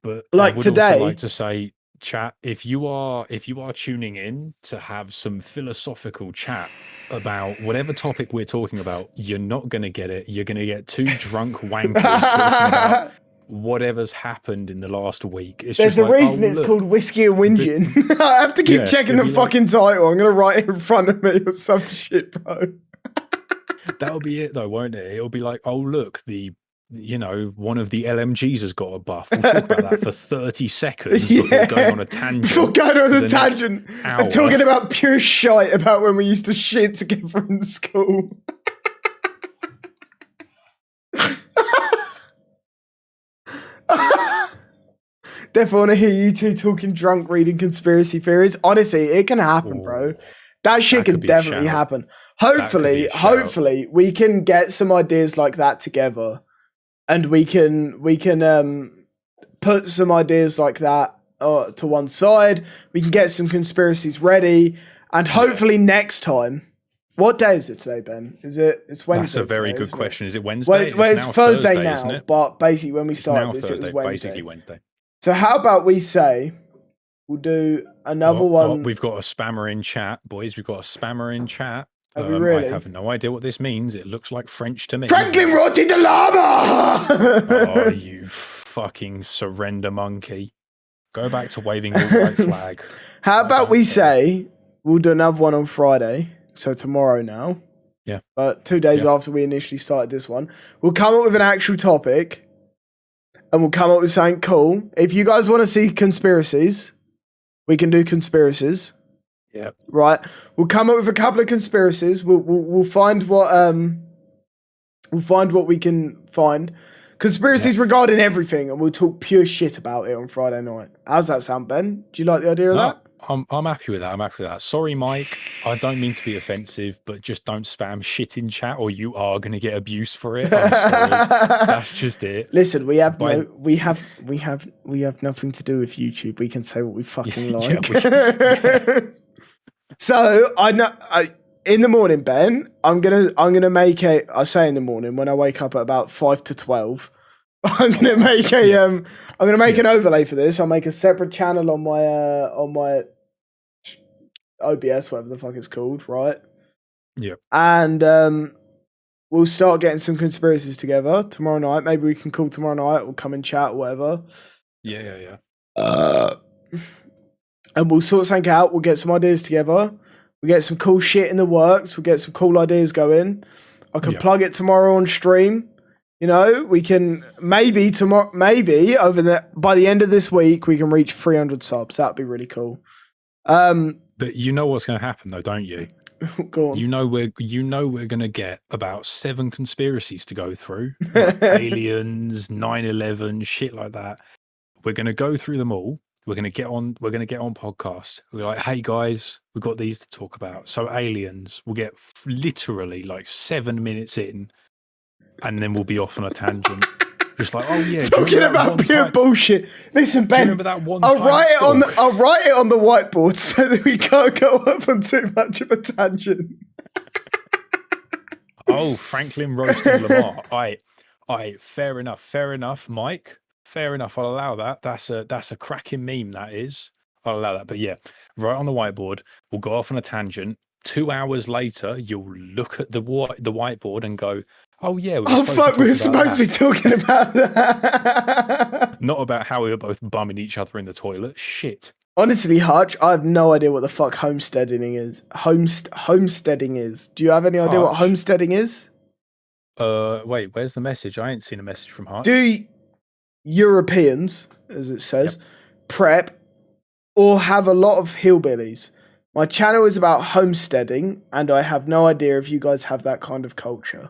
But like I would today, also like to say, chat, if you are tuning in to have some philosophical chat about whatever topic we're talking about, you're not going to get it. You're going to get two drunk wankers talking about whatever's happened in the last week. There's a reason it's called Whiskey and Whinging. I have to keep checking the fucking title. I'm going to write it in front of me or some shit, bro. That'll be it though, won't it? It'll be like, oh look, one of the LMGs has got a buff. We'll talk about that for 30 seconds before going on a tangent. Before going on a tangent and talking about pure shite about when we used to shit together in school. Definitely want to hear you two talking drunk, reading conspiracy theories. Honestly, it can happen, bro. That shit can definitely happen. Hopefully, we can get some ideas like that together. And we can put some ideas like that to one side. We can get some conspiracies ready, and hopefully next time. What day is it today, Ben? It's Wednesday. That's a very good question. Is it Wednesday? Well, it's Thursday now, isn't it? But basically when we started this, it was Wednesday. Basically Wednesday. So how about we say we'll do another one? We've got a spammer in chat, boys. We've got a spammer in chat. Have we really? I have no idea what this means. It looks like French to me. Franklin Roti de Lama! Oh, you fucking surrender monkey. Go back to waving your white flag. How about we say we'll do another one on Friday, so tomorrow now. Yeah. But 2 days after we initially started this one. We'll come up with an actual topic, and we'll come up with something cool. If you guys want to see conspiracies, we can do conspiracies. Yeah. Right. We'll come up with a couple of conspiracies. We'll find what we can find. Conspiracies regarding everything, and we'll talk pure shit about it on Friday night. How's that sound, Ben? Do you like the idea of that? I'm happy with that. Sorry, Mike. I don't mean to be offensive, but just don't spam shit in chat, or you are going to get abuse for it. I'm sorry. That's just it. Listen, we have nothing to do with YouTube. We can say what we fucking like. So I know in the morning, Ben, I'm gonna make I say in the morning when I wake up at about 5 to 12. I'm gonna make an overlay for this. I'll make a separate channel on my OBS, whatever the fuck it's called, right? Yep. And we'll start getting some conspiracies together tomorrow night. Maybe we can call tomorrow night. We'll come and chat, or whatever. Yeah. And we'll sort something out. We'll get some ideas together. We'll get some cool shit in the works. We'll get some cool ideas going. I can plug it tomorrow on stream. You know, we can by the end of this week, we can reach 300 subs. That'd be really cool. But you know what's going to happen though, don't you? Go on. You know we're gonna get about 7 conspiracies to go through, like aliens, 9/11, shit like that. We're gonna go through them all. We're gonna get on podcast. We're like, hey guys, we've got these to talk about. So aliens, we'll get literally like 7 minutes in, and then we'll be off on a tangent. Just like, oh yeah, Talking about pure bullshit. Listen, Ben, remember that one I'll time write it on storm? I'll write it on the whiteboard so that we can't go up on too much of a tangent. Oh, Franklin roasting Lamar. Fair enough, Mike. Fair enough. I'll allow that. That's a cracking meme. That is. I'll allow that. But yeah, right on the whiteboard. We'll go off on a tangent. 2 hours later, you'll look at the whiteboard and go, "Oh yeah, we're supposed to be talking about that." Not about how we were both bumming each other in the toilet. Shit. Honestly, Hutch, I have no idea what the fuck homesteading is. Homesteading is. Do you have any idea what homesteading is? Wait, where's the message? I ain't seen a message from Hutch. Do Europeans, as it says, prep or have a lot of hillbillies? My channel is about homesteading, and I have no idea if you guys have that kind of culture.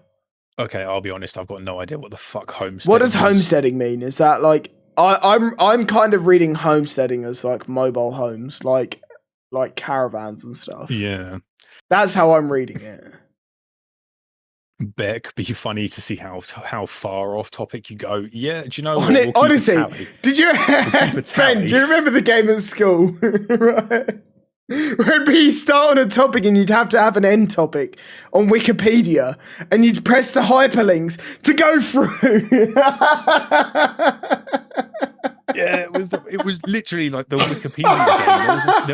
Okay, I'll be honest. I've got no idea what the fuck homesteading. What does homesteading mean? Is that like I'm kind of reading homesteading as like mobile homes, like caravans and stuff. Yeah, that's how I'm reading it. Beck, be funny to see how far off topic you go. Yeah, do you know? Honestly, did you Ben? Do you remember the game at school? Right. Where you start on a topic and you'd have to have an end topic on Wikipedia, and you'd press the hyperlinks to go through. Yeah, it was literally like the Wikipedia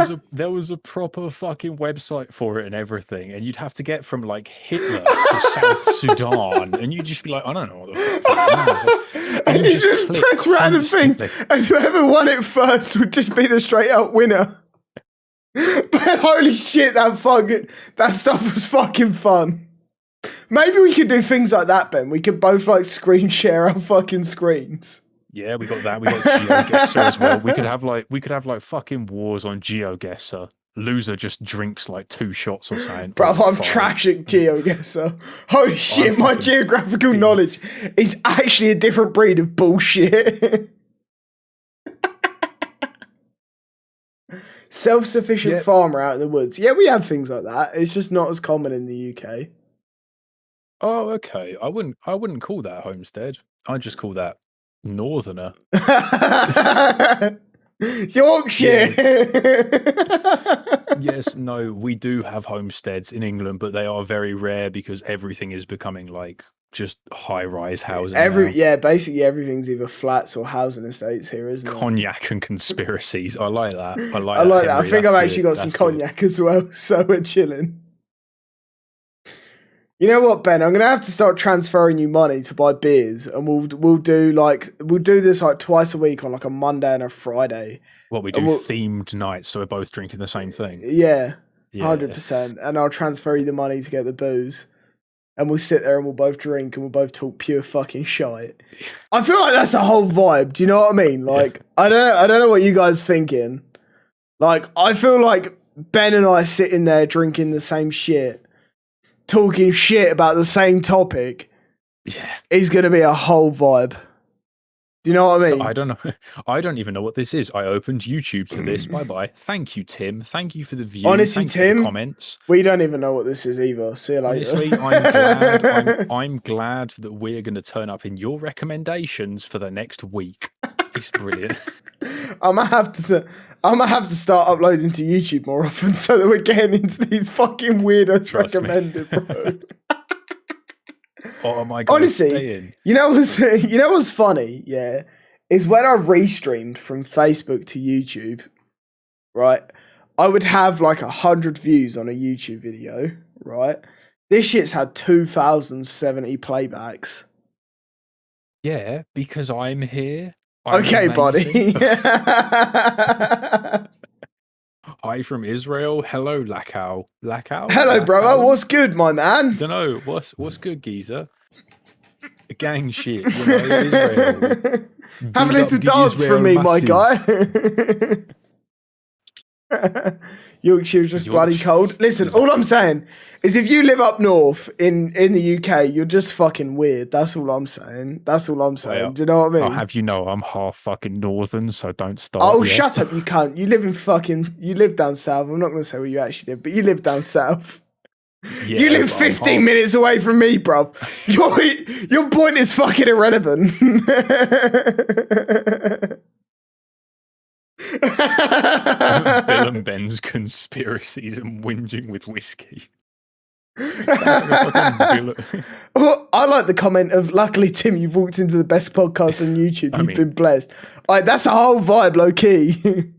game. There was a proper fucking website for it and everything, and you'd have to get from like Hitler to South Sudan, and you'd just be like, I don't know what the fuck. And you just press random things, and whoever won it first would just be the straight out winner. But holy shit, that stuff was fucking fun. Maybe we could do things like that, Ben. We could both like screen share our fucking screens. Yeah, we got that. We got GeoGuessr as well. We could have like fucking wars on GeoGuessr. Loser just drinks like 2 shots or something. Bro, I'm trash at GeoGuessr. Holy shit, my geographical knowledge is actually a different breed of bullshit. Self-sufficient farmer out in the woods. Yeah, we have things like that. It's just not as common in the UK. Oh, okay. I wouldn't call that homestead. I'd just call that northerner. Yorkshire. Yes, no, we do have homesteads in England, but they are very rare because everything is becoming like just high-rise housing. Basically everything's either flats or housing estates here, isn't it? Cognac and conspiracies. I like that. I like that. I think I've actually got some cognac as well, so we're chilling. You know what, Ben? I'm gonna have to start transferring you money to buy beers, and we'll do this like twice a week on like a Monday and a Friday. What we do themed nights, so we're both drinking the same thing. Yeah, 100%. And I'll transfer you the money to get the booze, and we'll sit there and we'll both drink and we'll both talk pure fucking shite. I feel like that's a whole vibe. Do you know what I mean? Like, I don't know what you guys thinking. Like, I feel like Ben and I sitting there drinking the same shit, talking shit about the same topic, is going to be a whole vibe. Do you know what I mean? I don't know. I don't even know what this is. I opened YouTube to this. Bye-bye. Thank you, Tim. Thank you for the view. Honestly, Tim, for the comments. We don't even know what this is either. See you later. Honestly, I'm glad that we're going to turn up in your recommendations for the next week. It's brilliant. I'm gonna have to start uploading to YouTube more often so that we're getting into these fucking weirdos recommended, bro. Oh my god! Honestly, you know what's funny? Yeah, is when I restreamed from Facebook to YouTube, right? I would have like 100 views on a YouTube video, right? This shit's had 2,070 playbacks. Yeah, because I'm here. Okay, buddy. Hi from Israel. Hello, Lakau. Hello, brother. What's good, my man? Don't know. What's good, geezer? Gang shit. You know, Israel. Have a little dance for me, my guy. Yorkshire is just bloody cold. Listen, all I'm saying is if you live up north in the UK, you're just fucking weird. That's all I'm saying. That's all I'm saying. Well, Do you know what I mean? I'll have you know I'm half fucking northern, so don't start. Oh, yet. shut up, you cunt. You live down south. I'm not going to say where you actually live, but you live down south. Yeah, You live 15 minutes away from me, bruv. Your point is fucking irrelevant. Bill and Ben's conspiracies and whinging with whiskey. Well, I like the comment of, luckily, Tim, you've walked into the best podcast on YouTube. You've been blessed. That's a whole vibe, low key.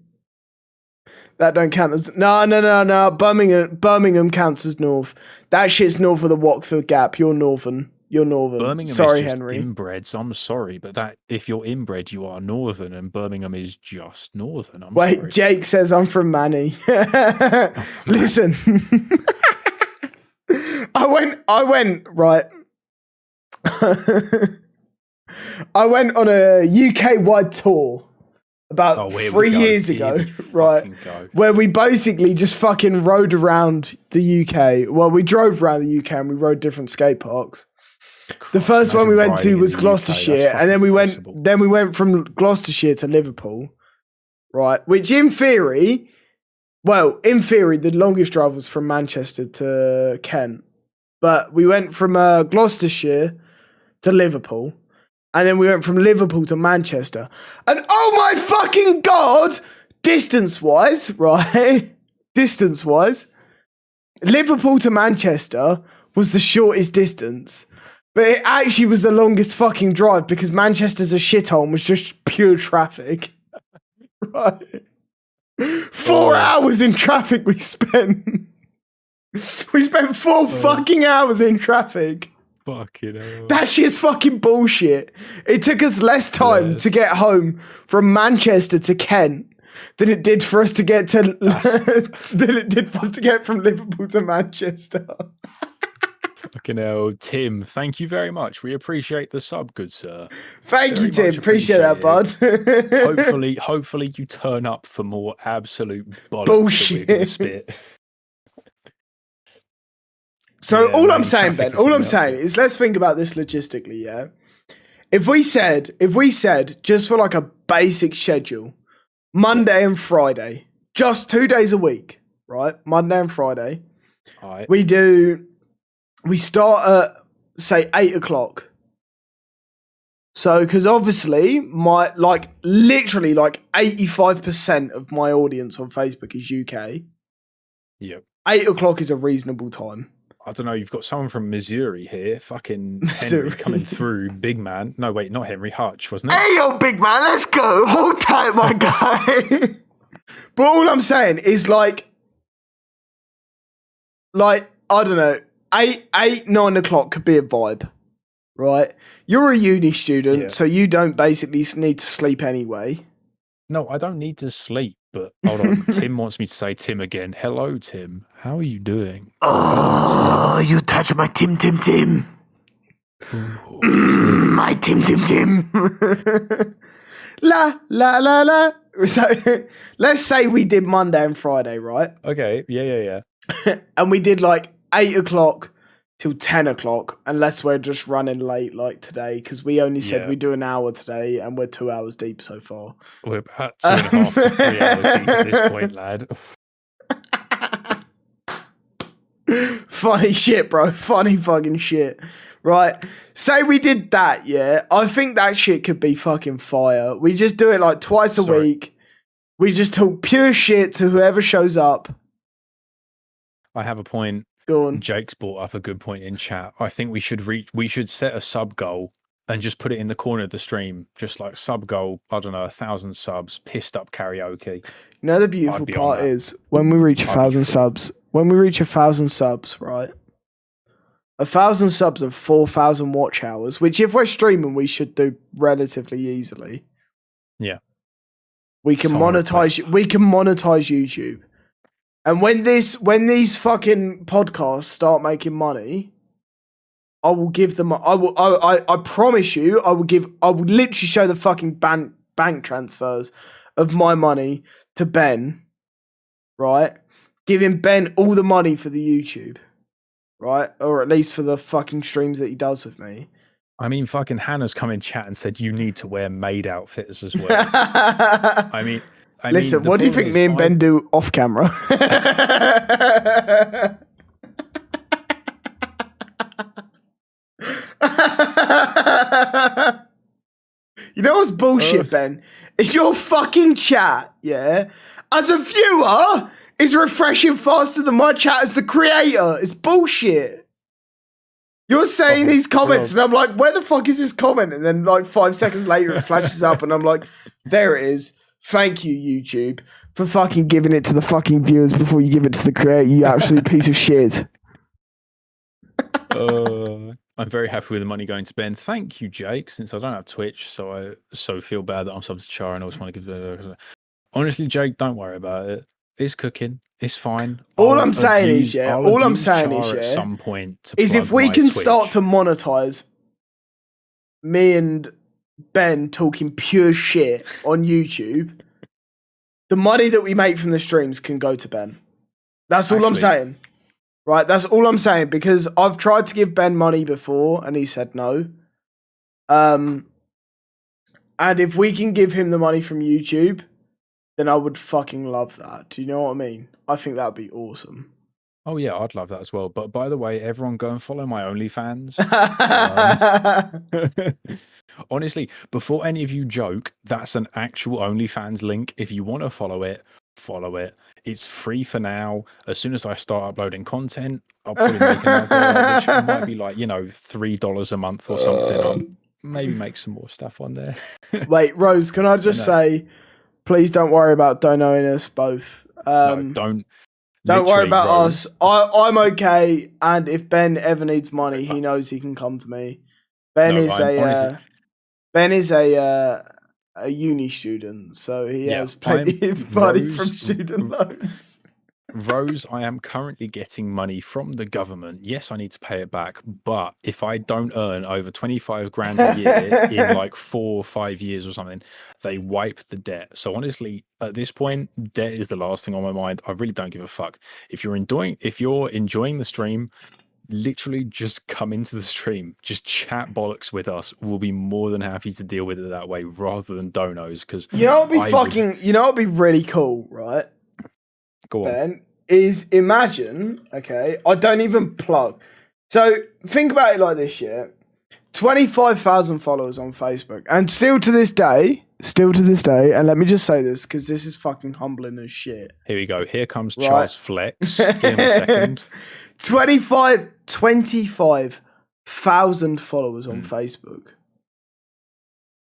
That don't count as... No. Birmingham counts as north. That shit's north of the Watford Gap. You're northern. Birmingham sorry, is just Henry. inbreds. I'm sorry, but that if you're inbred, you are northern, and Birmingham is just northern. Wait, sorry. Jake says I'm from Manny. Listen, I went right. I went on a UK-wide tour about 3 years ago, right? Where we basically just fucking rode around the UK. Well, we drove around the UK and we rode different skate parks. The first one we went to was Gloucestershire, and then we went from Gloucestershire to Liverpool, right? Which in theory, the longest drive was from Manchester to Kent, but we went from Gloucestershire to Liverpool, and then we went from Liverpool to Manchester, and oh my fucking god, distance-wise, right? Distance-wise, Liverpool to Manchester was the shortest distance. But it actually was the longest fucking drive because Manchester's a shithole and was just pure traffic. Right. 4 hours in traffic we spent. We spent 4 fucking hours in traffic. Fucking hell. That shit's fucking bullshit. It took us less time to get home from Manchester to Kent than it did for us to get to than it did for us to get from Liverpool to Manchester. Fucking hell, Tim, thank you very much. We appreciate the sub, good sir. Thank you, Tim. Appreciate that, bud. hopefully you turn up for more absolute bullshit that we're gonna spit. So all I'm saying, Ben, is let's think about this logistically, yeah? If we said just for like a basic schedule, Monday and Friday, just 2 days a week, right? Monday and Friday. All right. We start at, say, 8 o'clock. So, because obviously, literally 85% of my audience on Facebook is UK. Yep. 8 o'clock is a reasonable time. I don't know, you've got someone from Missouri here, fucking Henry coming through, big man. No, wait, not Henry, Hutch, wasn't it? Hey, yo, big man, let's go. Hold tight, my guy. But all I'm saying is I don't know, 9 o'clock could be a vibe, right? You're a uni student, so you don't basically need to sleep anyway. No, I don't need to sleep, but hold on. Tim wants me to say Tim again. Hello, Tim. How are you doing? Oh, you touch my Tim. My Tim. La, la, la, la. So, let's say we did Monday and Friday, right? Okay, yeah. And we did 8 o'clock till 10 o'clock, unless we're just running late like today, because we only said we do an hour today and we're 2 hours deep so far. We're about 2.5 to 3 hours deep at this point, lad. Funny shit, bro. Funny fucking shit. Right. Say we did that, yeah. I think that shit could be fucking fire. We just do it twice a week. We just talk pure shit to whoever shows up. I have a point. Go on. Jake's brought up a good point in chat. I think we should set a sub goal and just put it in the corner of the stream. Just sub goal, I don't know, 1,000 subs, pissed up karaoke. You know, the beautiful part is when we reach 1,000 subs, right? 1,000 subs and 4,000 watch hours, which if we're streaming, we should do relatively easily. Yeah. We can monetize YouTube. And when these fucking podcasts start making money, I will give them. I promise you. I will literally show the fucking bank transfers of my money to Ben, right? Giving Ben all the money for the YouTube, right? Or at least for the fucking streams that he does with me. I mean, fucking Hannah's come in chat and said you need to wear maid outfits as well. I mean, listen, what do you think me and Ben do off camera? You know what's bullshit, Ben? Is your fucking chat, yeah? As a viewer, is refreshing faster than my chat as the creator. It's bullshit. You're saying these comments, and I'm like, where the fuck is this comment? And then, like, 5 seconds later, it flashes up, and I'm like, there it is. Thank you, YouTube, for fucking giving it to the fucking viewers before you give it to the creator, you absolute piece of shit. I'm very happy with the money going to Ben. Thank you, Jake. Since I don't have Twitch, so I feel bad that I'm subbed to Char and I also want to give. Honestly, Jake, don't worry about it. It's cooking. It's fine. All I'm saying is, at some point is if we can start to monetize me and Ben talking pure shit on YouTube, the money that we make from the streams can go to Ben. That's all I'm saying. Right, that's all I'm saying, because I've tried to give Ben money before and he said no. And if we can give him the money from YouTube, then I would fucking love that. Do you know what I mean? I think that would be awesome. Oh yeah, I'd love that as well. But by the way, everyone go and follow my OnlyFans. Honestly, before any of you joke, that's an actual OnlyFans link. If you want to follow it, follow it. It's free for now. As soon as I start uploading content, I'll probably make another, which might be like, $3 a month or something. I'll maybe make some more stuff on there. Wait, Rose, can I just say, please don't worry about donating us both. No, don't worry about us. I'm okay, and if Ben ever needs money, he knows he can come to me. Ben is a uni student, so he has plenty of money from student loans. Rose, I am currently getting money from the government. Yes, I need to pay it back, but if I don't earn over 25 grand a year in like 4 or 5 years or something, they wipe the debt. So honestly, at this point, debt is the last thing on my mind. I really don't give a fuck. If you're enjoying the stream, literally just come into the stream, just chat bollocks with us. We'll be more than happy to deal with it that way rather than donos. Because what'd be really cool, right? Go on. Ben, is imagine, okay, I don't even plug. So think about it like this, yeah. 25,000 followers on Facebook, and still to this day, and let me just say this because this is fucking humbling as shit. Here we go. Here comes Charles Flex. Give him a second. 25,000 followers on Facebook.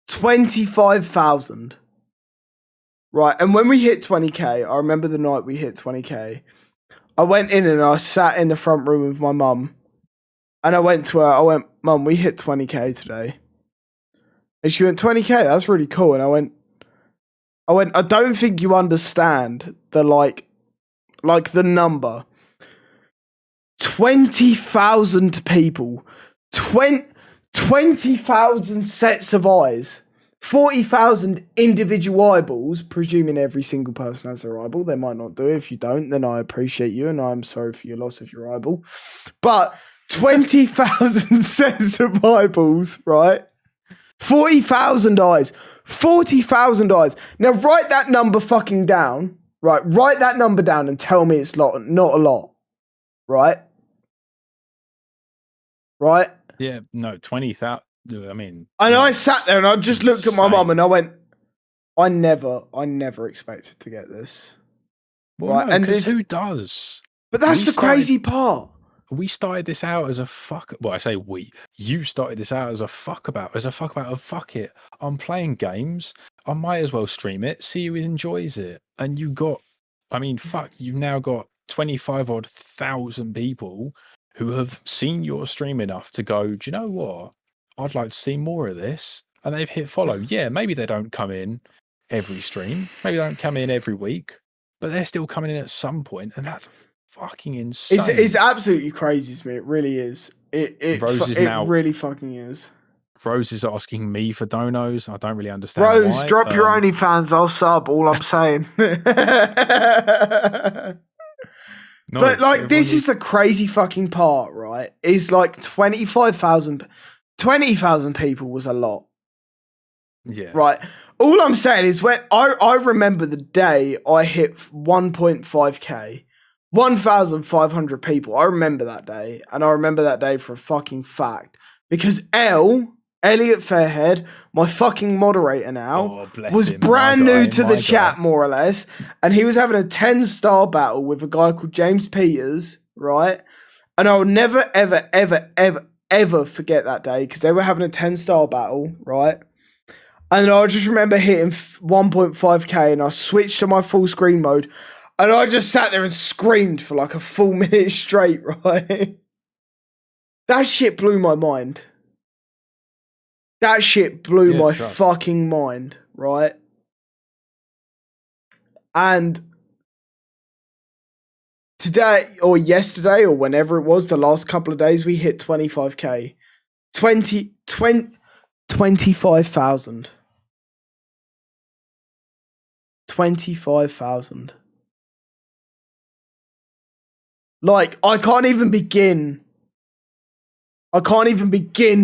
25,000. Right, and when we hit 20k, I remember the night we hit 20k, I went in and I sat in the front room with my mum, and I went to her, I went, Mum, we hit 20k today. And she went, 20k, that's really cool. And I went, I don't think you understand the like the number. 20,000 people, 20,000 sets of eyes, 40,000 individual eyeballs, presuming every single person has their eyeball. They might not do it. If you don't, then I appreciate you and I'm sorry for your loss of your eyeball. But 20,000 sets of eyeballs, right? 40,000 eyes, 40,000 eyes. Now write that number fucking down, right? Write that number down and tell me it's not a lot, right? Right? Yeah, no, 20,000. I mean, and I sat there and I just looked at my mum and I went, I never expected to get this. Well, right? No, and who does? But that's the crazy part. We started this out as a fuck. Well, I say we. You started this out as a fuck about of fuck it. I'm playing games. I might as well stream it. See who enjoys it. And you got, I mean, fuck. You've now got 25,000 people who have seen your stream enough to go, do you know what? I'd like to see more of this. And they've hit follow. Yeah, maybe they don't come in every stream. Maybe they don't come in every week. But they're still coming in at some point, and that's fucking insane. It's absolutely crazy to me. It really is. It really fucking is. Rose is asking me for donos. I don't really understand Rose, why. drop your OnlyFans. I'll sub. All I'm saying. No, But like, everyone this needs- is the crazy fucking part, right? Is like 20,000 people was a lot, yeah. right? All I'm saying is when I remember the day I hit 1.5k, 1,500 people. I remember that day, and I remember that day for a fucking fact because Elliot Fairhead, my fucking moderator now, Oh, bless was him, brand my new guy, to my the chat, guy. more or less, and he was having a 10-star battle with a guy called James Peters, right? And I'll never, ever, ever, ever, ever forget that day because they were having a 10-star battle, right? And I just remember hitting 1.5k and I switched to my full screen mode and I just sat there and screamed for like a full minute straight, right? That shit blew my mind. That shit blew Yeah, my trust. fucking mind, right? And today or yesterday or whenever it was, the last couple of days, we hit 25k. 25,000. 25,000. Like, I can't even begin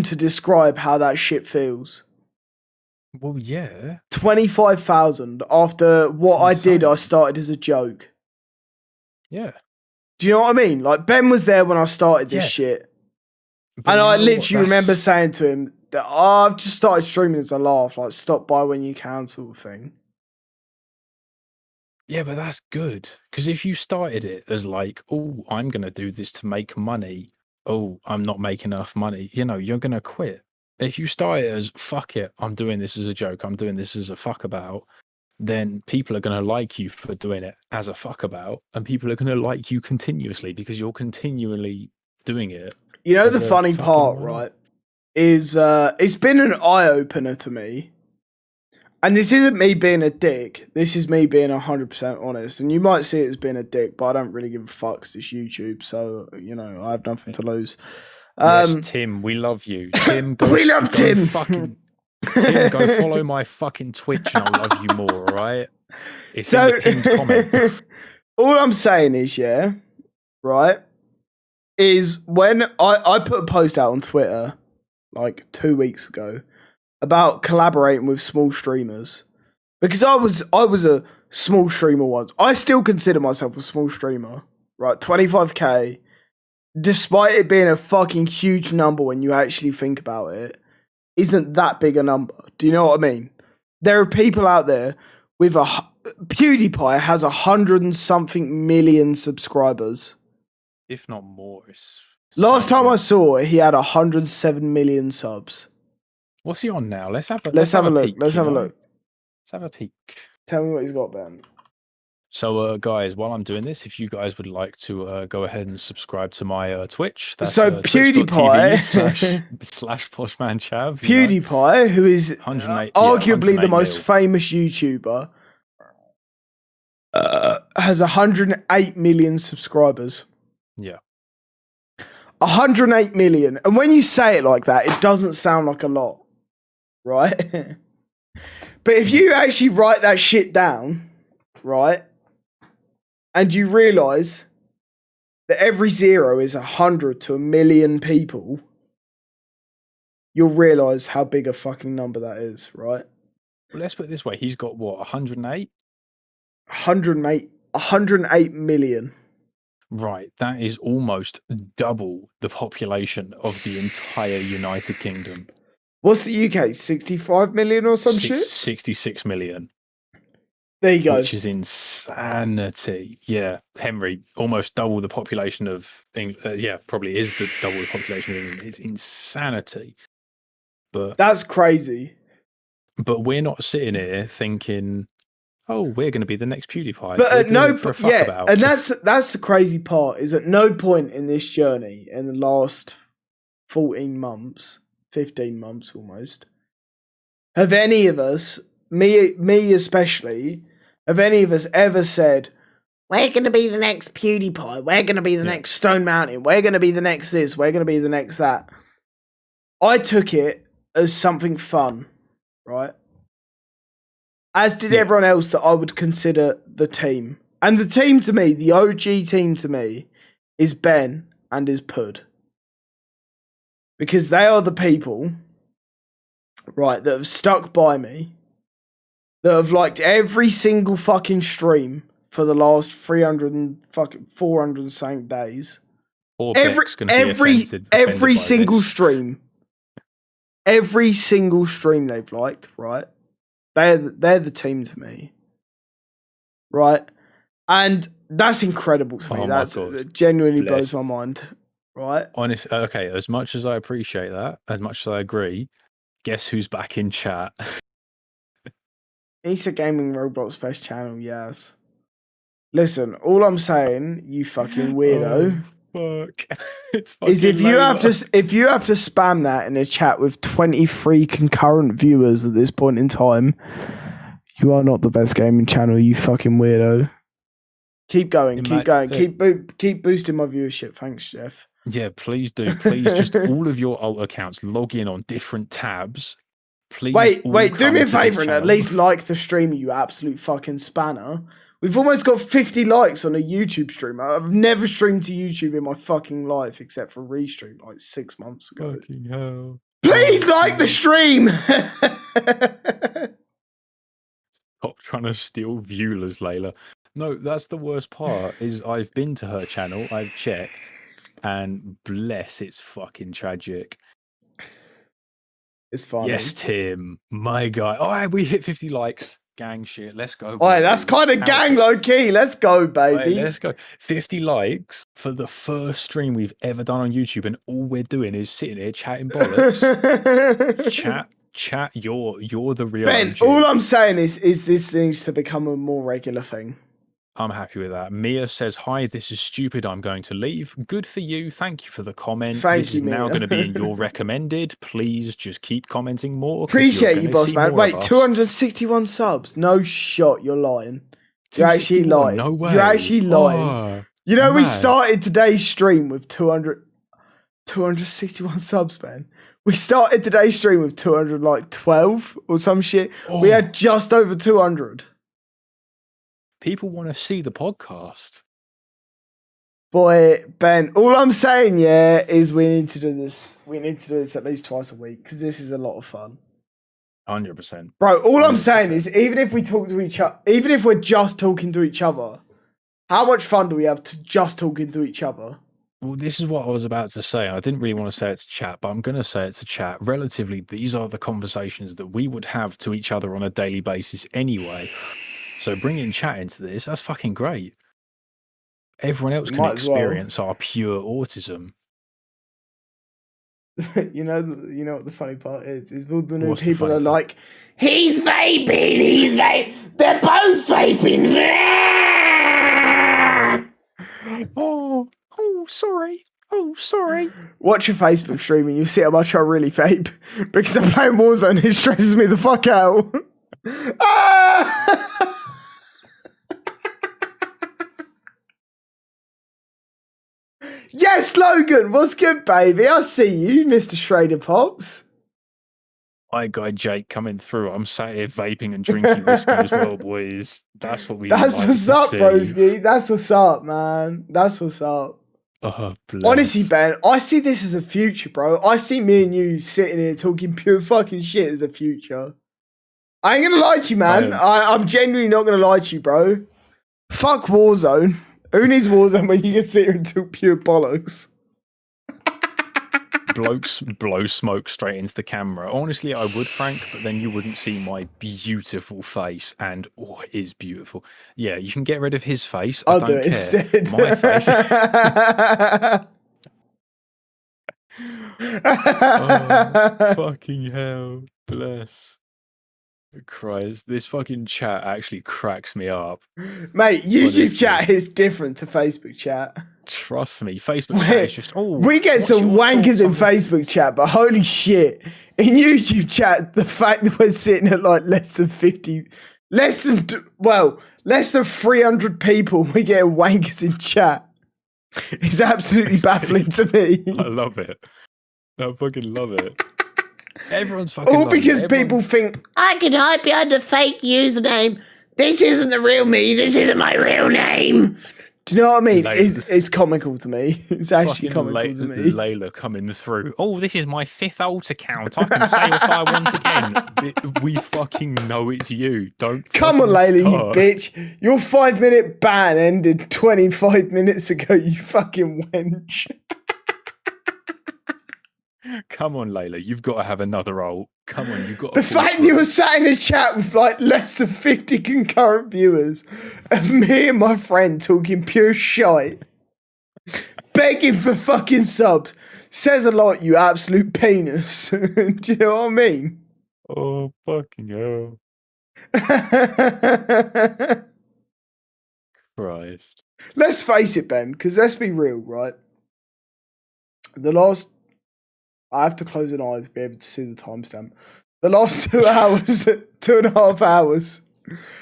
to describe how that shit feels. Well, yeah. 25,000 after what I did, I insane. started as a joke. Yeah. Do you know what I mean? Like, Ben was there when I started this Yeah. shit. But And you I know literally what? remember saying to him that, I've just started streaming as a laugh, like, stop by when you can sort of thing. Yeah, but that's good. Because if you started it as like, oh, I'm going to do this to make money. Oh, I'm not making enough money. You know, you're going to quit. If you start it as, fuck it, I'm doing this as a joke. I'm doing this as a fuck about. Then people are going to like you for doing it as a fuck about. And people are going to like you continuously because you're continually doing it. You know, as the a funny fucking part, why not? right, is it's been an eye-opener to me. And this isn't me being a dick. This is me being 100% honest. And you might see it as being a dick, but I don't really give a fuck 'cause it's YouTube. So, you know, I have nothing to lose. Yes, Tim, we love you. Tim, go, We love Tim. Fucking, Tim, go follow my fucking Twitch and I'll love you more, all right? It's in the pinned comment. All I'm saying is, yeah, right, is when I put a post out on Twitter like 2 weeks ago about collaborating with small streamers because I was a small streamer once. I still consider myself a small streamer, right? 25k, despite it being a fucking huge number when you actually think about it, isn't that big a number. Do you know what I mean? There are people out there with PewDiePie has 100 and something million subscribers. If not more. Last time I saw it, he had 107 million subs. What's he on now? Let's have a Let's have a look. peek, Let's you have a know? look. Let's have a peek. Tell me what he's got, Ben. So, guys, while I'm doing this, if you guys would like to go ahead and subscribe to my Twitch, that's So PewDiePie// PoshmanChav. PewDiePie, who is 108 arguably the most mil. famous YouTuber, has 108 million subscribers. Yeah. 108 million. And when you say it like that, it doesn't sound like a lot, right? But if you actually write that shit down, right, and you realise that every zero is 100 to 1 million people, you'll realise how big a fucking number that is, right? Well, let's put it this way. He's got, what, 108? 108 million. Right, that is almost double the population of the entire United Kingdom. What's the UK? 65 million or some shit? 66 million. There you go. Which is insanity. Yeah, Henry, almost double the population of England. Yeah, probably is the double the population of England. It's insanity. But that's crazy. But we're not sitting here thinking, oh, we're going to be the next PewDiePie. But at no point, yeah, about. And that's the crazy part, is at no point in this journey in the last 14 months, 15 months almost, have any of us, me especially, have any of us ever said, we're going to be the next PewDiePie, we're going to be the next Stone Mountain, we're going to be the next this, we're going to be the next that. I took it as something fun, right? As did Yeah. everyone else that I would consider the team. And the team to me, the OG team to me, is Ben and is Pud. Because they are the people, right, that have stuck by me, that have liked every single fucking stream for the last 300 and fucking 400 and something days. Or Every single stream. Every single stream they've liked, right? They're the team to me. Right? And that's incredible to me. That genuinely blows my mind. Right? Honestly, okay, as much as I appreciate that, as much as I agree, guess who's back in chat? It's a gaming Roblox based channel, yes. Listen, all I'm saying, you fucking weirdo, fuck. It's is if you have to spam that in a chat with 23 concurrent viewers at this point in time, you are not the best gaming channel, you fucking weirdo. Keep going, keep boosting my viewership. Thanks, Jeff. Yeah, please do. Please, just all of your alt accounts log in on different tabs. Please. Wait, do me a favour and at least like the stream, you absolute fucking spanner. We've almost got 50 likes on a YouTube stream. I've never streamed to YouTube in my fucking life except for restream like 6 months ago. Fucking hell. Please like the stream! Stop trying to steal viewers, Layla. No, that's the worst part, is I've been to her channel, I've checked, and bless, it's fucking tragic. It's funny. Yes, Tim, my guy. Oh, we hit 50 likes. Gang shit, let's go. Oh, that's kind of gang low key. Let's go, baby. Let's go. 50 likes for the first stream we've ever done on YouTube, and all we're doing is sitting here chatting bollocks. chat. You're the real Ben, OG. all I'm saying is this needs to become a more regular thing. I'm happy with that. Mia says, hi, this is stupid. I'm going to leave. Good for you. Thank you for the comment. This is now going to be in your recommended. Please just keep commenting more. Appreciate you, boss man. Wait, 261 subs? No shot. You're lying. You're actually lying. No way. You're actually lying. You know, we started today's stream with 261 subs, man. We started today's stream with 212 or some shit. Oh. We had just over 200. People want to see the podcast. Boy, Ben, all I'm saying, is we need to do this. We need to do this at least twice a week because this is a lot of fun. 100%. Bro, all 100%. I'm saying is even if we talk to each other, even if we're just talking to each other, how much fun do we have to just talking to each other? Well, this is what I was about to say. I didn't really want to say it's chat, but I'm going to say it's a chat. Relatively, these are the conversations that we would have to each other on a daily basis anyway. So bringing chat into this, that's fucking great. Everyone else can experience our pure autism. you know what the funny part is all the new people are like, he's vaping. They're both vaping. Oh, sorry. Watch your Facebook stream and you'll see how much I really vape. Because I'm playing Warzone, it stresses me the fuck out. Yes, Logan, what's good, baby? I see you, Mr. Schrader Pops. Hi, guy Jake coming through. I'm sat here vaping and drinking whiskey as well, boys. That's what we. That's what's up, broski. That's what's up, man. That's what's up. Honestly, Ben, I see this as a future, bro. I see me and you sitting here talking pure fucking shit as a future. I ain't gonna lie to you, man. I'm genuinely not gonna lie to you, bro. Fuck Warzone. Who needs Warzone when you can sit here and talk pure bollocks? Blokes blow smoke straight into the camera. Honestly, I would, Frank, but then you wouldn't see my beautiful face. And, it is beautiful. Yeah, you can get rid of his face. I'll do it instead. My face. Fucking hell. Bless. Christ, this fucking chat actually cracks me up. Mate, YouTube chat is different to Facebook chat. Trust me, Facebook chat is just, we get some wankers in Facebook chat, but holy shit, in YouTube chat, the fact that we're sitting at like less than 300 people, we get wankers in chat. It's absolutely baffling to me. I love it. I fucking love it. Everyone's fucking All loving it. because Everyone- people think, I can hide behind a fake username. This isn't the real me. This isn't my real name. Do you know what I mean? Like- It's comical to me. It's actually fucking comical to me. Layla coming through. Oh, this is my 5th alt account. I can say what I want again. We fucking know it's you. Don't Come on, fucking Layla, start. you bitch. Your 5-minute ban ended 25 minutes ago, you fucking wench. Come on, Layla. You've got to have another alt. Come on, you've got The fact you were sat in a chat with like less than 50 concurrent viewers and me and my friend talking pure shite, begging for fucking subs, says a lot, you absolute penis. Do you know what I mean? Oh, fucking hell. Christ. Let's face it, Ben, because let's be real, right? The last... I have to close an eye to be able to see the timestamp. The last 2 hours, 2.5 hours,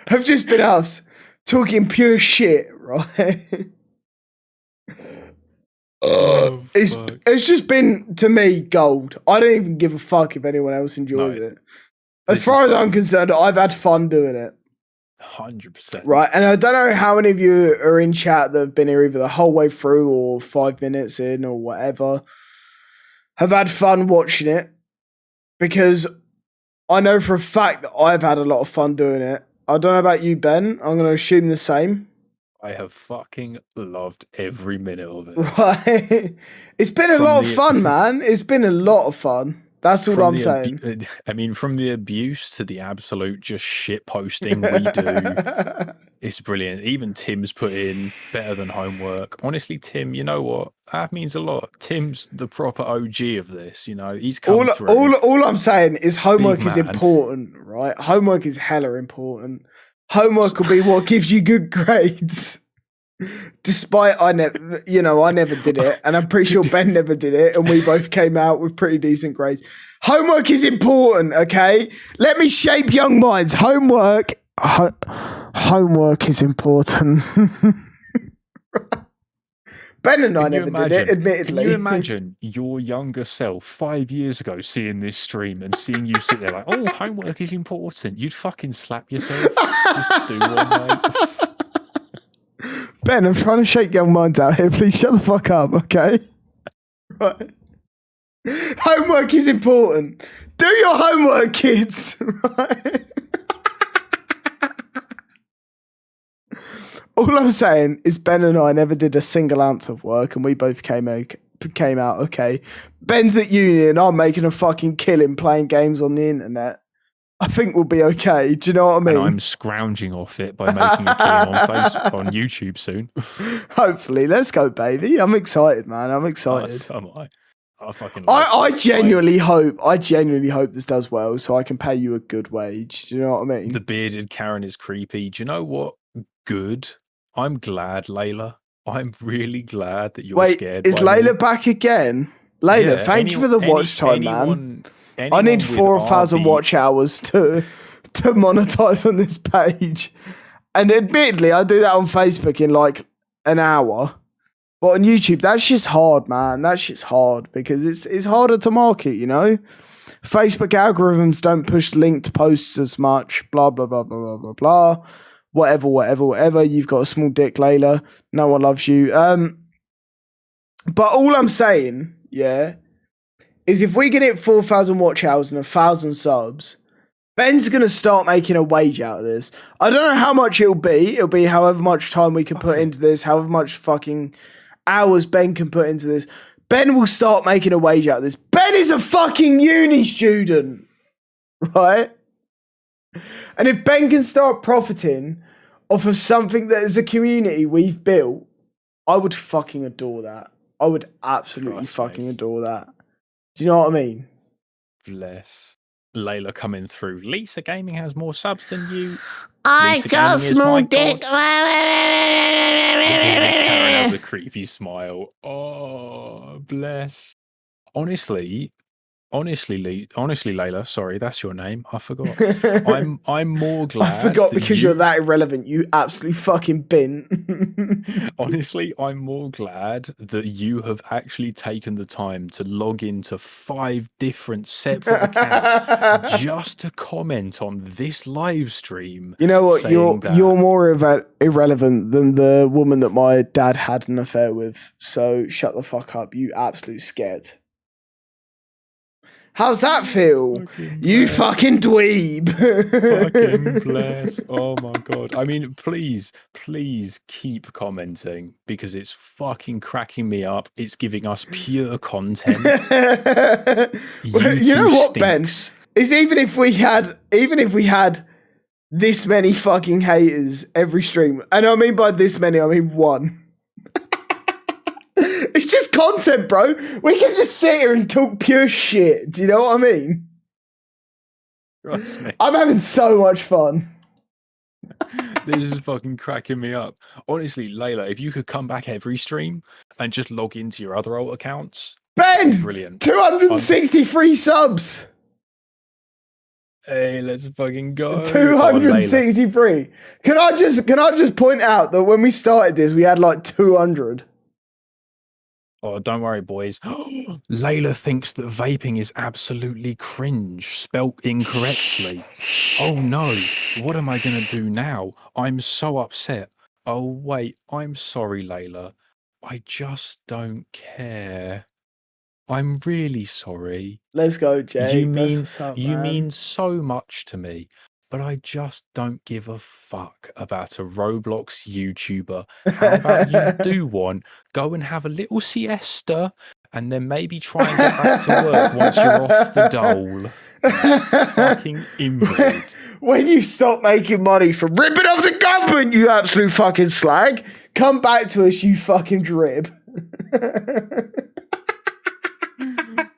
have just been us talking pure shit, right? Oh, fuck. It's just been, to me, gold. I don't even give a fuck if anyone else enjoys No. it. As far as I'm concerned, I've had fun doing it. 100%. Right, and I don't know how many of you are in chat that have been here either the whole way through or 5 minutes in or whatever, have had fun watching it, because I know for a fact that I've had a lot of fun doing it. I don't know about you, Ben. I'm going to assume the same. I have fucking loved every minute of it. Right? It's been a From lot of the- fun, man. It's been a lot of fun. That's all I'm saying. I mean, from the abuse to the absolute just shit posting we do, it's brilliant. Even Tim's put in better than homework. Honestly, Tim, you know what? That means a lot. Tim's the proper OG of this, you know. He's come through. All I'm saying is homework Big is man. important, right? Homework is hella important. Homework will be what gives you good grades. Despite I never did it, and I'm pretty sure Ben never did it, and we both came out with pretty decent grades. Homework is important, okay? Let me shape young minds. Homework is important. Ben and I Can you never did it, imagine- admittedly. Can you imagine your younger self 5 years ago seeing this stream and seeing you sit there like, oh, homework is important? You'd fucking slap yourself. Just do one, mate. Ben, I'm trying to shake young minds out here. Please shut the fuck up, okay? Right. Homework is important. Do your homework, kids. Right? All I'm saying is Ben and I never did a single ounce of work, and we both came out okay. Ben's at uni and I'm making a fucking killing playing games on the internet. I think we'll be okay. Do you know what I mean? And I'm scrounging off it by making a killing on Facebook, on YouTube soon. Hopefully, let's go, baby. I'm excited, man. I'm excited. So am I. I fucking love I it. genuinely hope this does well, so I can pay you a good wage. Do you know what I mean? The bearded Karen is creepy. Do you know what? Good. I'm glad, Layla. I'm really glad that you're scared. Is by me. Layla back again? Layla, Yeah, thank you for the watch time, man. I need 4,000 watch hours to monetize on this page. And admittedly, I do that on Facebook in like an hour. But on YouTube, that shit's hard, man. That shit's hard because it's harder to market, you know? Facebook algorithms don't push linked posts as much, blah, blah, blah, blah, blah, blah, blah. Whatever. You've got a small dick, Layla. No one loves you. But all I'm saying, yeah, is if we get it 4,000 watch hours and 1,000 subs, Ben's going to start making a wage out of this. I don't know how much it'll be. It'll be however much time we can put into this, however much fucking hours Ben can put into this. Ben will start making a wage out of this. Ben is a fucking uni student, right? And if Ben can start profiting off of something that is a community we've built, I would fucking adore that. I would absolutely fucking adore that. Do you know what I mean? Bless. Layla coming through. Lisa Gaming has more subs than you. I Lisa got a Gaming is small my dick. god. Karen has a creepy smile. Oh, bless. Honestly, honestly, Layla, sorry, that's your name. I forgot. I'm more glad. I forgot because you're that irrelevant. You absolutely fucking bin. Honestly, I'm more glad that you have actually taken the time to log into 5 different separate accounts just to comment on this live stream. You know what? You're more irrelevant than the woman that my dad had an affair with. So shut the fuck up, you absolute scared. How's that feel? You fucking dweeb. Fucking bless. Oh my god. I mean, please keep commenting because it's fucking cracking me up. It's giving us pure content. You know what, stinks. Ben? Is even if we had this many fucking haters every stream, and I mean by this many, I mean 1. It's just content, bro. We can just sit here and talk pure shit. Do you know what I mean? Trust me. I'm having so much fun. This is fucking cracking me up. Honestly, Layla, if you could come back every stream and just log into your other alt accounts. Ben! Brilliant. 263 subs! Hey, let's fucking go. 263. Can I just point out that when we started this, we had like 200. Oh, don't worry, boys. Layla thinks that vaping is absolutely cringe, spelt incorrectly. Oh no, what am I going to do now? I'm so upset. Oh wait, I'm sorry, Layla. I just don't care. I'm really sorry. Let's go, Jay. You mean so much to me, but I just don't give a fuck about a Roblox YouTuber. How about you do one? Go and have a little siesta, and then maybe try and get back to work once you're off the dole. Fucking invalid. When you stop making money from ripping off the government, you absolute fucking slag, come back to us, you fucking drib.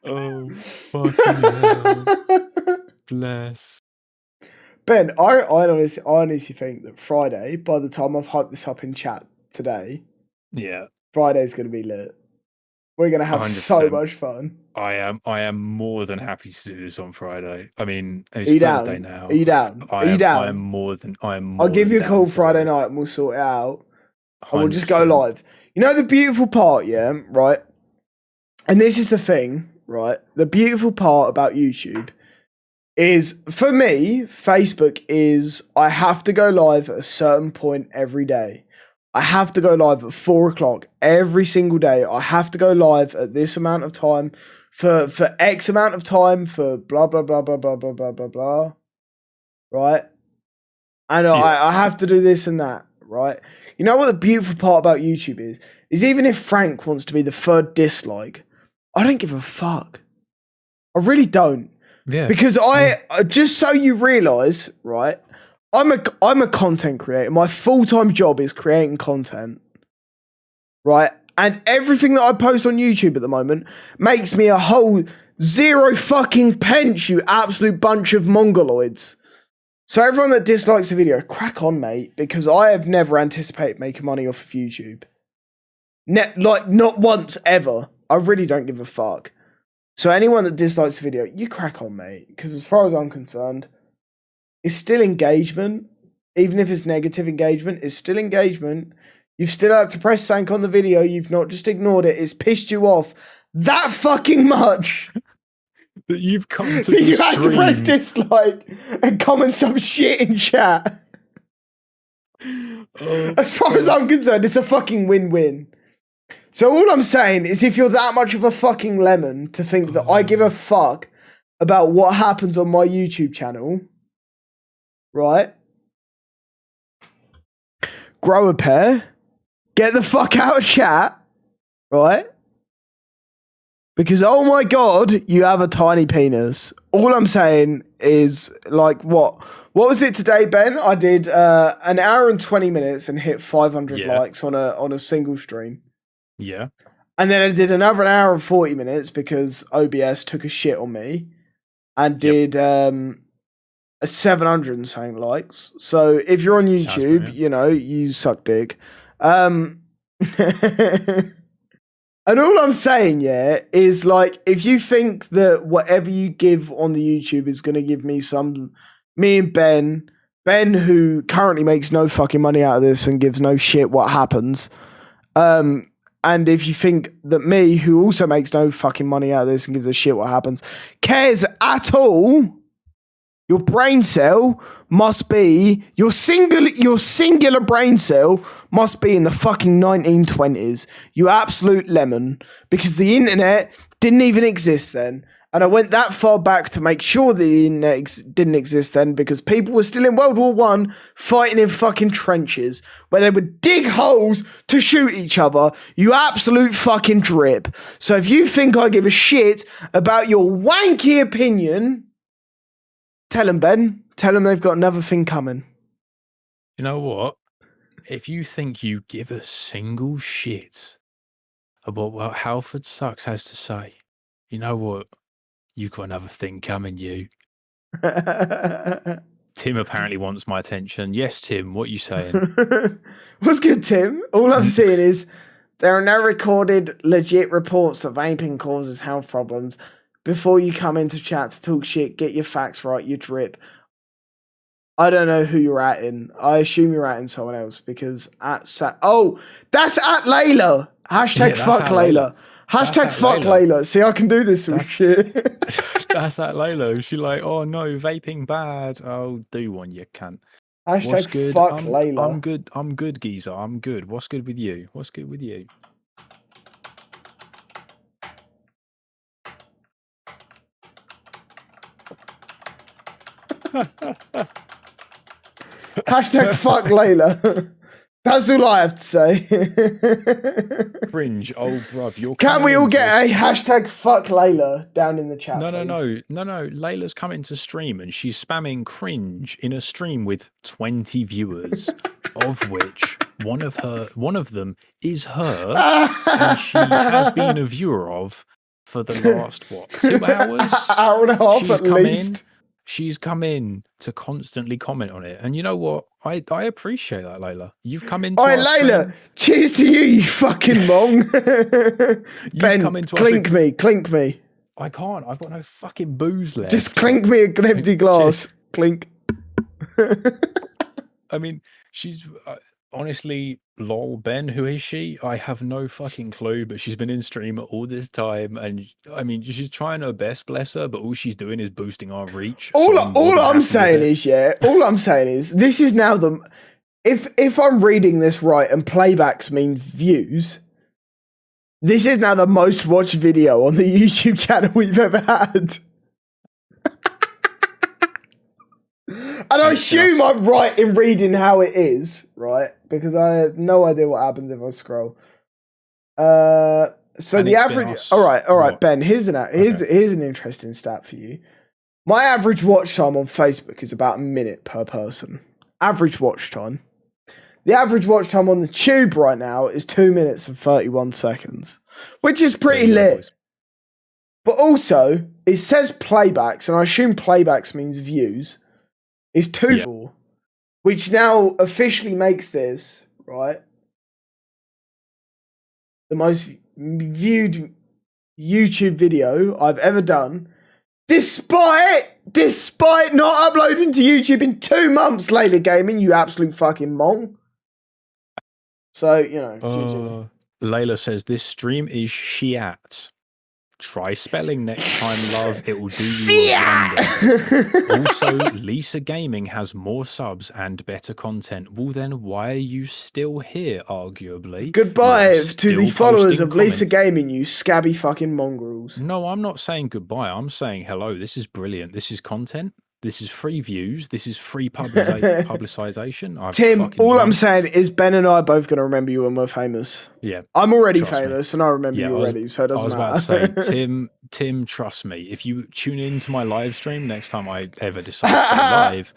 Oh, fucking hell. Bless. Ben, I honestly think that Friday, by the time I've hyped this up in chat today, Friday's going to be lit. We're going to have 100%. So much fun. I am more than happy to do this on Friday. I mean, it's Thursday now. Are you down? I am more than I'll give you a call Friday night and we'll sort it out. 100%. And we'll just go live. You know the beautiful part, yeah, right? And this is the thing, right? The beautiful part about YouTube is, for me, Facebook is, I have to go live at a certain point every day. I have to go live at 4 o'clock every single day. I have to go live at this amount of time for X amount of time for blah, blah, blah, blah, blah, blah, blah, blah, blah. Right? And I have to do this and that, right? You know what the beautiful part about YouTube is even if Frank wants to be the 3rd dislike, I don't give a fuck. I really don't. Yeah. Because just so you realise, right, I'm a content creator. My full-time job is creating content, right? And everything that I post on YouTube at the moment makes me a whole 0 fucking pence, you absolute bunch of mongoloids. So everyone that dislikes the video, crack on, mate, because I have never anticipated making money off of YouTube. Not once ever. I really don't give a fuck. So anyone that dislikes the video, you crack on, mate. Because as far as I'm concerned, it's still engagement. Even if it's negative engagement, it's still engagement. You've still had to press something on the video. You've not just ignored it. It's pissed you off that fucking much. That you've come to that you had to press dislike and comment some shit in chat. As far as I'm concerned, it's a fucking win-win. So all I'm saying is if you're that much of a fucking lemon to think that I give a fuck about what happens on my YouTube channel, right? Grow a pair. Get the fuck out of chat, right? Because, oh my God, you have a tiny penis. All I'm saying is, like, what? What was it today, Ben? I did an hour and 20 minutes and hit 500 likes on a single stream. Yeah. And then I did another hour and 40 minutes because OBS took a shit on me and did a 700 and something likes. So if you're on YouTube, you know, you suck dick. And all I'm saying, yeah, is like, if you think that whatever you give on the YouTube is going to give me me and Ben, who currently makes no fucking money out of this and gives no shit what happens, and if you think that me, who also makes no fucking money out of this and gives a shit what happens, cares at all, your brain cell must be, your singular brain cell must be in the fucking 1920s. You absolute lemon. Because the internet didn't even exist then. And I went that far back to make sure the internet didn't exist then, because people were still in World War One fighting in fucking trenches where they would dig holes to shoot each other. You absolute fucking drip. So if you think I give a shit about your wanky opinion, tell them, Ben. Tell them they've got another thing coming. You know what? If you think you give a single shit about what Halford Sucks has to say, you know what? You've got another thing coming, you. Tim apparently wants my attention. Yes, Tim, what are you saying? What's good, Tim? All I'm saying is there are no recorded legit reports that vaping causes health problems. Before you come into chat to talk shit, get your facts right, you drip. I don't know who you're at in. I assume you're at in someone else because that's at Layla. Hashtag fuck Layla. Hashtag fuck Layla. See, I can do this with shit. That's at Layla. She's like, oh no, vaping bad. Oh, do one, you cunt. Hashtag What's good? fuck Layla. I'm good, geezer. I'm good. What's good with you? What's good with you? Hashtag fuck Layla. That's all I have to say. Cringe, oh bruv, you're. Can we all get a hashtag fuck Layla down in the chat? No. Layla's coming to stream and she's spamming cringe in a stream with 20 viewers, of which one of them is her, and she has been a viewer of for the last 2 hours? Hour and a half at least. She's come in to constantly comment on it. And you know what? I appreciate that, Layla. You've come into Oi, Layla, stream. Cheers to you fucking mong. Ben, clink me. I can't. I've got no fucking booze left. Just clink me an empty glass. Clink. I mean, she's... honestly, lol, Ben, who is she? I have no fucking clue, but she's been in stream all this time, and I mean, she's trying her best, bless her, but all she's doing is boosting our reach. All I'm saying is, this is now if I'm reading this right, and playbacks mean views, this is now the most watched video on the YouTube channel we've ever had. And I assume I'm right in reading how it is, right? Because I have no idea what happens if I scroll. So the average... All right, Ben, here's an interesting stat for you. My average watch time on Facebook is about a minute per person. Average watch time. The average watch time on the tube right now is 2 minutes and 31 seconds, which is pretty lit. But also, it says playbacks, and I assume playbacks means views. Is 2.4, which now officially makes this, right, the most viewed YouTube video I've ever done, despite not uploading to YouTube in 2 months, Layla Gaming, you absolute fucking mong. So, you know. Layla says, this stream is shiat. Try spelling next time, love. It will do you a wonder. Also, Lisa Gaming has more subs and better content. Well, then why are you still here, arguably? Goodbye to the followers of Lisa Gaming, you scabby fucking mongrels. No, I'm not saying goodbye. I'm saying hello. This is brilliant. This is content. This is free views. This is free publicization. Tim, all I'm saying is Ben and I are both going to remember you when we're famous. Yeah. I'm already famous and I remember you already, so it doesn't matter. I was about to say, Tim, trust me. If you tune into my live stream next time I ever decide to go live,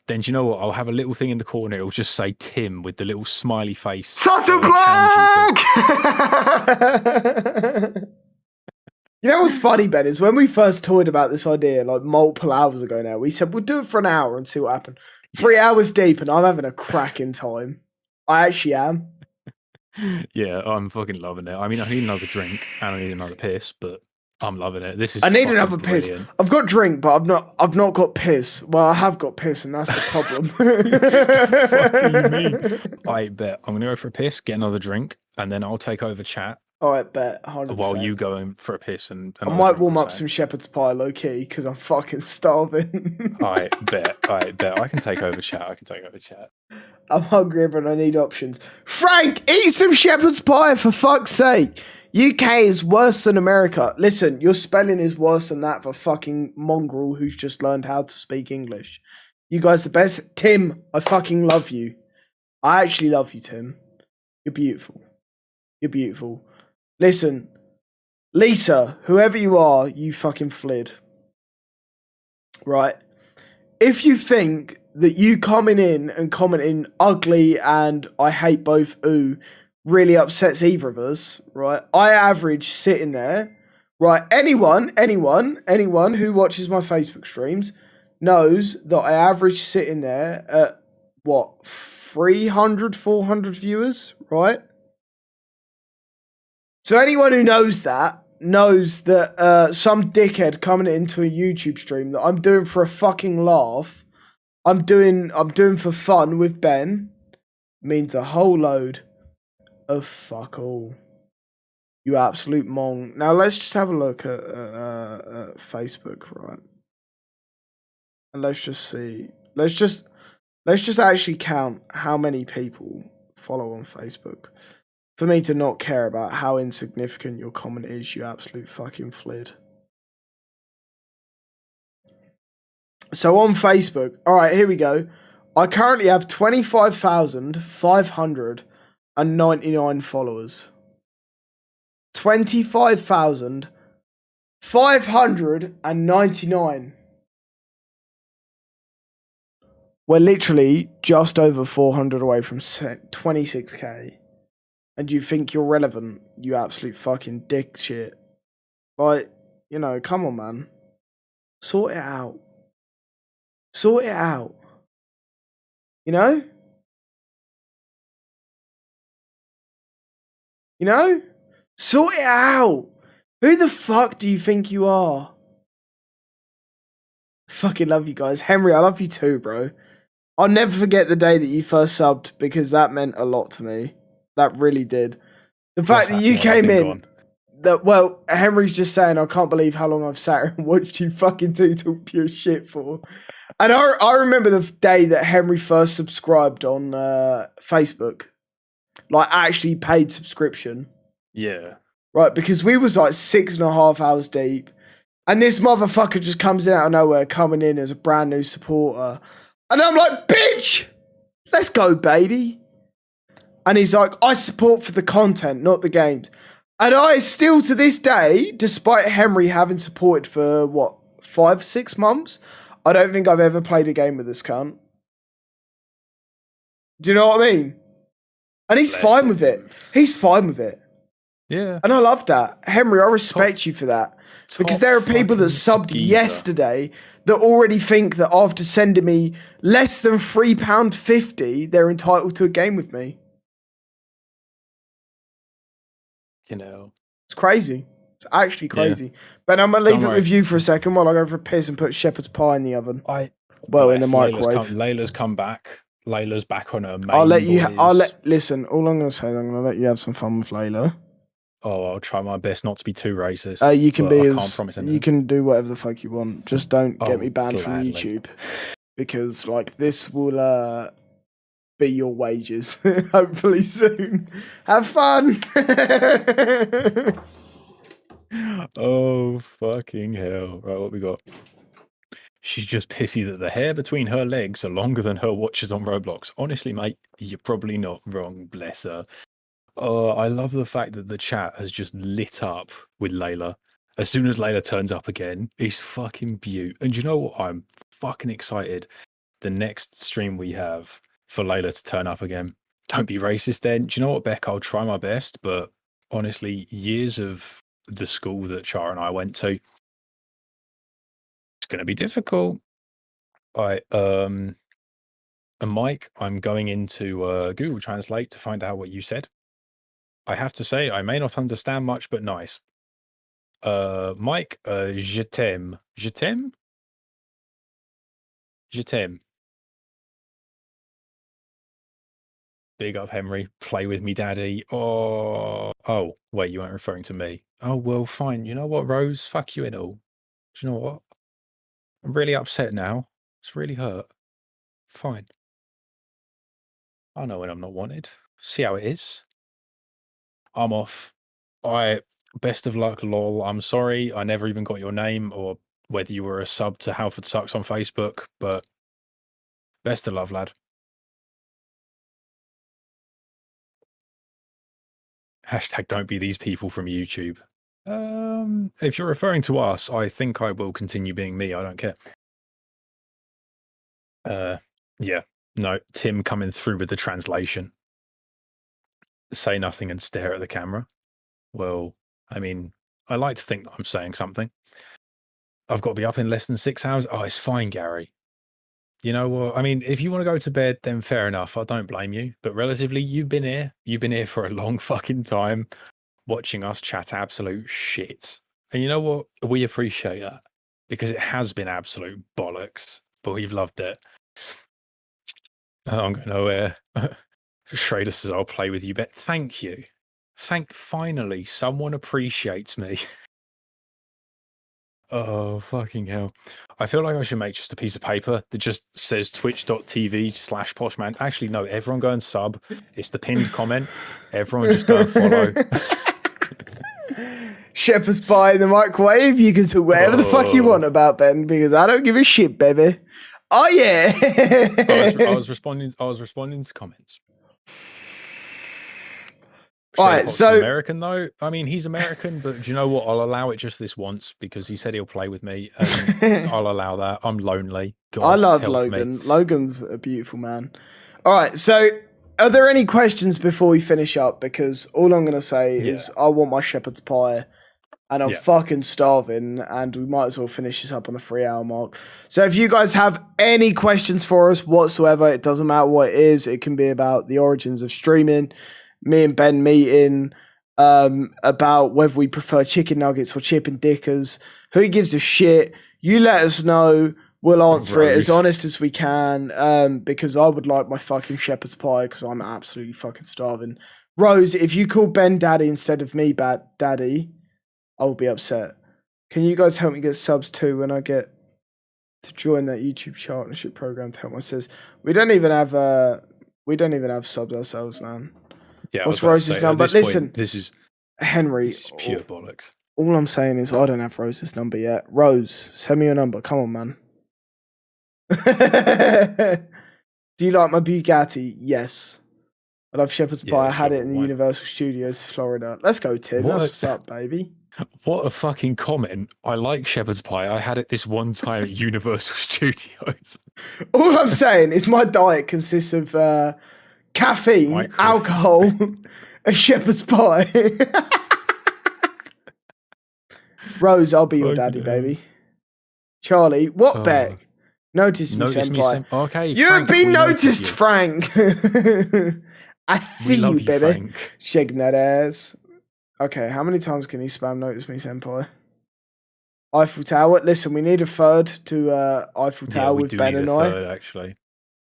then do you know what? I'll have a little thing in the corner. It'll just say Tim with the little smiley face. Such a bloke! You know what's funny, Ben, is when we first toyed about this idea, like multiple hours ago now, we said we'll do it for an hour and see what happened. 3 hours deep and I'm having a cracking time. I actually am. Yeah, I'm fucking loving it. I mean, I need another drink and I need another piss, but I'm loving it. This is I need fucking another brilliant. piss. I've got drink, but I've not got piss. Well, I have got piss, and that's the problem. Fuck you mean? I bet I'm gonna go for a piss, get another drink, and then I'll take over chat. All right, bet 100%. While you go in for a piss and I might warm up some shepherd's pie low key because I'm fucking starving. I bet. I can take over chat. I'm hungry, but I need options. Frank, eat some shepherd's pie for fuck's sake. UK is worse than America. Listen, your spelling is worse than that for fucking mongrel who's just learned how to speak English. You guys the best. Tim, I fucking love you. I actually love you, Tim. You're beautiful. You're beautiful. Listen, Lisa, whoever you are, you fucking flid. Right? If you think that you coming in and commenting ugly and I hate both ooh really upsets either of us, right? I average sitting there, right? Anyone who watches my Facebook streams knows that I average sitting there at what, 300, 400 viewers, right? So anyone who knows that some dickhead coming into a YouTube stream that I'm doing for a fucking laugh, I'm doing for fun with Ben, means a whole load of fuck all. You absolute mong. Now let's just have a look at Facebook, right? And let's just see. Let's just actually count how many people follow on Facebook. For me to not care about how insignificant your comment is, you absolute fucking flid. So on Facebook, all right, here we go. I currently have 25,599 followers. 25,599. We're literally just over 400 away from 26k. And you think you're relevant, you absolute fucking dick shit. Like, you know, come on, man. Sort it out. Sort it out. You know? You know? Sort it out. Who the fuck do you think you are? Fucking love you guys. Henry, I love you too, bro. I'll never forget the day that you first subbed because that meant a lot to me. That really did. The fact that you came in, well, Henry's just saying, I can't believe how long I've sat here and watched you fucking two talk pure shit for. And I remember the day that Henry first subscribed on Facebook. Like, actually paid subscription. Yeah. Right, because we was like 6.5 hours deep. And this motherfucker just comes in out of nowhere, coming in as a brand new supporter. And I'm like, bitch! Let's go, baby. And he's like, I support for the content, not the games. And I still, to this day, despite Henry having supported for, 5-6 months, I don't think I've ever played a game with this cunt. Do you know what I mean? And he's fine with it. He's fine with it. Yeah. And I love that. Henry, I respect you for that. Because there are people that subbed yesterday that already think that after sending me less than £3.50, they're entitled to a game with me. You know. It's crazy. It's actually crazy. Yeah. But I'm going to leave it with you for a second while I go for a piss and put shepherd's pie in the oven. In the microwave. Layla's come back. Layla's back on her main listen, all I'm going to say is I'm going to let you have some fun with Layla. Oh, I'll try my best not to be too racist. You can do whatever the fuck you want. Just don't get me banned from YouTube. Because, like, this will be your wages. Hopefully soon. Have fun! Oh, fucking hell. Right, what we got? She's just pissy that the hair between her legs are longer than her watches on Roblox. Honestly, mate, you're probably not wrong, bless her. Oh, I love the fact that the chat has just lit up with Layla. As soon as Layla turns up again, it's fucking beaut. And you know what? I'm fucking excited. The next stream we have for Layla to turn up again. Don't be racist then. Do you know what, Beck? I'll try my best, but honestly, years of the school that Chara and I went to, it's going to be difficult. All right. And Mike, I'm going into Google Translate to find out what you said. I have to say, I may not understand much, but nice. Mike, je t'aime. Je t'aime? Je t'aime. Big up, Henry. Play with me, daddy. Oh, wait, you weren't referring to me. Oh, well, fine. You know what, Rose? Fuck you and all. Do you know what? I'm really upset now. It's really hurt. Fine. I know when I'm not wanted. See how it is. I'm off. Best of luck, lol. I'm sorry I never even got your name or whether you were a sub to Halford Sucks on Facebook, but best of love, lad. Hashtag don't be these people from YouTube. If you're referring to us, I think I will continue being me. I don't care. Yeah. No, Tim coming through with the translation. Say nothing and stare at the camera. Well, I mean, I like to think that I'm saying something. I've got to be up in less than 6 hours. Oh, it's fine, Gary. You know what? I mean, if you want to go to bed, then fair enough. I don't blame you. But relatively, you've been here. You've been here for a long fucking time watching us chat absolute shit. And you know what? We appreciate that because it has been absolute bollocks, but we've loved it. I'm going to Schrader says, I'll play with you, but thank you. Finally, someone appreciates me. Oh, fucking hell. I feel like I should make just a piece of paper that just says twitch.tv/poshman. Actually, no, everyone go and sub. It's the pinned comment. Everyone just go and follow. Shepherd's pie in the microwave. You can talk whatever the fuck you want about, Ben, because I don't give a shit, baby. Oh, yeah. I was responding to comments. All right, so American though. I mean, he's American, but do you know what? I'll allow it just this once because he said he'll play with me. And I'll allow that. I'm lonely. God, I love Logan. Logan's a beautiful man. All right, so are there any questions before we finish up? Because all I'm going to say is I want my shepherd's pie, and I'm fucking starving, and we might as well finish this up on the 3-hour mark. So if you guys have any questions for us whatsoever, it doesn't matter what it is. It can be about the origins of streaming, me and Ben meeting, about whether we prefer chicken nuggets or chicken dickers. Who gives a shit? You let us know. We'll answer it as honest as we can, because I would like my fucking shepherd's pie because I'm absolutely fucking starving. Rose, if you call Ben daddy instead of me daddy, I will be upset. Can you guys help me get subs too when I get to join that YouTube partnership program to help my sis? We don't even have subs ourselves, man. Yeah, what's Rose's number? Listen, this is Henry. This is pure bollocks. All I'm saying is I don't have Rose's number yet. Rose, send me your number. Come on, man. Do you like my Bugatti? Yes. I love shepherd's pie. I had it in the Universal Studios, Florida. Let's go, Tim. That's what's up, baby. What a fucking comment. I like shepherd's pie. I had it this one time at Universal Studios. All I'm saying is my diet consists of caffeine, alcohol, and shepherd's pie. Rose, I'll be your daddy, baby. Charlie, what Beck? Notice me, senpai. Okay, You've Frank, been noticed, Frank. I see you, baby. Frank. Shaking that ass. Okay, how many times can you spam notice me, senpai? Eiffel Tower. Listen, we need a third to Eiffel Tower with Ben and I. Third, actually.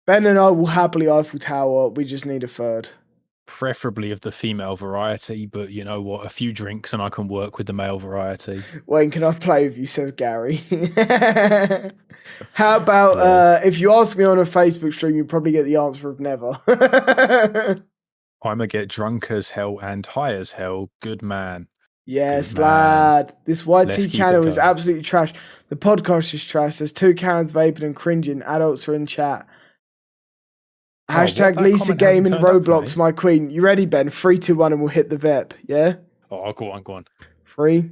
Ben and I will happily Eiffel Tower. We just need a third. Preferably of the female variety, but you know what? A few drinks and I can work with the male variety. When can I play with you, says Gary. How about if you ask me on a Facebook stream, you probably get the answer of never. I'm going to get drunk as hell and high as hell. Good man. Yes, good lad. Man. This YT channel is absolutely trash. The podcast is trash. There's 2 Karens vaping and cringing. Adults are in chat. Hashtag Lisa Gaming Roblox, my queen. You ready, Ben? 3, 2, 1, and we'll hit the VEP. Yeah? Oh, go on. 3.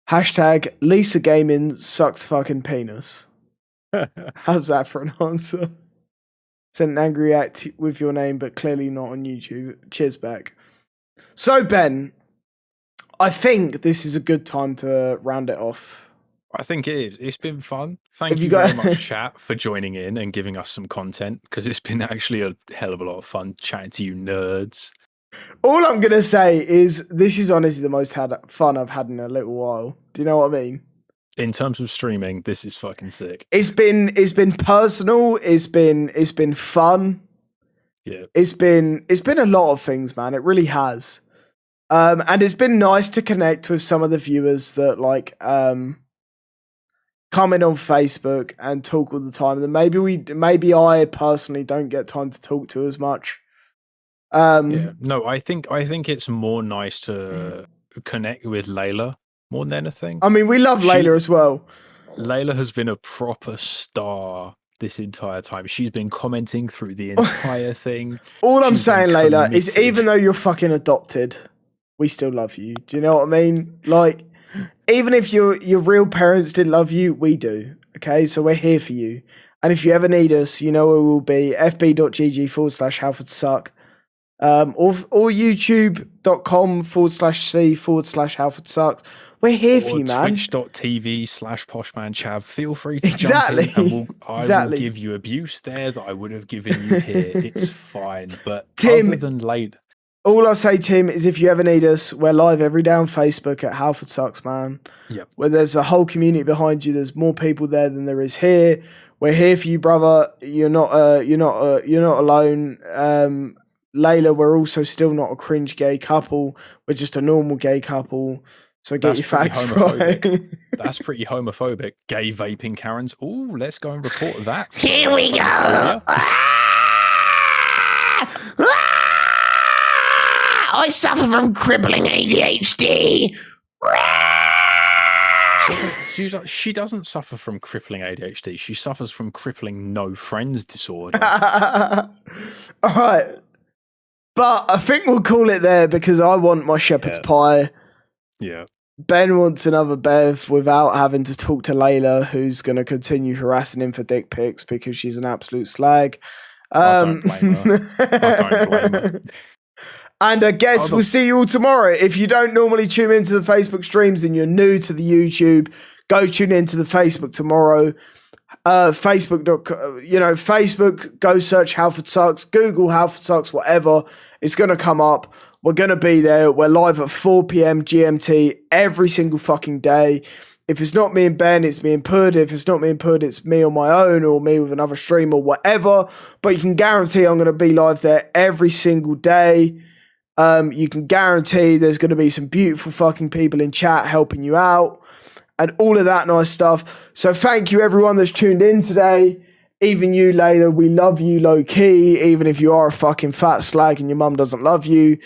Hashtag Lisa Gaming sucks fucking penis. How's that for an answer? Sent an angry react with your name, but clearly not on YouTube. Cheers back. So, Ben, I think this is a good time to round it off. I think it is. It's been fun. Thank If you you got- very much, chat, for joining in and giving us some content, because it's been actually a hell of a lot of fun chatting to you nerds. All I'm gonna say is this is honestly the most fun I've had in a little while. Do you know what I mean? In terms of streaming, this is fucking sick. It's been personal. It's been fun. Yeah. It's been a lot of things, man. It really has. And it's been nice to connect with some of the viewers that like come in on Facebook and talk all the time. And maybe I personally don't get time to talk to as much. Yeah. No, I think it's more nice to connect with Layla more than anything. I mean, we love Layla as well. Layla has been a proper star this entire time. She's been commenting through the entire thing. All I'm saying, Layla, is even though you're fucking adopted, we still love you. Do you know what I mean? Like, even if your real parents didn't love you, we do. Okay, so we're here for you. And if you ever need us, you know where we'll be. fb.gg/HalfordSuck. Or youtube.com/c/HalfordSucks. We're here for you, man. Twitch.tv/PoshmanChav. Feel free to exactly. jump in and I will give you abuse there that I would have given you here. It's fine. But Tim, other than late. All I'll say, Tim, is if you ever need us, we're live every day on Facebook at Halford Sucks, man. Yep. Where there's a whole community behind you. There's more people there than there is here. We're here for you, brother. You're not alone. Layla, we're also still not a cringe gay couple. We're just a normal gay couple. So get your facts right. That's pretty homophobic. Gay vaping Karens. Ooh, let's go and report that. Here we go. I suffer from crippling ADHD. She doesn't suffer from crippling ADHD. She suffers from crippling no friends disorder. All right. But I think we'll call it there because I want my shepherd's pie. Yeah. Ben wants another Bev without having to talk to Layla, who's going to continue harassing him for dick pics because she's an absolute slag. I don't blame her. I don't blame her. And I guess we'll see you all tomorrow. If you don't normally tune into the Facebook streams and you're new to the YouTube, go tune into the Facebook tomorrow. Facebook, go search Halford Sucks, Google Halford Sucks, whatever. It's going to come up. We're going to be there. We're live at 4 p.m. GMT every single fucking day. If it's not me and Ben, it's me and Pud. If it's not me and Pud, it's me on my own or me with another stream or whatever. But you can guarantee I'm going to be live there every single day. You can guarantee there's going to be some beautiful fucking people in chat helping you out and all of that nice stuff. So thank you everyone that's tuned in today. Even you, Layla, we love you low key, even if you are a fucking fat slag and your mum doesn't love you.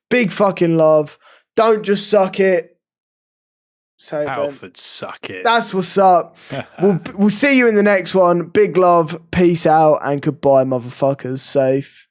Big fucking love. Don't just suck it. Say it, Alfred, suck it. That's what's up. We'll see you in the next one. Big love, peace out, and goodbye, motherfuckers. Safe.